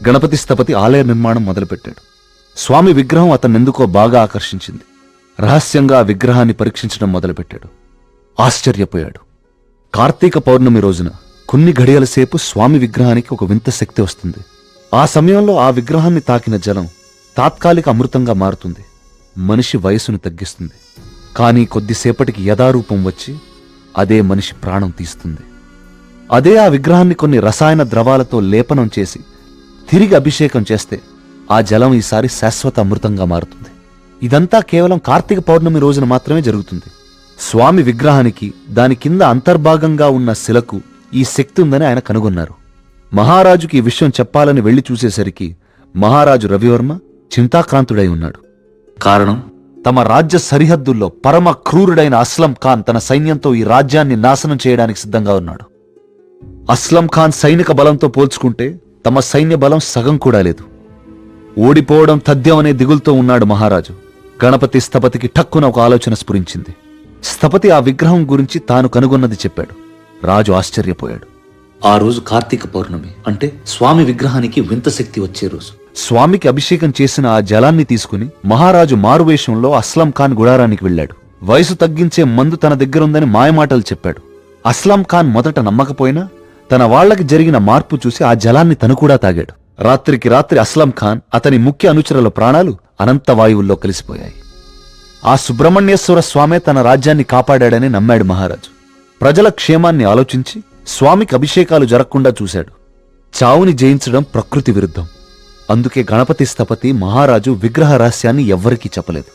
గణపతి స్థపతి ఆలయ నిర్మాణం మొదలుపెట్టాడు. స్వామి విగ్రహం అతన్నెందుకో బాగా ఆకర్షించింది. రహస్యంగా ఆ విగ్రహాన్ని పరీక్షించడం మొదలుపెట్టాడు. ఆశ్చర్యపోయాడు. కార్తీక పౌర్ణమి రోజున కొన్ని ఘడియల సేపు స్వామి విగ్రహానికి ఒక వింత శక్తి వస్తుంది. ఆ సమయంలో ఆ విగ్రహాన్ని తాకిన జలం తాత్కాలిక అమృతంగా మారుతుంది. మనిషి వయసును తగ్గిస్తుంది. కానీ కొద్దిసేపటికి యథారూపం వచ్చి అదే మనిషి ప్రాణం తీస్తుంది. అదే ఆ విగ్రహాన్ని కొన్ని రసాయన ద్రవాలతో లేపనం చేసి తిరిగి అభిషేకం చేస్తే ఆ జలం ఈసారి శాశ్వత అమృతంగా మారుతుంది. ఇదంతా కేవలం కార్తీక పౌర్ణమి రోజున మాత్రమే జరుగుతుంది. స్వామి విగ్రహానికి దాని కింద అంతర్భాగంగా ఉన్న శిలకు ఈ శక్తి ఉందని ఆయన కనుగొన్నారు. మహారాజుకి ఈ విషయం చెప్పాలని వెళ్లి చూసేసరికి మహారాజు రవివర్మ చింతాక్రాంతుడై ఉన్నాడు. కారణం, తమ రాజ్య సరిహద్దుల్లో పరమ క్రూరుడైన అస్లం ఖాన్ తన సైన్యంతో ఈ రాజ్యాన్ని నాశనం చేయడానికి సిద్ధంగా ఉన్నాడు. అస్లం ఖాన్ సైనిక బలంతో పోల్చుకుంటే తమ సైన్య బలం సగం కూడా లేదు. ఓడిపోవడం తథ్యం అనే దిగులుతో ఉన్నాడు మహారాజు. గణపతి స్థపతికి ఠక్కున ఒక ఆలోచన స్ఫురించింది. స్థపతి ఆ విగ్రహం గురించి తాను కనుగొన్నది చెప్పాడు. రాజు ఆశ్చర్యపోయాడు. ఆ రోజు కార్తీక పౌర్ణమి, అంటే స్వామి విగ్రహానికి వింత శక్తి వచ్చే రోజు. స్వామికి అభిషేకం చేసిన ఆ జలాన్ని తీసుకుని మహారాజు మారువేషంలో అస్లం ఖాన్ గుడారానికి వెళ్ళాడు. వయసు తగ్గించే మందు తన దగ్గరుందని మాయమాటలు చెప్పాడు. అస్లం ఖాన్ మొదట నమ్మకపోయినా తన వాళ్లకి జరిగిన మార్పు చూసి ఆ జలాన్ని తను కూడా తాగాడు. రాత్రికి రాత్రి అస్లం ఖాన్, అతని ముఖ్య అనుచరుల ప్రాణాలు అనంత వాయువుల్లో కలిసిపోయాయి. ఆ సుబ్రహ్మణ్యేశ్వర స్వామే తన రాజ్యాన్ని కాపాడాడని నమ్మాడు మహారాజు. ప్రజల క్షేమాన్ని ఆలోచించి స్వామికి అభిషేకాలు జరగకుండా చూశాడు. చావుని జయించడం ప్రకృతి విరుద్ధం. అందుకే గణపతి స్థపతి మహారాజు విగ్రహ రహస్యాన్ని ఎవ్వరికీ చెప్పలేదు.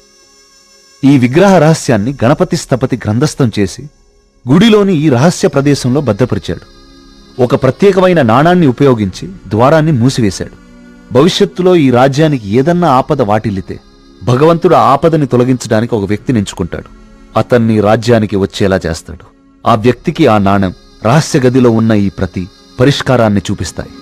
ఈ విగ్రహ రహస్యాన్ని గణపతి స్థపతి గ్రంథస్థం చేసి గుడిలోని ఈ రహస్య ప్రదేశంలో భద్రపరిచాడు. ఒక ప్రత్యేకమైన నాణాన్ని ఉపయోగించి ద్వారాన్ని మూసివేశాడు. భవిష్యత్తులో ఈ రాజ్యానికి ఏదన్నా ఆపద వాటిల్లితే భగవంతుడు ఆ ఆపదని తొలగించడానికి ఒక వ్యక్తిని ఎంచుకుంటాడు. అతన్ని రాజ్యానికి వచ్చేలా చేస్తాడు. ఆ వ్యక్తికి ఆ నాణెం, రహస్య గదిలో ఉన్న ఈ ప్రతి పరిష్కారాన్ని చూపిస్తాయి.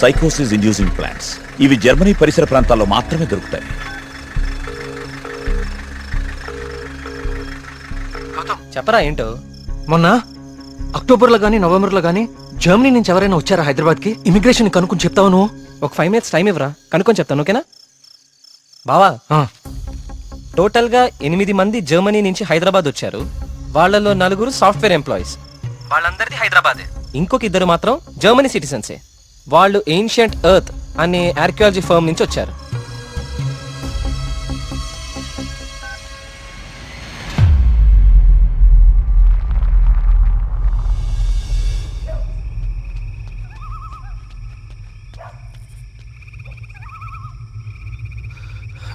సైకోసిస్ ఇండ్యూసింగ్ ప్లాంట్స్ ఇవి జర్మనీ పరిసర ప్రాంతాల్లో మాత్రమే దొరుకుతాయి. చెప్పరా ఏంటో. మొన్న అక్టోబర్లో గానీ నవంబర్లో గానీ జర్మనీ నుంచి ఎవరైనా వచ్చారా హైదరాబాద్కి? ఇమిగ్రేషన్ కనుక్కొని చెప్తావు నువ్వు. ఒక 5 minutes టైం ఇవ్వరా, కనుక్కొని చెప్తాను. ఓకేనా బావా? టోటల్గా 8 మంది జర్మనీ నుంచి హైదరాబాద్ వచ్చారు. వాళ్ళలో 4 సాఫ్ట్వేర్ ఎంప్లాయీస్, వాళ్ళందరిది హైదరాబాదే. ఇంకొక 2 మాత్రం జర్మనీ సిటిజన్సే. వాళ్ళు ఏన్షియంట్ ఎర్త్ అనే ఆర్కియాలజీ ఫర్మ్ నుంచి వచ్చారు.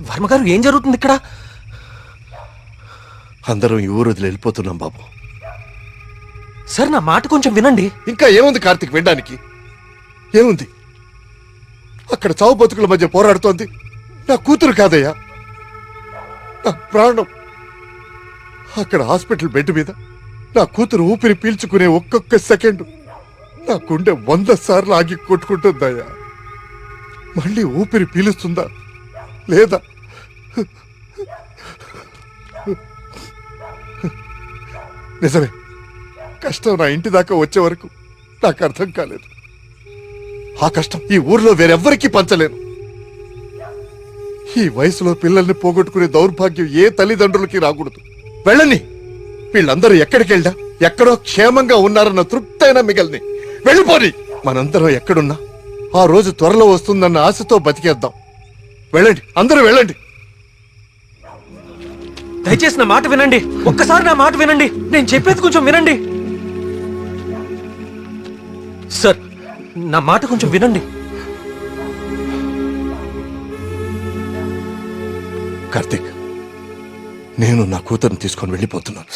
వర్మగారు, ఏం జరుగుతుంది ఇక్కడ? అందరం ఈ ఊరు వదిలి వెళ్ళిపోతున్నాం బాబు. సార్, నా మాట కొంచెం వినండి. ఇంకా ఏముంది కార్తీక్ వినడానికి? ఏముంది? అక్కడ చావు బతుకుల మధ్య పోరాడుతోంది నా కూతురు కాదయ్యా, నా ప్రాణం. అక్కడ హాస్పిటల్ బెడ్ మీద నా కూతురు ఊపిరి పీల్చుకునే ఒక్కొక్క సెకండ్ నా గుండె 100 సార్లు ఆగి కొట్టుకుంటుందయ్యా. మళ్ళీ ఊపిరి పీలుస్తుందా లేదా? నిజమే, కష్టం నా ఇంటి దాకా వచ్చే వరకు నాకు అర్థం కాలేదు. ఆ కష్టం ఈ ఊర్లో వేరెవ్వరికీ పంచలేను. ఈ వయసులో పిల్లల్ని పోగొట్టుకునే దౌర్భాగ్యం ఏ తల్లిదండ్రులకి రాకూడదు. వెళ్ళని, వీళ్ళందరూ ఎక్కడికి వెళ్ళా ఎక్కడో క్షేమంగా ఉన్నారన్న తృప్తైనా మిగల్ని. వెళ్ళిపోని. మనందరం ఎక్కడున్నా ఆ రోజు త్వరలో వస్తుందన్న ఆశతో బతికేద్దాం. వెళ్ళండి, అందరూ వెళ్ళండి. దయచేసి నా మాట వినండి. ఒక్కసారి నా మాట వినండి. నేను చెప్పేది కొంచెం వినండి. సార్, నా మాట కొంచెం వినండి. కార్తీక్, నేను నా కూతురుని తీసుకొని వెళ్ళిపోతున్నాను.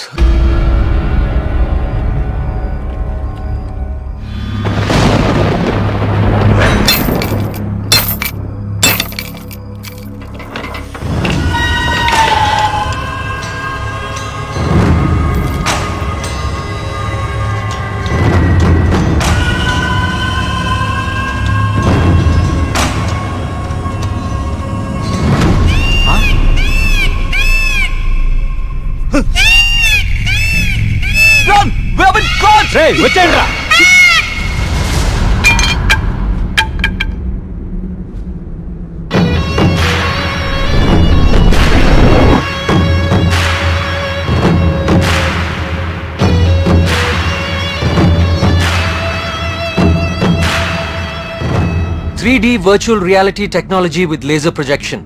వచ్చేయండి రా. Virtual reality technology with laser projection.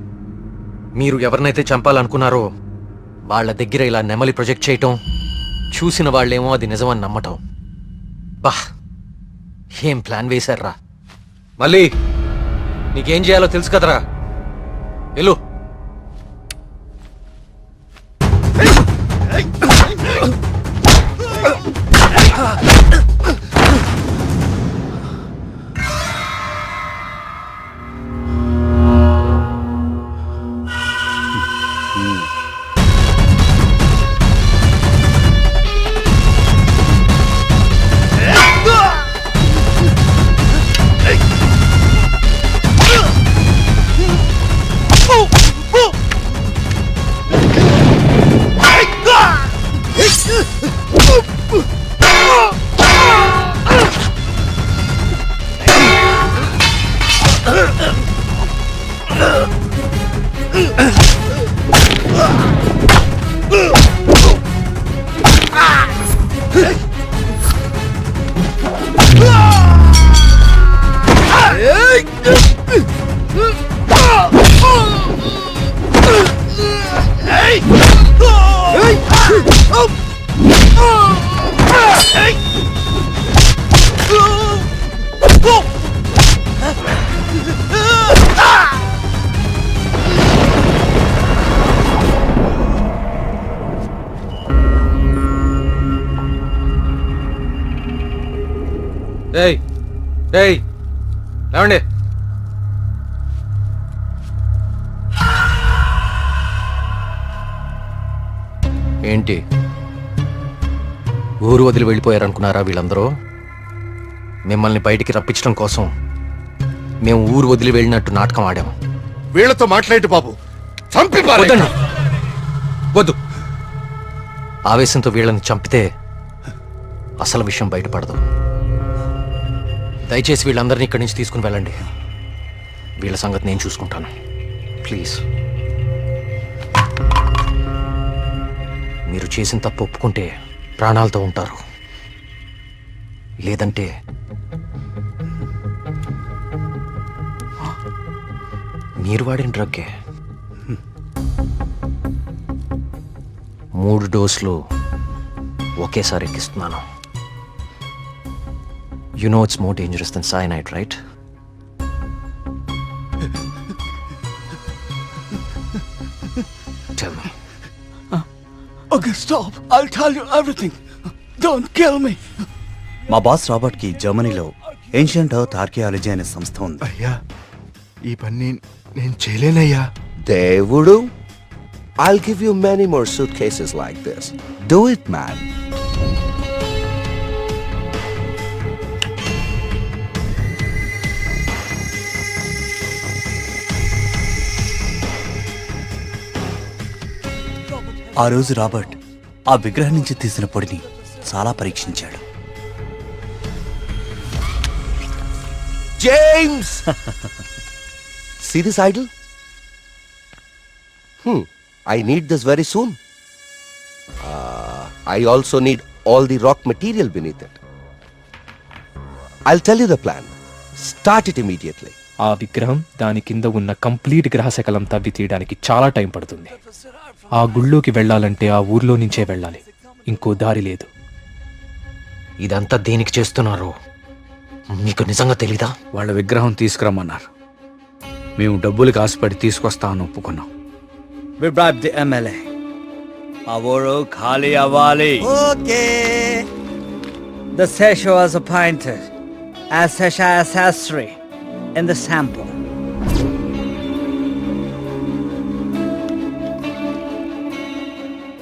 మీరు ఎవరినైతే చంపాలనుకున్నారో వాళ్ళ దగ్గర ఇలా నెమలి ప్రొజెక్ట్ చేయటం, చూసిన వాళ్ళేమో అది నిజమని నమ్మటం. బా, ఏం ప్లాన్ వేశారా? మళ్ళీ నీకేం చేయాలో తెలుసు కదరా, వెళ్ళు. ఏయ్ ఏయ్ లేవండి. ఏంటి ఊరు వదిలి వెళ్ళిపోయారనుకున్నారా వీళ్ళందరూ? మిమ్మల్ని బయటికి రప్పించడం కోసం మేము ఊరు వదిలి వెళ్ళినట్టు నాటకం ఆడాము. వీళ్ళతో మాట్లాడి బాబు, చంపి వద్దండి, వద్దు. ఆవేశంతో వీళ్ళని చంపితే అసలు విషయం బయటపడదు. దయచేసి వీళ్ళందరినీ ఇక్కడి నుంచి తీసుకుని వెళ్ళండి. వీళ్ళ సంగతి నేను చూసుకుంటాను, ప్లీజ్. మీరు చేసిన తప్పు ఒప్పుకుంటే ప్రాణాలతో ఉంటారు, లేదంటే మీరు వాడిన డ్రగ్గే 3 డోసులు ఒకేసారి ఎక్కిస్తున్నాను. You know it's more dangerous than cyanide, right? Tell me. Okay, stop. I'll tell you everything. Don't kill me. మా బాస్ రాబర్ట్ కి జర్మనీలో ఏన్షియంట్ ఎర్త్ ఆర్కియాలజీ అనే సంస్థ ఉంది. అయ్యా, ఈ పని నేను చేయలేనయ్యా. దేవుడు, I'll give you many more suitcases like this. Do it, man. ఆ రోజు రాబర్ట్ ఆ విగ్రహం నుంచి తీసిన పొడిని చాలా పరీక్షించాడు. James! See this idol? I need this very soon. I also need all the rock material beneath it. I'll tell you the plan. Start it immediately. ఆ విగ్రహం దాని కింద ఉన్న కంప్లీట్ గ్రహశకలం తవ్వి తీయడానికి చాలా టైం పడుతుంది. ఆ గుళ్ళోకి వెళ్ళాలంటే ఆ ఊర్లో నుంచే వెళ్ళాలి, ఇంకో దారి లేదు. ఇదంతా దేనికి చేస్తున్నారో మీకు నిజంగా తెలీదా? వాళ్ళ విగ్రహం తీసుకురమ్మన్నారు. మేము డబ్బులకు ఆశపడి తీసుకొస్తామని ఒప్పుకున్నాం. We bribed the MLA. ఆ ఊరు ఖాళీ అవ్వాలి. Okay. The Sesha was appointed as Sesha Sastry in the sample.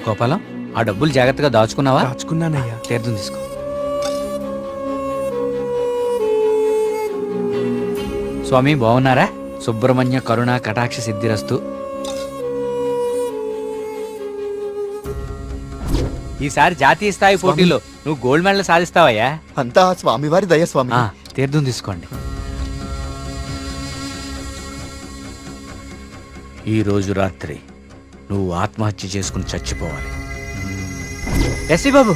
Gopalam, ఆ డబ్బులు జాగ్రత్తగా దాచుకున్నావా? దాచుకున్నానయ్యా. తీర్థం తీసుకో. స్వామి బాగున్నారా? సుబ్రహ్మణ్య కరుణ కటాక్ష సిద్ధిరస్తు. ఈసారి జాతీయ స్థాయి పోటీలో నువ్వు గోల్డ్ మెడల్ సాధిస్తావయ్యా. అంతా స్వామివారి దయ స్వామి. తీర్థం తీసుకోండి. ఈ రోజు రాత్రి నువ్వు ఆత్మహత్య చేసుకుని చచ్చిపోవాలి. ఎస్సీ బాబు,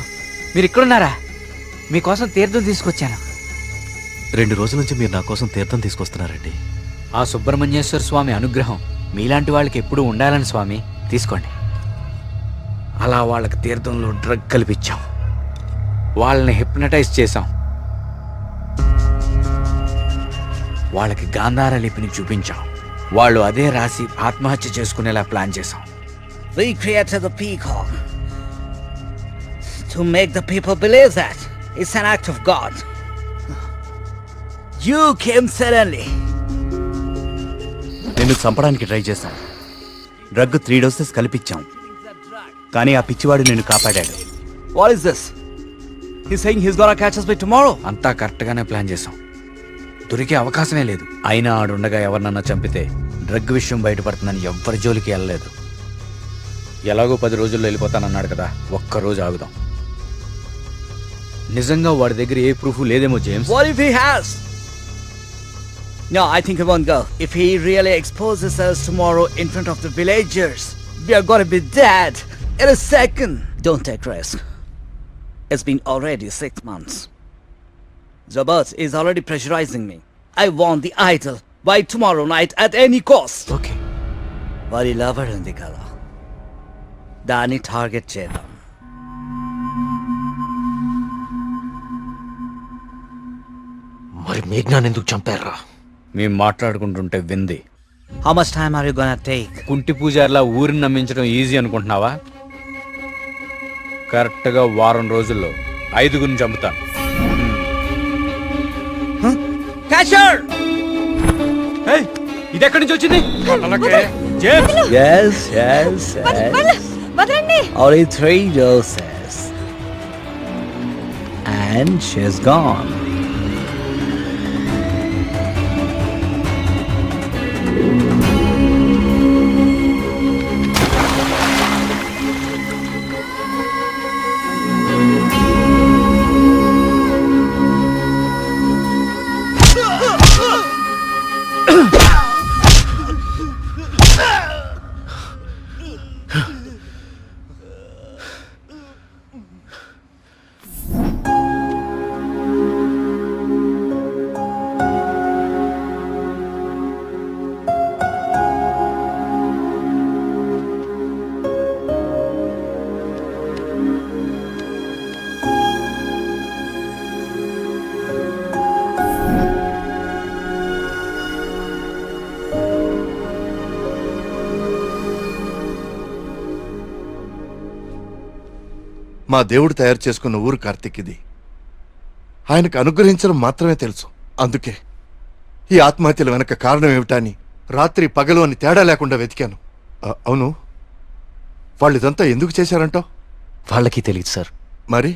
మీరు ఇక్కడున్నారా? మీకోసం తీర్థం తీసుకొచ్చాను. 2 రోజుల నుంచి మీరు నా కోసం తీర్థం తీసుకొస్తున్నారండి. ఆ సుబ్రహ్మణ్యేశ్వర స్వామి అనుగ్రహం మీలాంటి వాళ్ళకి ఎప్పుడూ ఉండాలని స్వామి. తీసుకోండి. అలా వాళ్ళకి తీర్థంలో డ్రగ్ కల్పించాం, వాళ్ళని హిప్నటైజ్ చేశాం, వాళ్ళకి గాంధార లిపిని చూపించాం. వాళ్ళు అదే రాసి ఆత్మహత్య చేసుకునేలా ప్లాన్ చేశాం. We created the peacock to make the people believe that it's an act of God. You came suddenly. నిన్ను చంపడానికి ట్రై చేశాం. డ్రగ్ 3 డోసెస్ కల్పించాం, కానీ ఆ పిచ్చివాడు నిన్ను కాపాడాడు. What is this? He's saying he's gonna catch us by tomorrow. అంతా కరెక్ట్గానే ప్లాన్ చేశాం. దొరికే అవకాశమే లేదు. అయినా ఆడుండగా ఎవరినన్నా చంపితే డ్రగ్ విషయం బయటపడుతుందని ఎవ్వరి జోలికి వెళ్ళలేదు. ఎలాగో 10 రోజుల్లో వెళ్ళిపోతానన్నాడు కదా, ఒక్కరోజు ఆగుదాం. నిజంగా వాడి దగ్గర ఏ ప్రూఫ్ లేదేమో James. What if he has? No, I think he won't go. If he really exposes us tomorrow in front of the villagers, we are gonna be dead in a second. Don't take risk. It's been already 6 months. Zabert is already pressurizing me. I want the idol by tomorrow night at any cost. Okay. Vari lover undi kada. దాన్ని target చేద్దాం. మరి మేఘ్నాన్ని ఎందుకు చంపారా? మేము మాట్లాడుకుంటుంటే వింది. How much time are you gonna take? కుంటి పూజారిలా ఊరిని నమ్మించడం easy అనుకుంటున్నావా? కరెక్ట్గా 1 వారం రోజుల్లో 5గురిని చంపుతాను. Catcher! ఇది ఎక్కడి నుంచి వచ్చింది? Yes. Only 3 doses. And she's gone. మా దేవుడు తయారు చేసుకున్న ఊరు కార్తీక్ ఇది. ఆయనకు అనుగ్రహించడం మాత్రమే తెలుసు. అందుకే ఈ ఆత్మహత్యల వెనక కారణం ఏమిటా అని రాత్రి పగలు అని తేడా లేకుండా వెతికాను. అవును, వాళ్ళు ఇదంతా ఎందుకు చేశారంటావు? వాళ్ళకి తెలియదు సార్. మరి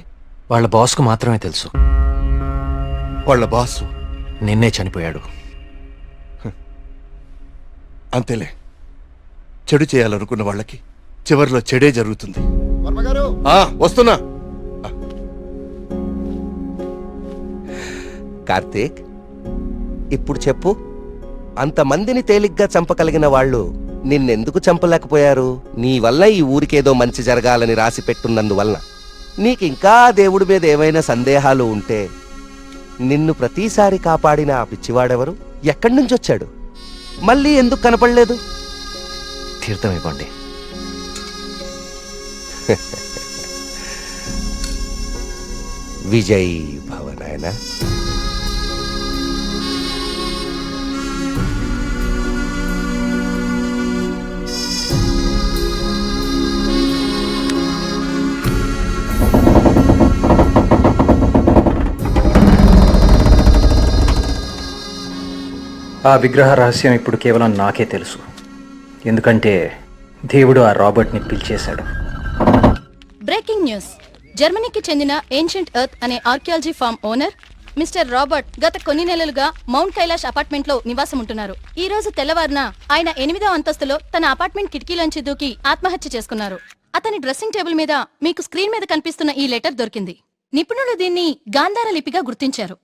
వాళ్ళ బాస్కు మాత్రమే తెలుసు. వాళ్ళ బాసు నిన్నే చనిపోయాడు. అంతేలే, చెడు చేయాలనుకున్న వాళ్ళకి చివరిలో చెడే జరుగుతుంది. వస్తున్నా. కార్తీక్, ఇప్పుడు చెప్పు, అంతమందిని తేలిగ్గా చంపగలిగిన వాళ్ళు నిన్నెందుకు చంపలేకపోయారు? నీ వల్ల ఈ ఊరికేదో మంచి జరగాలని రాసి పెట్టున్నందువలన. నీకింకా దేవుడి మీద ఏమైనా సందేహాలు ఉంటే నిన్ను ప్రతిసారి కాపాడిన ఆ పిచ్చివాడెవరు? ఎక్కడి నుంచి వచ్చాడు? మళ్ళీ ఎందుకు కనపడలేదు? తీర్థం ఇవ్వండి. విజయ్ భవనాయన. ఆ విగ్రహ రహస్యం ఇప్పుడు కేవలం నాకే తెలుసు. ఎందుకంటే దేవుడు ఆ రాబర్ట్ని పిలిచేశాడు. Breaking news. జర్మనీకి చెందిన ఏన్షియంట్ ఎర్త్ అనే archaeology farm owner mister Robert గత కొన్ని నెలలుగా మౌంట్ కైలాష్ అపార్ట్మెంట్ లో నివాసం ఉంటున్నారు. ఈ రోజు తెల్లవారున ఆయన 8వ అంతస్తులో తన అపార్ట్మెంట్ కిటికీలోంచి దూకి ఆత్మహత్య చేసుకున్నారు. అతని డ్రెస్సింగ్ టేబుల్ మీద మీకు స్క్రీన్ మీద కనిపిస్తున్న ఈ లెటర్ దొరికింది. నిపుణులు దీన్ని గాంధార లిపిగా గుర్తించారు.